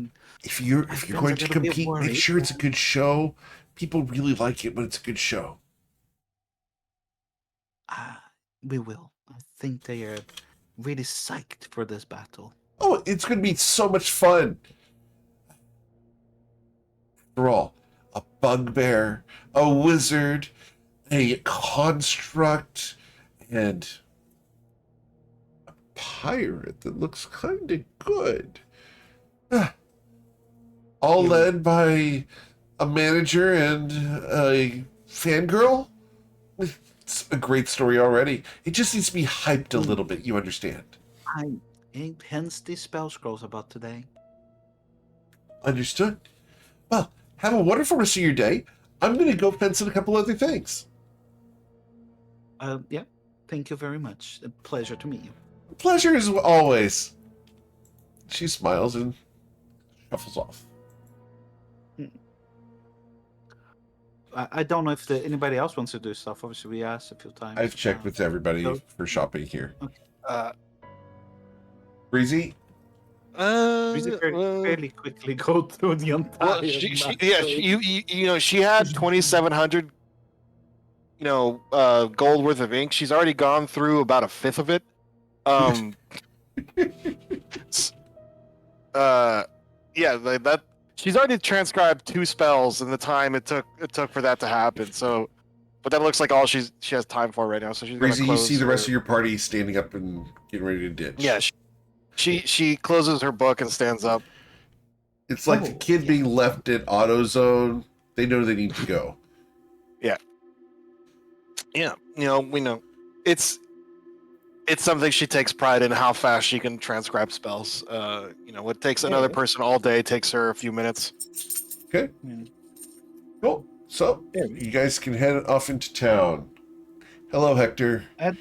if you're my friends going are to gonna be compete, make worried. sure it's a good show. People really like it when it's a good show. We will. I think they are really psyched for this battle. Oh, it's going to be so much fun. After all, a bugbear, a wizard, a construct, and a pirate that looks kind of good. All Yeah. led by a manager and a fangirl. It's a great story already. It just needs to be hyped a little bit, you understand? Hence the spell scrolls about today. Understood. Well, have a wonderful rest of your day. I'm going to go fence in a couple other things. Yeah. Thank you very much. A pleasure to meet you. Pleasure as always. She smiles and shuffles off. I don't know if anybody else wants to do stuff. Obviously, we asked a few times. I've checked with everybody so- for shopping here. Uh, Breezy? We fairly quickly go through the entire. well, she had 2,700, gold worth of ink. She's already gone through about a fifth of it. Yeah, like that. She's already transcribed 2 spells in the time it took for that to happen. So, but that looks like all she has time for right now. So she's Breezy, gonna you close see the rest her- of your party standing up and getting ready to ditch. Yeah, she closes her book and stands up. It's like the kid being left at AutoZone. They know they need to go. Yeah, we know it's something she takes pride in how fast she can transcribe spells. What takes another person all day takes her a few minutes. Okay. Cool. So, you guys can head off into town. Hello, Hector. That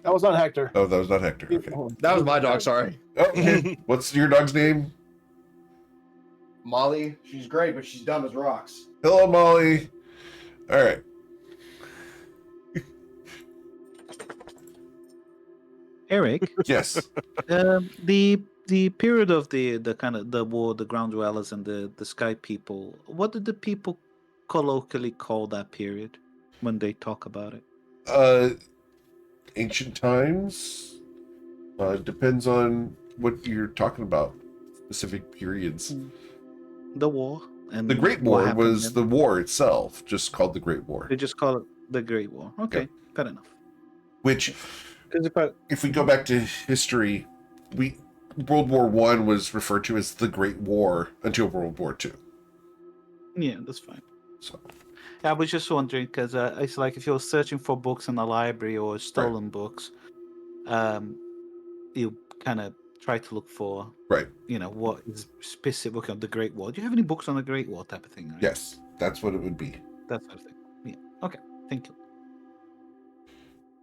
was not Hector. Oh, that was not Hector. Okay. That was my dog, sorry. Oh, okay. What's your dog's name? Molly, she's great, but she's dumb as rocks. Hello, Molly. All right. Eric, Yes. the period of the kind of the war, the ground dwellers and the sky people. What did the people colloquially call that period when they talk about it? Ancient times. Depends on what you're talking about. Specific periods. The war and The Great what War happened was then? the war itself, just called the Great War. They just call it the Great War. Okay, fair enough. Which, 'Cause if we go back to history, World War I was referred to as the Great War until World War II. yeah, that's fine. So, I was just wondering because it's like if you're searching for books in the library or stolen books, you kind of try to look for, Right. what is specific on the Great Wall. Do you have any books on the Great Wall type of thing? Right? Yes, that's what it would be. That sort of thing. Yeah. Okay. Thank you.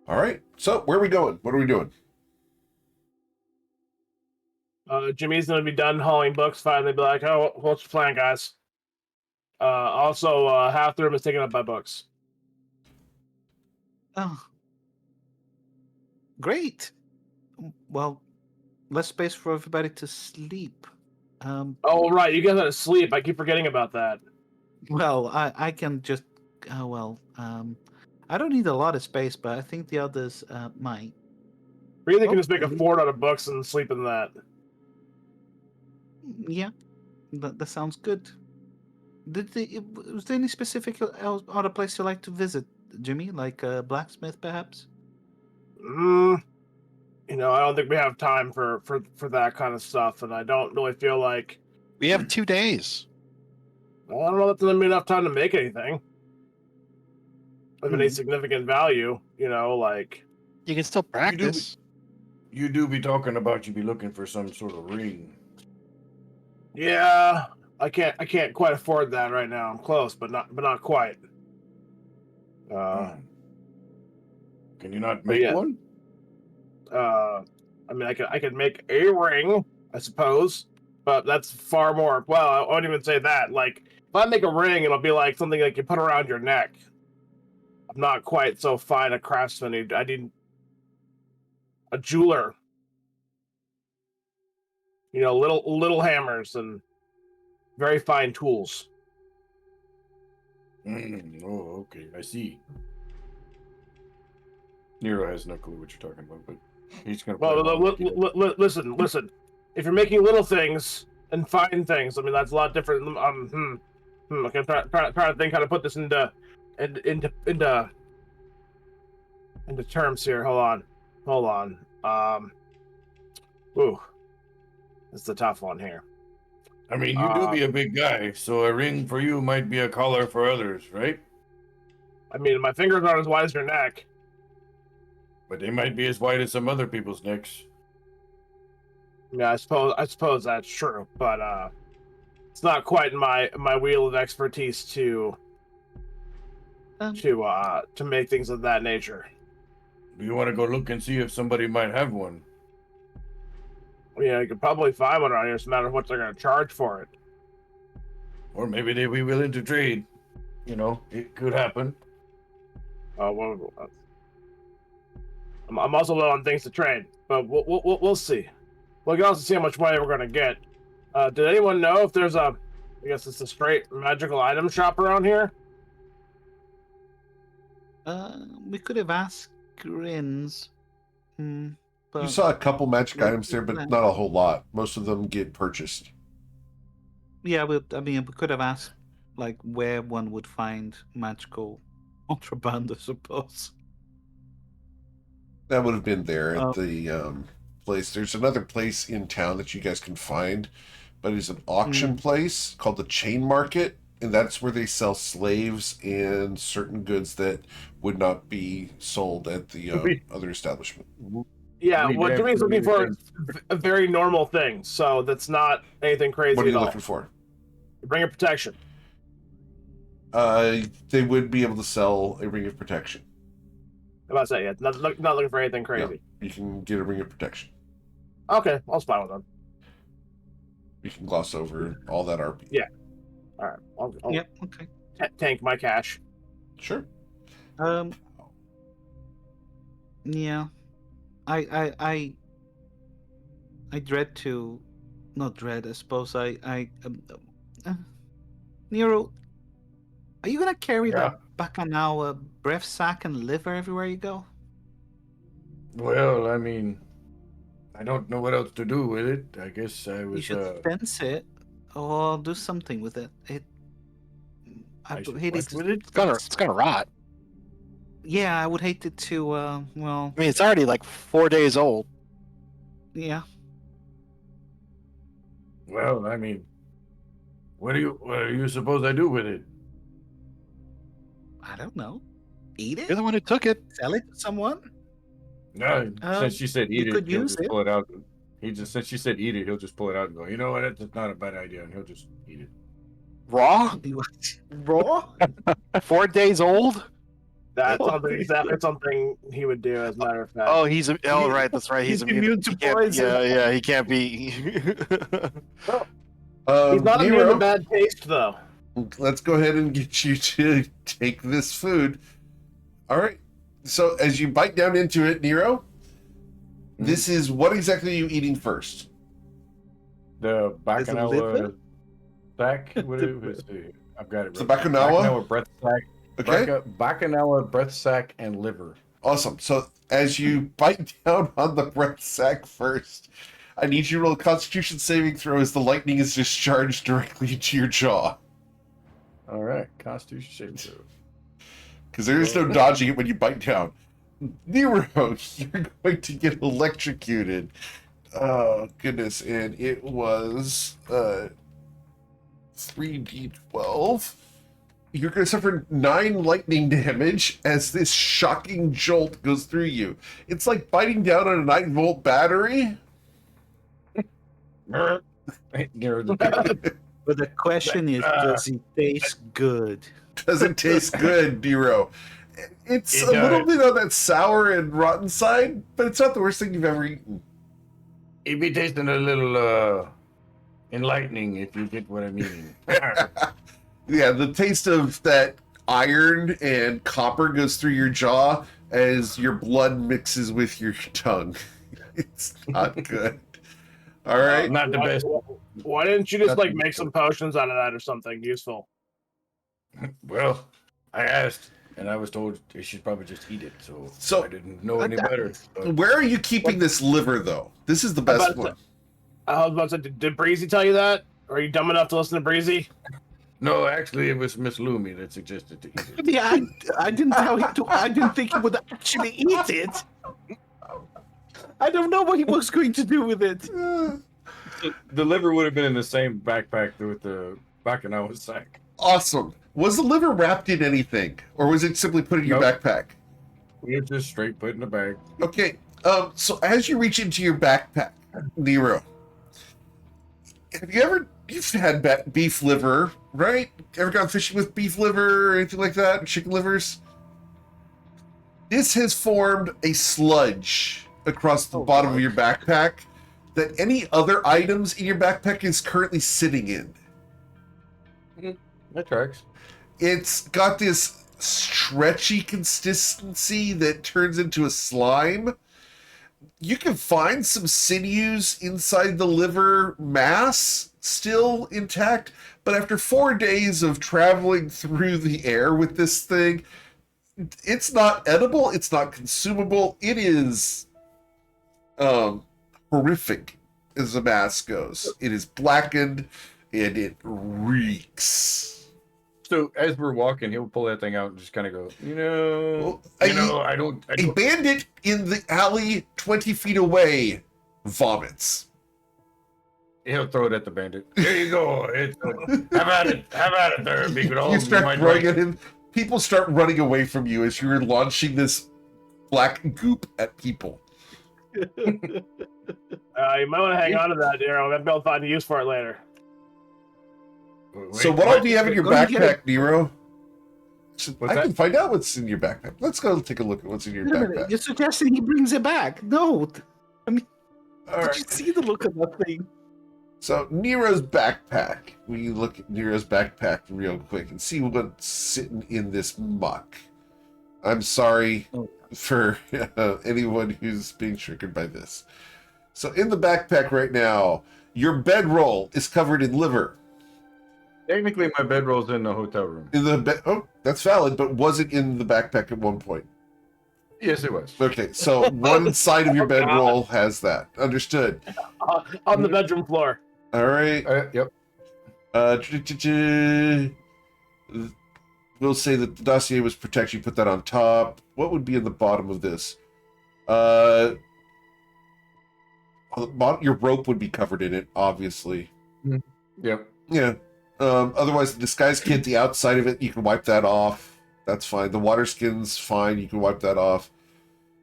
All right. So where are we going? What are we doing? Jimmy's gonna be done hauling books. Finally, be like, "Oh, what's the plan, guys?" Also, half the room is taken up by books. Oh, great. Well, less space for everybody to sleep. Oh, right, you guys are asleep. I keep forgetting about that. Well, I can just. I don't need a lot of space, but I think the others might. Really, Oh, can just make a at least- fort out of books and sleep in that. Yeah, that sounds good. Was there any specific other place you like to visit, Jimmy? Like a blacksmith, perhaps? I don't think we have time for that kind of stuff, and I don't really feel like We have 2 days. I don't know if there's gonna be enough time to make anything of any significant value. Like You can still practice. You do be talking about you be looking for some sort of ring. yeah, I can't quite afford that right now. I'm close, but not quite. Can you not make yeah. one? I mean, I could make a ring, I suppose, but that's far more. Well, I won't even say that. Like, if I make a ring, it'll be like something like you put around your neck. I'm not quite so fine a craftsman. I need a jeweler. Little hammers and very fine tools. Oh, okay. I see. Nero has no clue what you're talking about, but he's gonna. Well, play along with you. listen. If you're making little things and fine things, I mean that's a lot different. Okay, I'm trying to think how to put this into terms here. Hold on. Ooh, it's a tough one here. I mean, you do be a big guy, so a ring for you might be a collar for others, right? I mean, my fingers aren't as wide as your neck. But they might be as wide as some other people's necks. Yeah, I suppose that's true, but it's not quite in my wheel of expertise to make things of that nature. Do you want to go look and see if somebody might have one? Yeah, you could probably find one around here. It's a matter of what they're going to charge for it. Or maybe they'd be willing to trade. It could happen. I'm also low on things to trade, but we'll see. We can also see how much money we're going to get. Did anyone know if there's I guess it's a straight magical item shop around here? We could have asked Grins. But You saw a couple magic items there, but not a whole lot. Most of them get purchased. Yeah, we could have asked like where one would find magical contraband, I suppose. That would have been there at the place. There's another place in town that you guys can find, but it's an auction place called the Chain Market, and that's where they sell slaves and certain goods that would not be sold at the other establishment. Yeah, what Jimmy's looking for is a very normal thing, so that's not anything crazy What are you at all. looking for? Ring of protection. They would be able to sell a ring of protection. I'm about to say, yeah, not looking for anything crazy. Yeah, you can get a ring of protection. Okay, I'll spy with them. You can gloss over all that RP. Yeah. All right. I'll Okay. tank my cash. Sure. Yeah. I dread to, not dread. I suppose Nero, are you gonna carry that Bacchanal breath sack and liver everywhere you go? Well, I mean, I don't know what else to do with it. I guess I was. You should fence it or do something with it. I hate it. It's gonna rot. Yeah, I would hate it to. Well, I mean, it's already like 4 days old. yeah. Well, I mean, what do you suppose I do with it? I don't know. Eat You're it? the one who took it. Sell it to someone? No, since she said you eat it, could he'll use just it. pull it out. Since she said eat it, he'll just pull it out and go, you know what? That's not a bad idea, and he'll just eat it. Raw? Raw? 4 days old? That's exactly something he would do, as a matter of fact. Oh, right. That's right. He's immune to he can't- poison. Yeah, he can't be. He's not immune Nero, to bad taste, though. let's go ahead and get you to take this food. All right. So as you bite down into it, Nero, this is what exactly are you eating first? The Is it liver? Bacchanal sack? What is it? I've got it. The right. Bacchanal? breath sack. Okay. Bacchanal breath sack and liver. Awesome. So as you bite down on the breath sack first, I need you to roll a Constitution saving throw as the lightning is discharged directly into your jaw. All right, Constitution saving throw. Because there is no dodging it when you bite down. Nero, you're going to get electrocuted. Oh, goodness. And it was 3d12. You're going to suffer 9 lightning damage as this shocking jolt goes through you. It's like biting down on a 9-volt battery. Nero, But the question is, does it taste good? Doesn't taste good, Nero. It's It a little does. bit on that sour and rotten side, but it's not the worst thing you've ever eaten. It'd be tasting a little enlightening, if you get what I mean. Yeah, the taste of that iron and copper goes through your jaw as your blood mixes with your tongue. It's not good. All right. Not the best. Why didn't you just Nothing. make some potions out of that or something useful? Well, I asked, and I was told I should probably just eat it, so I didn't know any better. But Where are you keeping this liver, though? This is the best About one. I was about to say, did Breezy tell you that? Or are you dumb enough to listen to Breezy? no, actually, it was Miss Loomy that suggested to eat it. Yeah, I didn't tell him to. I didn't think he would actually eat it. I don't know what he was going to do with it. The liver would have been in the same backpack with the Bacchanal sack. Awesome. Was the liver wrapped in anything, or was it simply put in your Nope. backpack? We had just straight put in the bag. Okay. So as you reach into your backpack, Nero, you've had beef liver, right? Ever gone fishing with beef liver or anything like that? Chicken livers? This has formed a sludge across the bottom of your backpack that any other items in your backpack is currently sitting in. That tracks. It's got this stretchy consistency that turns into a slime. You can find some sinews inside the liver mass still intact, but after 4 days of traveling through the air with this thing, it's not edible, it's not consumable, it is horrific as the mass goes. It is blackened and it reeks. So as we're walking, he'll pull that thing out and just kind of go, Well, I don't. A bandit in the alley 20 feet away vomits. He'll throw it at the bandit. Here you go. Have at it there, big old. You start throwing at him. People start running away from you as you're launching this black goop at people. You might want to hang on to that, Nero. Maybe I'll find a use for it later. So what all do you have in your Go and get backpack, Nero? What's I can that? find out what's in your backpack. Let's go take a look at what's in your Wait a minute, backpack. you're suggesting he brings it back? No. All Did right. you see the look of that thing? So Nero's backpack. We look at Nero's backpack real quick and see what's sitting in this muck. I'm sorry for anyone who's being triggered by this. So in the backpack right now, your bedroll is covered in liver. Technically, my bedroll's in the hotel room. In the oh, that's valid, but was it in the backpack at one point? Yes, it was. Okay, so one side of your bedroll has that. Understood. On the bedroom floor. All right. Yep. We'll say that the dossier was protection. Put that on top. What would be in the bottom of this? On the bottom, your rope would be covered in it, obviously. Yep. Yeah. Otherwise, the disguise kit, the outside of it, you can wipe that off. That's fine. The water skin's fine. You can wipe that off.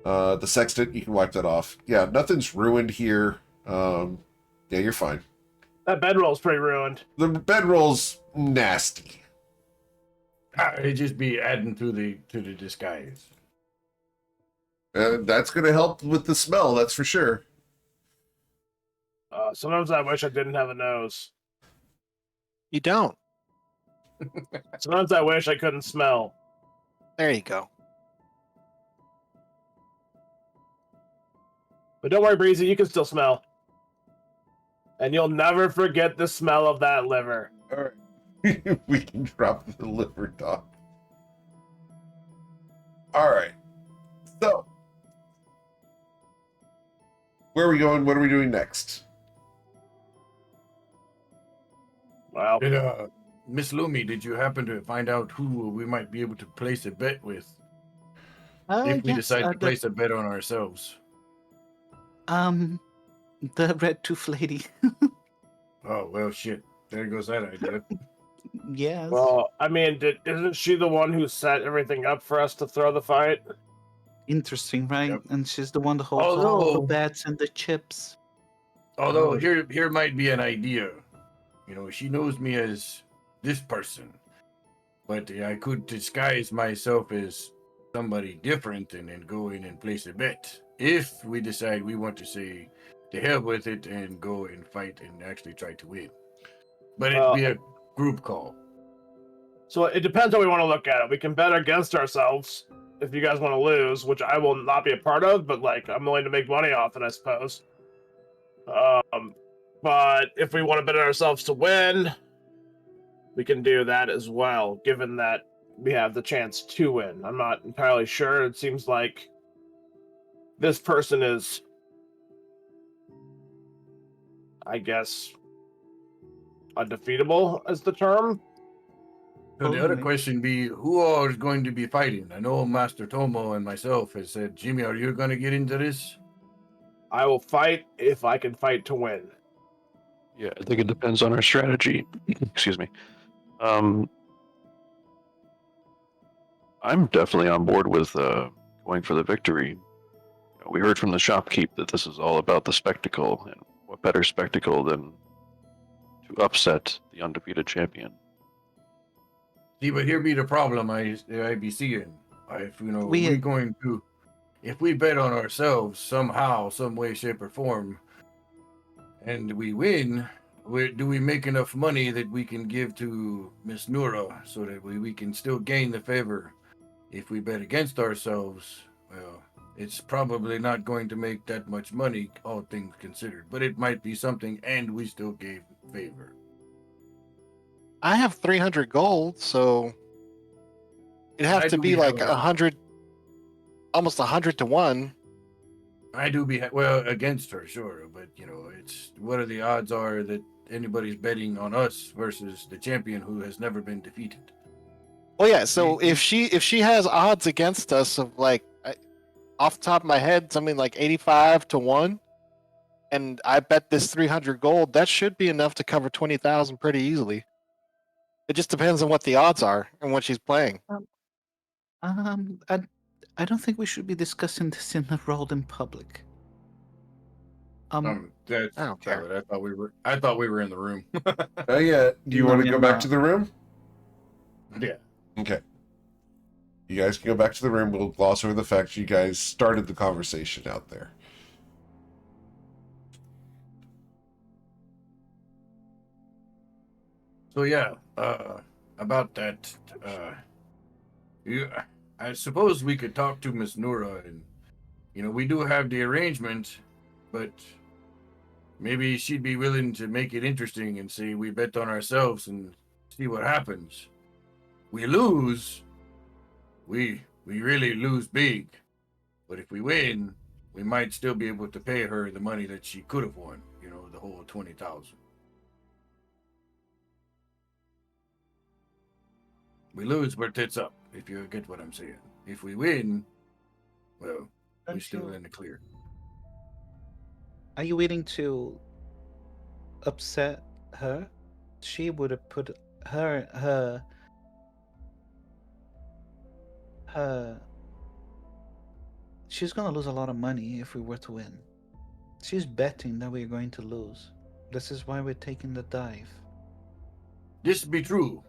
The sextant, you can wipe that off. Yeah, nothing's ruined here. Yeah, you're fine. That bedroll's pretty ruined. The bedroll's nasty. It'd just be adding to the disguise. That's going to help with the smell, that's for sure. Sometimes I wish I didn't have a nose. You don't. Sometimes I wish I couldn't smell. There you go. But don't worry, Breezy, you can still smell. And you'll never forget the smell of that liver. All right. We can drop the liver dog. All right. So, where are we going? What are we doing next? Well, Miss Lumi, did you happen to find out who we might be able to place a bet with if we decide to place a bet on ourselves? The red tooth lady. Oh, well, shit. There goes that idea. Yes. well, I mean, isn't she the one who set everything up for us to throw the fight? Interesting, right? Yep. And she's the one that holds all Although- the bats and the chips. Although, here might be an idea. You know, she knows me as this person. But I could disguise myself as somebody different and then go in and place a bet. If we decide we want to say, to hell with it and go and fight and actually try to win. But it'd be a group call. So it depends how we want to look at it. We can bet against ourselves if you guys want to lose, which I will not be a part of, but like I'm willing to make money off it, I suppose. But if we want to bet on ourselves to win, we can do that as well, given that we have the chance to win. I'm not entirely sure. It seems like this person is, I guess, undefeatable is the term. So the other Totally. question be, who all is going to be fighting? I know Master Tomo and myself has said, Jimmy, are you going to get into this? I will fight if I can fight to win. Yeah, I think it depends on our strategy. Excuse me. I'm definitely on board with going for the victory. You know, we heard from the shopkeep that this is all about the spectacle, and what better spectacle than to upset the undefeated champion? See, but here be the problem I be seeing. If we're going to, if we bet on ourselves somehow, some way, shape, or form, and we win, do we make enough money that we can give to Miss Nura so that we can still gain the favor? If we bet against ourselves, well, it's probably not going to make that much money, all things considered. But it might be something, and we still gave favor. I have 300 gold, so it'd have I to do be like have 100, almost 100 to 1. I do be well against her, sure, but it's what are the odds are that anybody's betting on us versus the champion who has never been defeated? Well, yeah. So if she has odds against us of like, off the top of my head, something like 85 to 1, and I bet this 300 gold, that should be enough to cover 20,000 pretty easily. It just depends on what the odds are and what she's playing. I don't think we should be discussing this in the road in public. That's I don't care. valid. I thought we were in the room. Oh, yeah. Do you No, want to you're go back not. to the room? Yeah. Okay. You guys can go back to the room. We'll gloss over the fact you guys started the conversation out there. So yeah, about that, I suppose we could talk to Miss Nura, and we do have the arrangement, but maybe she'd be willing to make it interesting and say we bet on ourselves and see what happens. We lose, we really lose big, but if we win, we might still be able to pay her the money that she could have won. The whole 20,000. We lose, we're tits up, if you get what I'm saying. If we win, well, we're Don't still you- in the clear. Are you willing to upset her? She would have put her she's gonna lose a lot of money if we were to win. She's betting that we're going to lose. This is why we're taking the dive. This be true,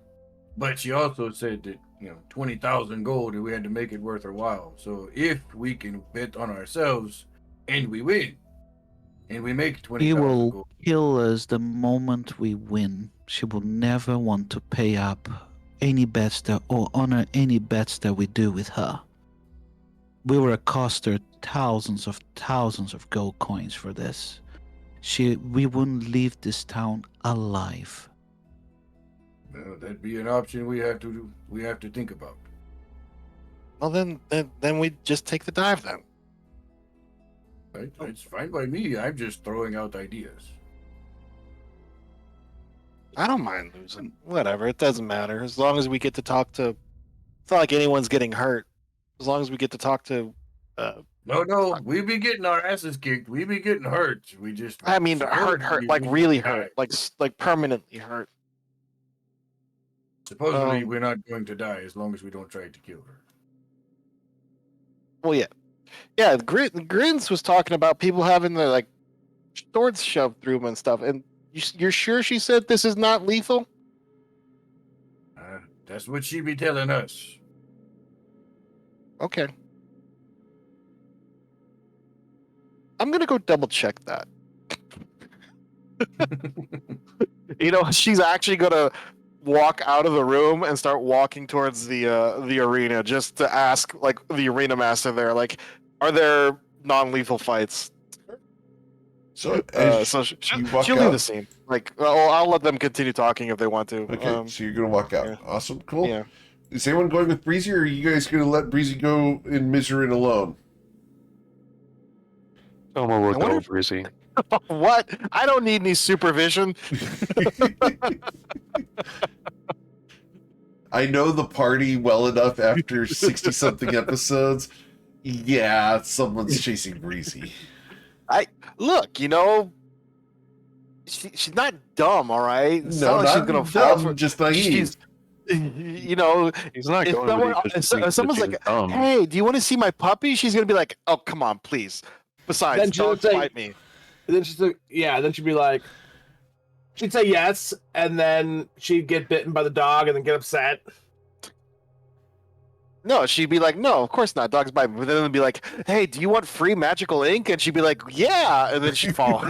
but she also said that 20,000 gold, and we had to make it worth her while. So if we can bet on ourselves and we win, and we make She 20,000 will gold, kill us the moment we win. She will never want to pay up any bets that or honor any bets that we do with her. We will cost her thousands of gold coins for this. We wouldn't leave this town alive. that'd be an option we have to think about. Well, then we just take the dive then. Right? It's fine by me. I'm just throwing out ideas. I don't mind losing. Whatever, it doesn't matter. As long as we get to talk to. It's not like anyone's getting hurt. As long as we get to talk to. No, we be getting our asses kicked. We be getting hurt. We just. I mean, hurt, like we really die. hurt, like permanently hurt. Supposedly, we're not going to die as long as we don't try to kill her. Well, yeah. Grins was talking about people having their like swords shoved through them and stuff. And you're sure she said this is not lethal? That's what she be telling us. Okay. I'm gonna go double check that. She's actually gonna walk out of the room and start walking towards the arena just to ask like the arena master there, like, are there non-lethal fights? So, So you walk she'll leave out? the scene. Like, I'll let them continue talking if they want to. Okay, so you're gonna walk out. yeah. Awesome, cool. Yeah. Is anyone going with Breezy, or are you guys gonna let Breezy go in Miserin alone? I'm gonna I look wonder over if- Breezy. What? I don't need any supervision. I know the party well enough after 60-something episodes. Yeah, someone's chasing Breezy. Look, she's not dumb, all right? It's No, like not she's gonna fall dumb, for. just naive. She's, He's not if going someone, with you because if someone's like, dumb. "Hey, do you want to see my puppy?" She's gonna be like, "Oh, come on, please." Besides, Then she'll don't say- fight me. And then then she'd be like, she'd say yes, and then she'd get bitten by the dog and then get upset. No, she'd be like, "No, of course not. Dogs bite me." But then it'd be like, "Hey, do you want free magical ink?" And she'd be like, "Yeah," and then she'd fall.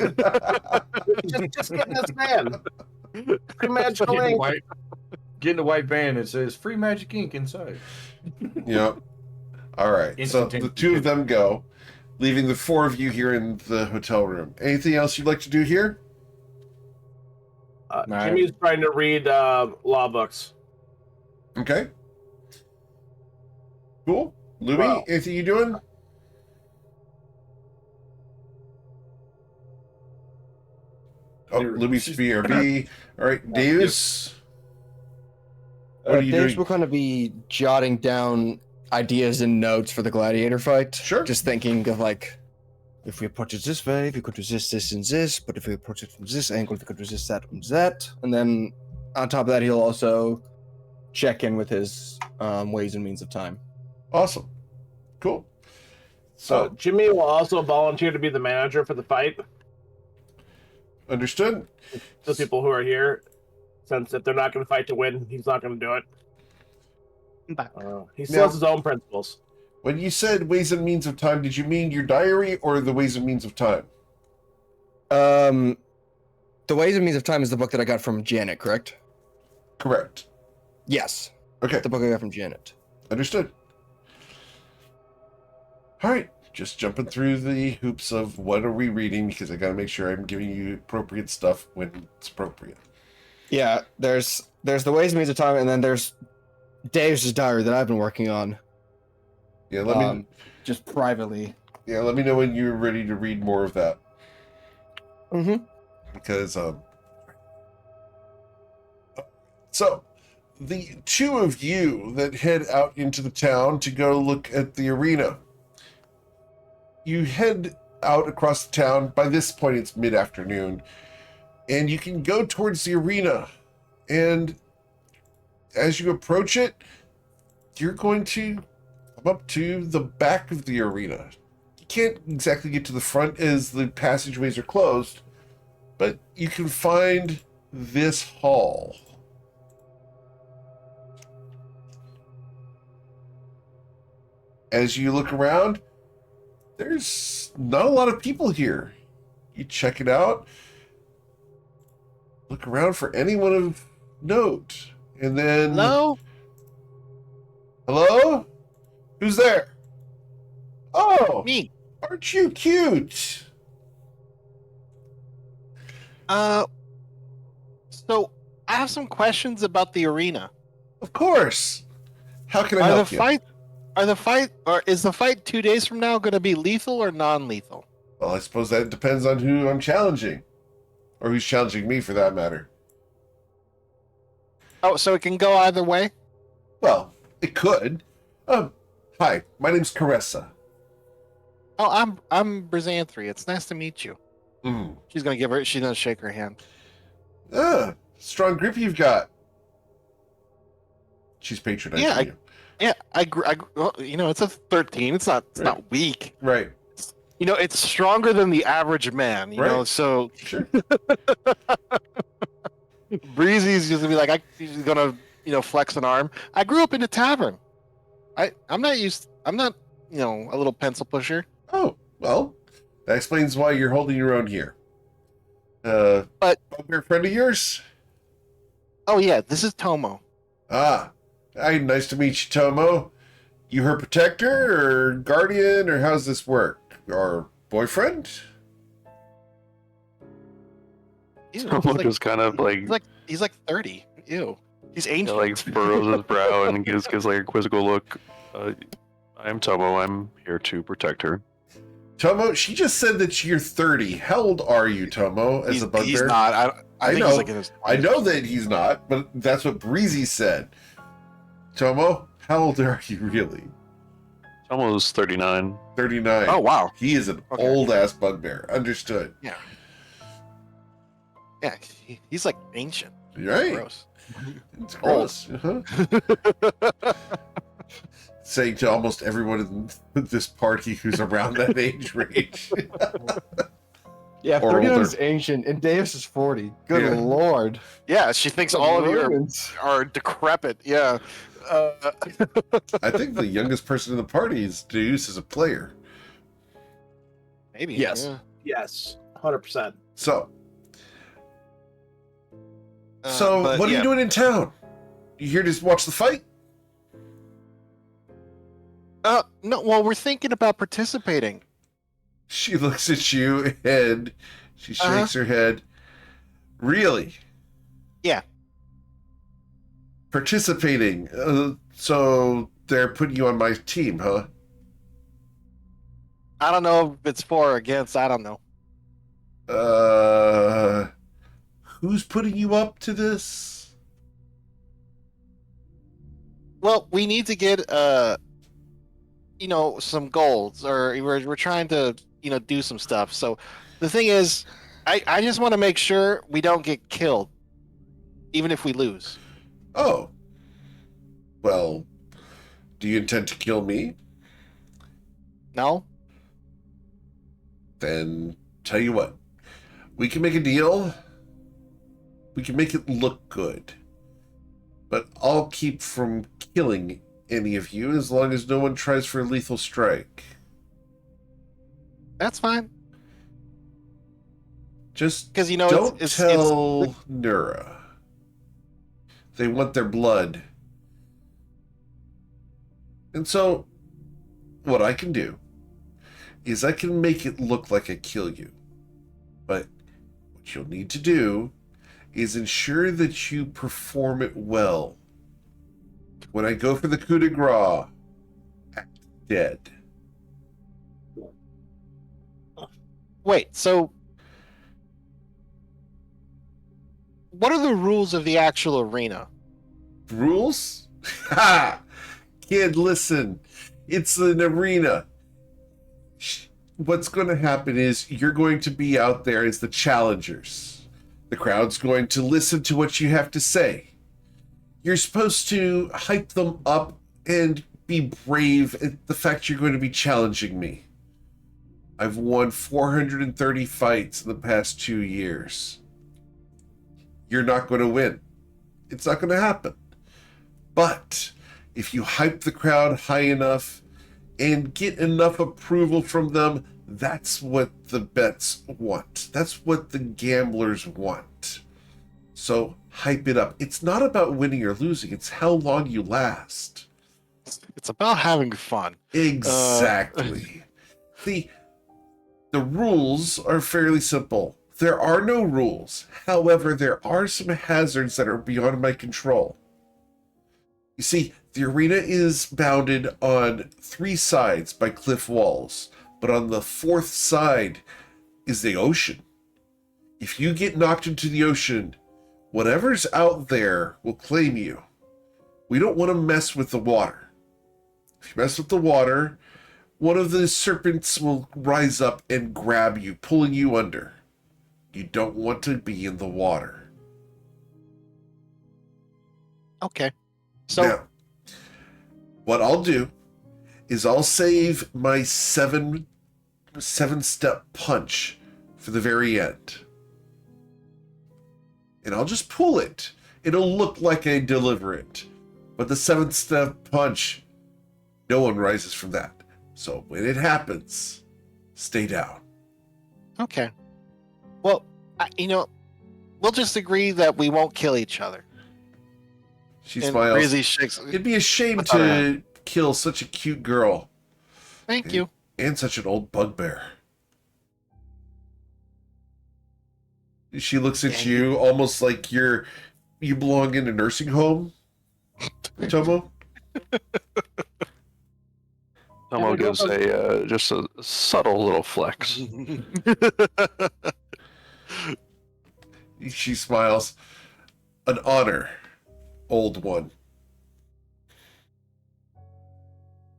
just get in this van. Free magical ink. Get in the white van that says free magic ink inside. Yep. All right. So the Instantaneous. two of them go, leaving the four of you here in the hotel room. Anything else you'd like to do here? Nah. Jimmy's trying to read law books. Okay. Cool. Louis, Wow. anything you doing? Oh, Louis BRB. All right, Davis. What are you Dave's doing? will kind of be jotting down ideas and notes for the gladiator fight. Sure. Just thinking of like, if we approach it this way, we could resist this and this, but if we approach it from this angle, we could resist that and that. And then on top of that, he'll also check in with his ways and means of time. Awesome. Cool. So, Jimmy will also volunteer to be the manager for the fight. understood. The people who are here, since if they're not going to fight to win, he's not going to do it. I'm back. He still has his own principles. When you said ways and means of time, did you mean your diary or the ways and means of time? The ways and means of time is the book that I got from Janet, correct? Correct. Yes, Okay. the book I got from Janet. Understood. All right. Just jumping through the hoops of what are we reading, because I got to make sure I'm giving you appropriate stuff when it's appropriate. Yeah, there's the ways and means of time, and then there's Dave's diary that I've been working on. Yeah, let me Just privately. let me know when you're ready to read more of that, Mm-hmm. because so the two of you that head out into the town to go look at the arena. You head out across the town. By this point, it's mid-afternoon, and you can go towards the arena. And as you approach it, you're going to up to the back of the arena. You can't exactly get to the front as the passageways are closed, but you can find this hall. As you look around, there's not a lot of people here. You check it out, look around for anyone of note, and then... Hello? Hello? Who's there? Oh, Me. aren't you cute? So I have some questions about the arena. Of course. How can I Are the help you? is the fight 2 days from now going to be lethal or non-lethal? Well, I suppose that depends on who I'm challenging. Or who's challenging me, for that matter. Oh, so it can go either way? Well, it could. Hi, my name's Caressa. Oh, I'm Brizanthri. It's nice to meet you. Mm. She's gonna shake her hand. Strong grip you've got. She's patronizing Yeah, you. Yeah, well, it's a 13. It's not weak. Right. It's stronger than the average man. You know, Right. so Sure. Breezy's just gonna be like, he's gonna flex an arm. I grew up in a tavern. I'm not a little pencil pusher. Oh, well, that explains why you're holding your own here. But Bugbear friend of yours? oh yeah, this is Tomo. Ah, hi, nice to meet you, Tomo. You her protector or guardian, or how's this work? Or boyfriend? Someone just kind of like, He's like 30. Ew. He's you ancient. know, like furrows his brow and gives like a quizzical look. I am Tomo. I'm here to protect her. Tomo, she just said that you're 30. How old are you, Tomo, as a bugbear? He's not. I think know. he's like in his I 20s. know that he's not, but that's what Breezy said. Tomo, how old are you really? Tomo's 39. 39. Oh wow. He is an Okay. old-ass bugbear. Understood. Yeah, he's like ancient. You're right. Gross. It's gross. Uh-huh. Saying to almost everyone in this party who's around that age range. Yeah, Or 39 older. is ancient, and Davis is 40. Good Yeah. lord. Yeah, she thinks all of you Romans. are decrepit. Yeah. I think the youngest person in the party is Deus as a player. Maybe. Yes. Yeah. Yes, 100%. So, But what are yeah. you doing in town? You here to watch the fight? No. Well, we're thinking about participating. She looks at you and she shakes Uh-huh. her head. Really? Yeah. Participating. So they're putting you on my team, huh? I don't know if it's for or against. I don't know. Who's putting you up to this? Well, we need to get some goals, or we're trying to do some stuff. So the thing is, I just want to make sure we don't get killed, even if we lose. Oh. Well, do you intend to kill me? No. Then tell you what. We can make a deal. We can make it look good. But I'll keep from killing any of you as long as no one tries for a lethal strike. That's fine. Just Because don't it's tell Nura. They want their blood. And so, what I can do is I can make it look like I kill you. But what you'll need to do is ensure that you perform it well. When I go for the coup de grace, act dead. Wait. So, what are the rules of the actual arena? Rules? Ha! Kid, listen. It's an arena. What's going to happen is you're going to be out there as the challengers. The crowd's going to listen to what you have to say. You're supposed to hype them up and be brave at the fact you're going to be challenging me. I've won 430 fights in the past 2 years. You're not going to win. It's not going to happen. But if you hype the crowd high enough and get enough approval from them, that's what the bets want. That's what the gamblers want. So hype it up. It's not about winning or losing. It's how long you last. It's about having fun. Exactly. The rules are fairly simple. There are no rules. However, there are some hazards that are beyond my control. You see, the arena is bounded on 3 sides by cliff walls, but on the 4th side is the ocean. If you get knocked into the ocean, whatever's out there will claim you. We don't want to mess with the water. If you mess with the water, one of the serpents will rise up and grab you, pulling you under. You don't want to be in the water. Okay. So Now, what I'll do is I'll save my seven-step punch for the very end. And I'll just pull it. It'll look like I deliver it. But the 7th-step punch, no one rises from that. So when it happens, stay down. okay. Well, we'll just agree that we won't kill each other. She And smiles. Breezy shakes. It'd be a shame Without her to hand. kill such a cute girl. Thank you. And such an old bugbear. She looks at you almost like you belong in a nursing home, Tomo. Tomo gives just a subtle little flex. She smiles. An honor, old one.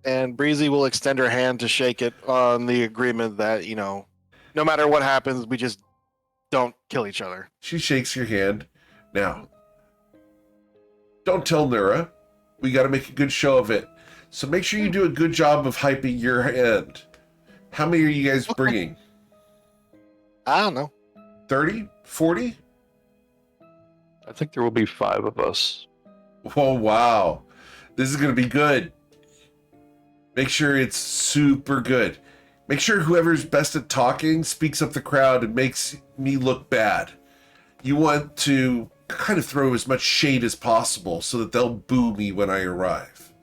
And Breezy will extend her hand to shake it on the agreement that, no matter what happens, we just don't kill each other. She shakes your hand. Now, don't tell Nura. We got to make a good show of it. So make sure you do a good job of hyping your end. How many are you guys bringing? I don't know. 30? 40? I think there will be 5 of us. Oh, wow. This is going to be good. Make sure it's super good. Make sure whoever's best at talking speaks up the crowd and makes me look bad. You want to kind of throw as much shade as possible so that they'll boo me when I arrive.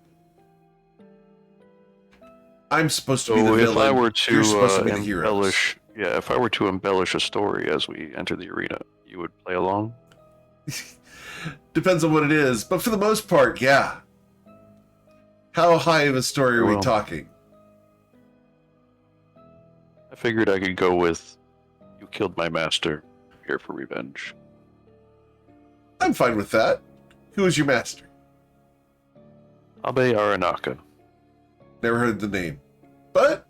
I'm supposed to be the So if villain. I were You're supposed to to be the heroes. embellish, if I were to embellish a story as we enter the arena, you would play along? Depends on what it is, but for the most part, yeah. How high of a story are we Well. talking? I figured I could go with, you killed my master, here for revenge. I'm fine with that. Who is your master? Abe Aranaka. Never heard the name. But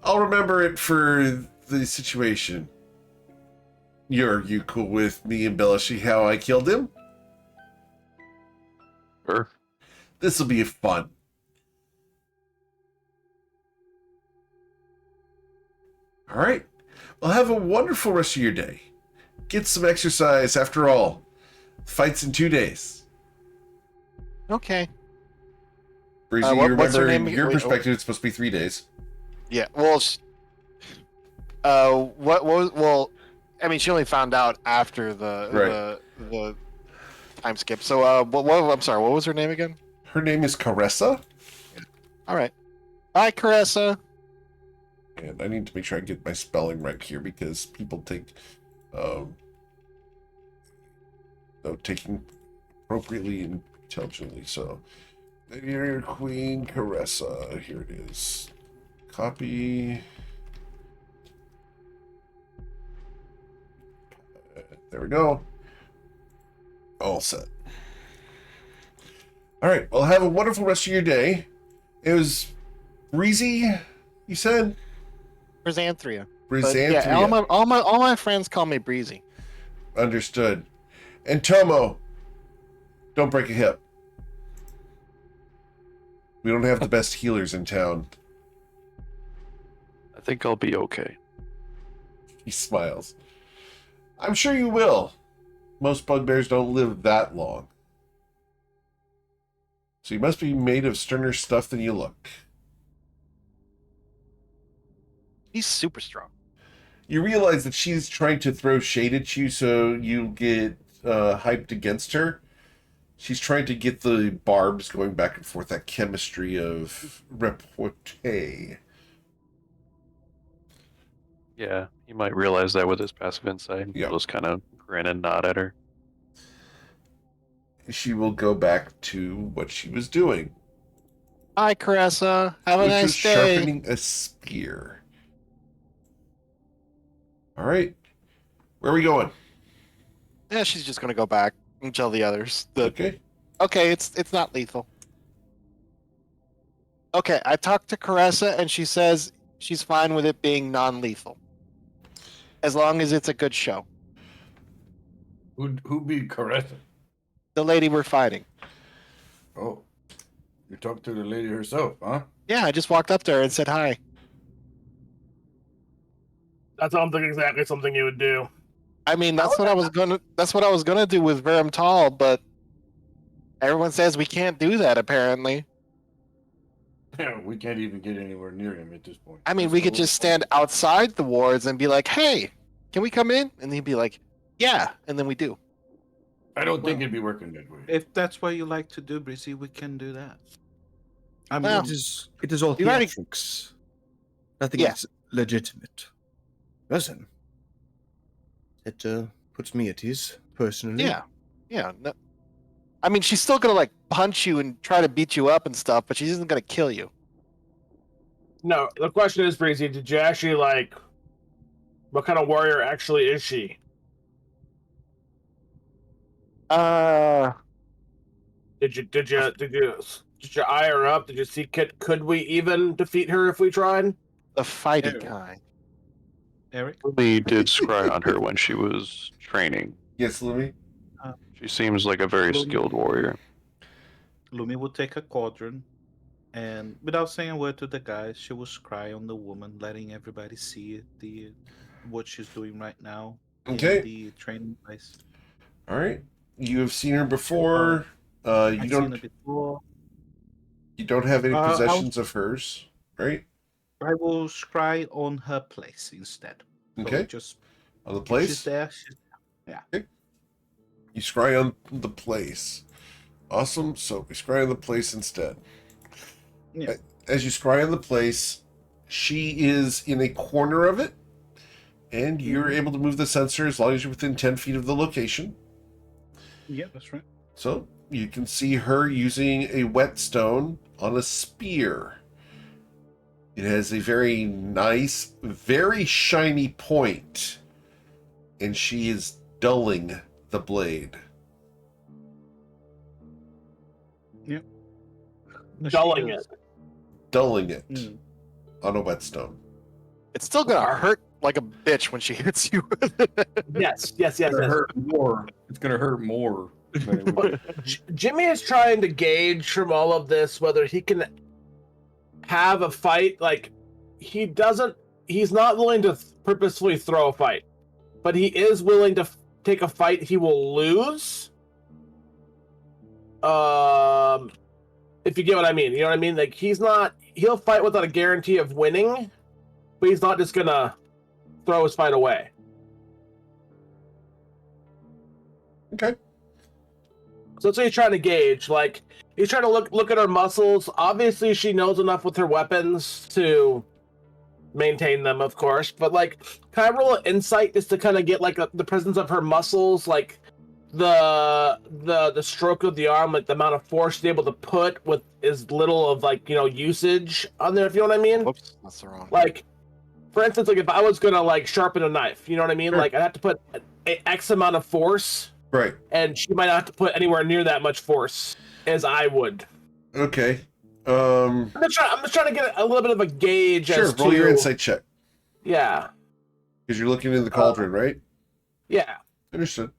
I'll remember it for the situation. You cool with me embellishing how I killed him? Sure. This will be fun. All right. Well, have a wonderful rest of your day. Get some exercise. After all, fight's in 2 days. Okay. Breezy, What's you her remember name? in your Wait, perspective, it's supposed to be 3 days. Yeah. Well, what was well? I mean, she only found out after the time skip. So, I'm sorry. What was her name again? Her name is Caressa, All right. Bye, Caressa. and I need to make sure I get my spelling right here because people take, taking appropriately and intelligently. So, Lady Queen Caressa, here it is. Copy. There we go. All set. All right. Well, have a wonderful rest of your day. It was breezy, you said? Brizanthria. But, Brizanthria. yeah, all my friends call me Breezy. Understood. And Tomo, don't break a hip. We don't have the best healers in town. I think I'll be okay. He smiles. I'm sure you will. Most bugbears don't live that long. So you must be made of sterner stuff than you look. He's super strong. You realize that she's trying to throw shade at you so you get hyped against her. She's trying to get the barbs going back and forth, that chemistry of repartee. Yeah, he might realize that with his passive insight. Yeah. He'll just kind of grin and nod at her. She will go back to what she was doing, Hi, Caressa. Have a which was nice day. sharpening a spear. All right. Where are we going? Yeah, she's just gonna go back and tell the others that Okay. okay, it's not lethal. Okay, I talked to Caressa and she says she's fine with it being non-lethal, as long as it's a good show. Who be caressing? The lady we're fighting. Oh, you talked to the lady herself, huh? Yeah, I just walked up to her and said hi. That sounds like exactly something you would do. I mean, that's what I was gonna do with Verum Tall, but everyone says we can't do that apparently. Yeah, we can't even get anywhere near him at this point. I mean, That's we the could whole just point. stand outside the wards and be like, "Hey, can we come in?" And he'd be like, "Yeah," and then we do. I don't think it'd be working that way. If that's what you like to do, Breezy, we can do that. I mean, Well, It is all You already- theatrics. Nothing Yeah. is legitimate. Listen, it puts me at ease personally. Yeah, yeah. No, I mean, she's still gonna like punch you and try to beat you up and stuff, but she isn't gonna kill you. No, the question is, Breezy, did you actually like? What kind of warrior actually is she? Did you eye her up? Did you see? Could we even defeat her if we tried? The fighting Ew. kind. Eric? We did scry on her when she was training. Yes, Lumi? She seems like a very Lumi. skilled warrior. Lumi will take a quadrant, and without saying a word to the guys, she will scry on the woman, letting everybody see it, what she's doing right now. in Okay. The training place. All right. You have seen her before. You I've seen don't. it before. You don't have any I'll- possessions of hers, right? I will scry on her place instead. So Okay. just On the if place. she's there. You scry on the place. Awesome. So we scry on the place instead. Yeah. As you scry on the place, she is in a corner of it, and you're able to move the sensor as long as you're within 10 feet of the location. Yeah, that's right. So you can see her using a whetstone on a spear. It has a very nice, very shiny point, and she is dulling the blade. No, she Dulling is. it. Dulling it Mm. on a whetstone. It's still gonna hurt like a bitch when she hits you. Yes. It's gonna hurt more. It's gonna hurt more. than it would. Jimmy is trying to gauge from all of this whether he can have a fight. Like, he's not willing to purposefully throw a fight, but he is willing to take a fight he will lose. If you get what I mean. You know what I mean? Like, he'll fight without a guarantee of winning, but he's not just gonna throw his fight away. Okay. So that's what he's trying to gauge. Like, he's trying to look at her muscles. Obviously, she knows enough with her weapons to maintain them, of course. But like, can I roll an insight just to kind of get like the presence of her muscles, like the stroke of the arm, like the amount of force she's able to put with as little of like usage on there, if you know what I mean? Whoops, that's the wrong. Like, for instance, like if I was gonna like sharpen a knife, you know what I mean? Sure. Like, I'd have to put a X amount of force. Right. And she might not have to put anywhere near that much force as I would. Okay. I'm just trying to get a little bit of a gauge Sure. as Roll to your insight check Yeah, because you're looking in the cauldron, right? yeah. Understood.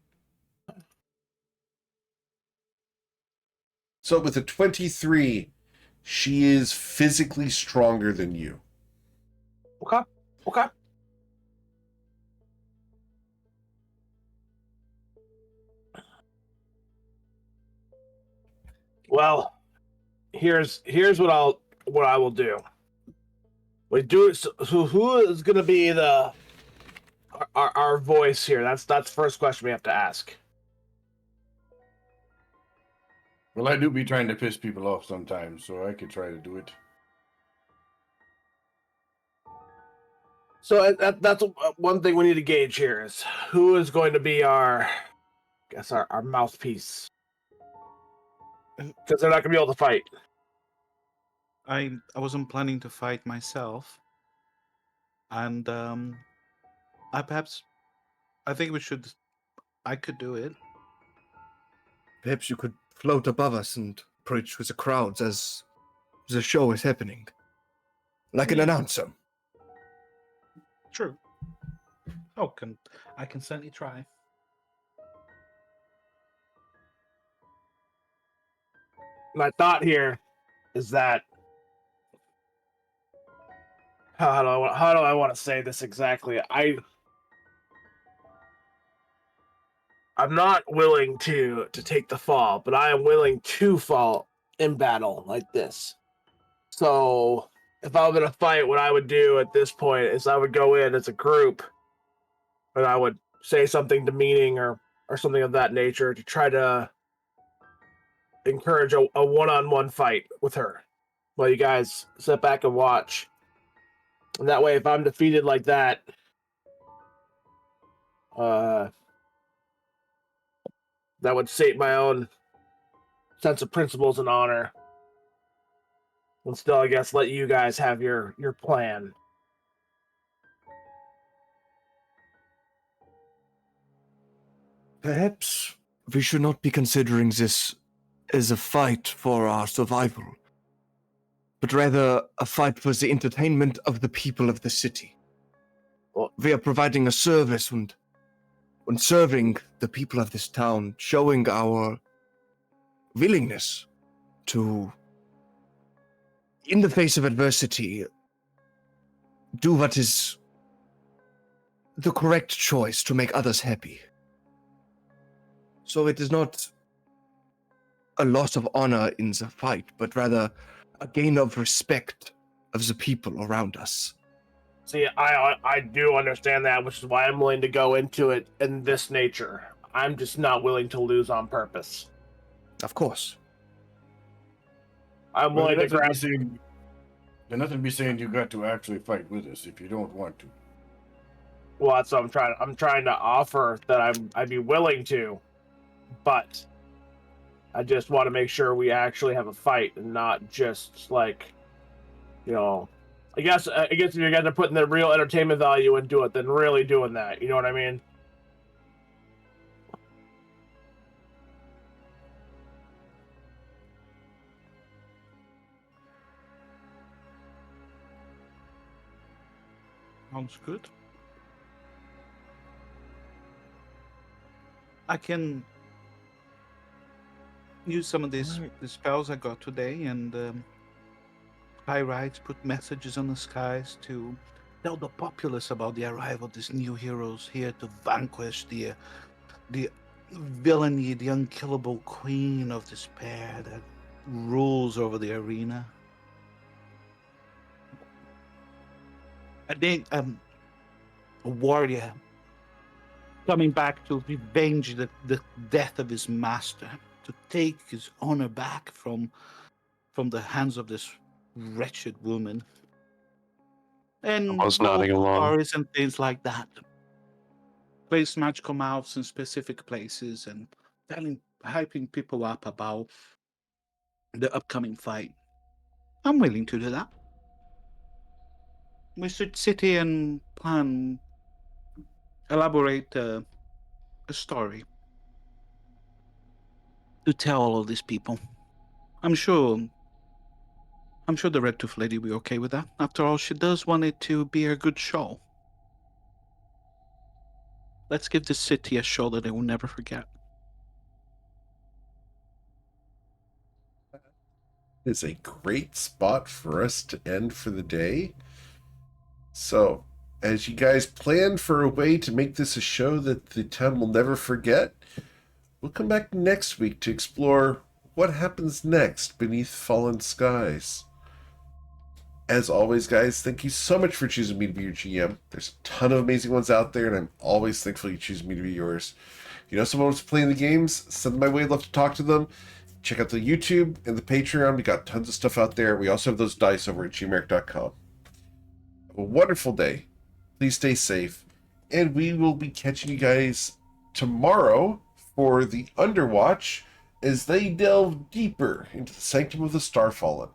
So with a 23, She is physically stronger than you. Okay. Okay. Well, here's what I will do. We do it. So who is going to be our voice here? That's the first question we have to ask. Well, I do be trying to piss people off sometimes, so I could try to do it. So that's one thing we need to gauge here is who is going to be our mouthpiece, because they're not going to be able to fight. I wasn't planning to fight myself, and I think we should. I could do it. Perhaps you could float above us and preach with the crowds as the show is happening. Like an announcer. True. I can certainly try. My thought here is that how do I want to say this exactly? I'm not willing to take the fall, but I am willing to fall in battle like this. So if I was in a fight, what I would do at this point is I would go in as a group, and I would say something demeaning or something of that nature to try to encourage a one-on-one fight with her, while you guys sit back and watch. And that way, if I'm defeated like that, that would sate my own sense of principles and honor. And still, I guess, let you guys have your plan. Perhaps we should not be considering this as a fight for our survival, but rather a fight for the entertainment of the people of the city. We are providing a service and serving the people of this town, showing our willingness to, in the face of adversity, do what is the correct choice to make others happy. So it is not a loss of honor in the fight, but rather a gain of respect of the people around us. See, I do understand that, which is why I'm willing to go into it in this nature. I'm just not willing to lose on purpose. Of course. I'm Well, willing to grab. there's nothing to be saying you got to actually fight with us if you don't want to. Well, that's what I'm trying to offer that I'd be willing to, but I just want to make sure we actually have a fight and not just like, I guess if you guys are putting the real entertainment value into it, then really doing that. You know what I mean? Sounds good. I can use some of these the spells I got today and pyrite, put messages on the skies to tell the populace about the arrival of these new heroes here to vanquish the villainy, the unkillable queen of despair that rules over the arena. I think a warrior coming back to revenge the death of his master, to take his honor back from the hands of this wretched woman. And I was nodding along. stories and things like that. Place magical mouths in specific places and hyping people up about the upcoming fight. I'm willing to do that. We should sit here and plan, elaborate a story to tell all of these people. I'm sure the Red Tooth Lady will be okay with that. After all, she does want it to be a good show. Let's give the city a show that they will never forget. It's a great spot for us to end for the day. So, as you guys plan for a way to make this a show that the town will never forget, we'll come back next week to explore what happens next beneath fallen skies. As always, guys, thank you so much for choosing me to be your GM. There's a ton of amazing ones out there, and I'm always thankful you choose me to be yours. If you know someone wants to play in the games, send them my way. I'd love to talk to them. Check out the YouTube and the Patreon. We got tons of stuff out there. We also have those dice over at gmeric.com. Have a wonderful day. Please stay safe. And we will be catching you guys tomorrow for the Underwatch as they delve deeper into the Sanctum of the Starfallen.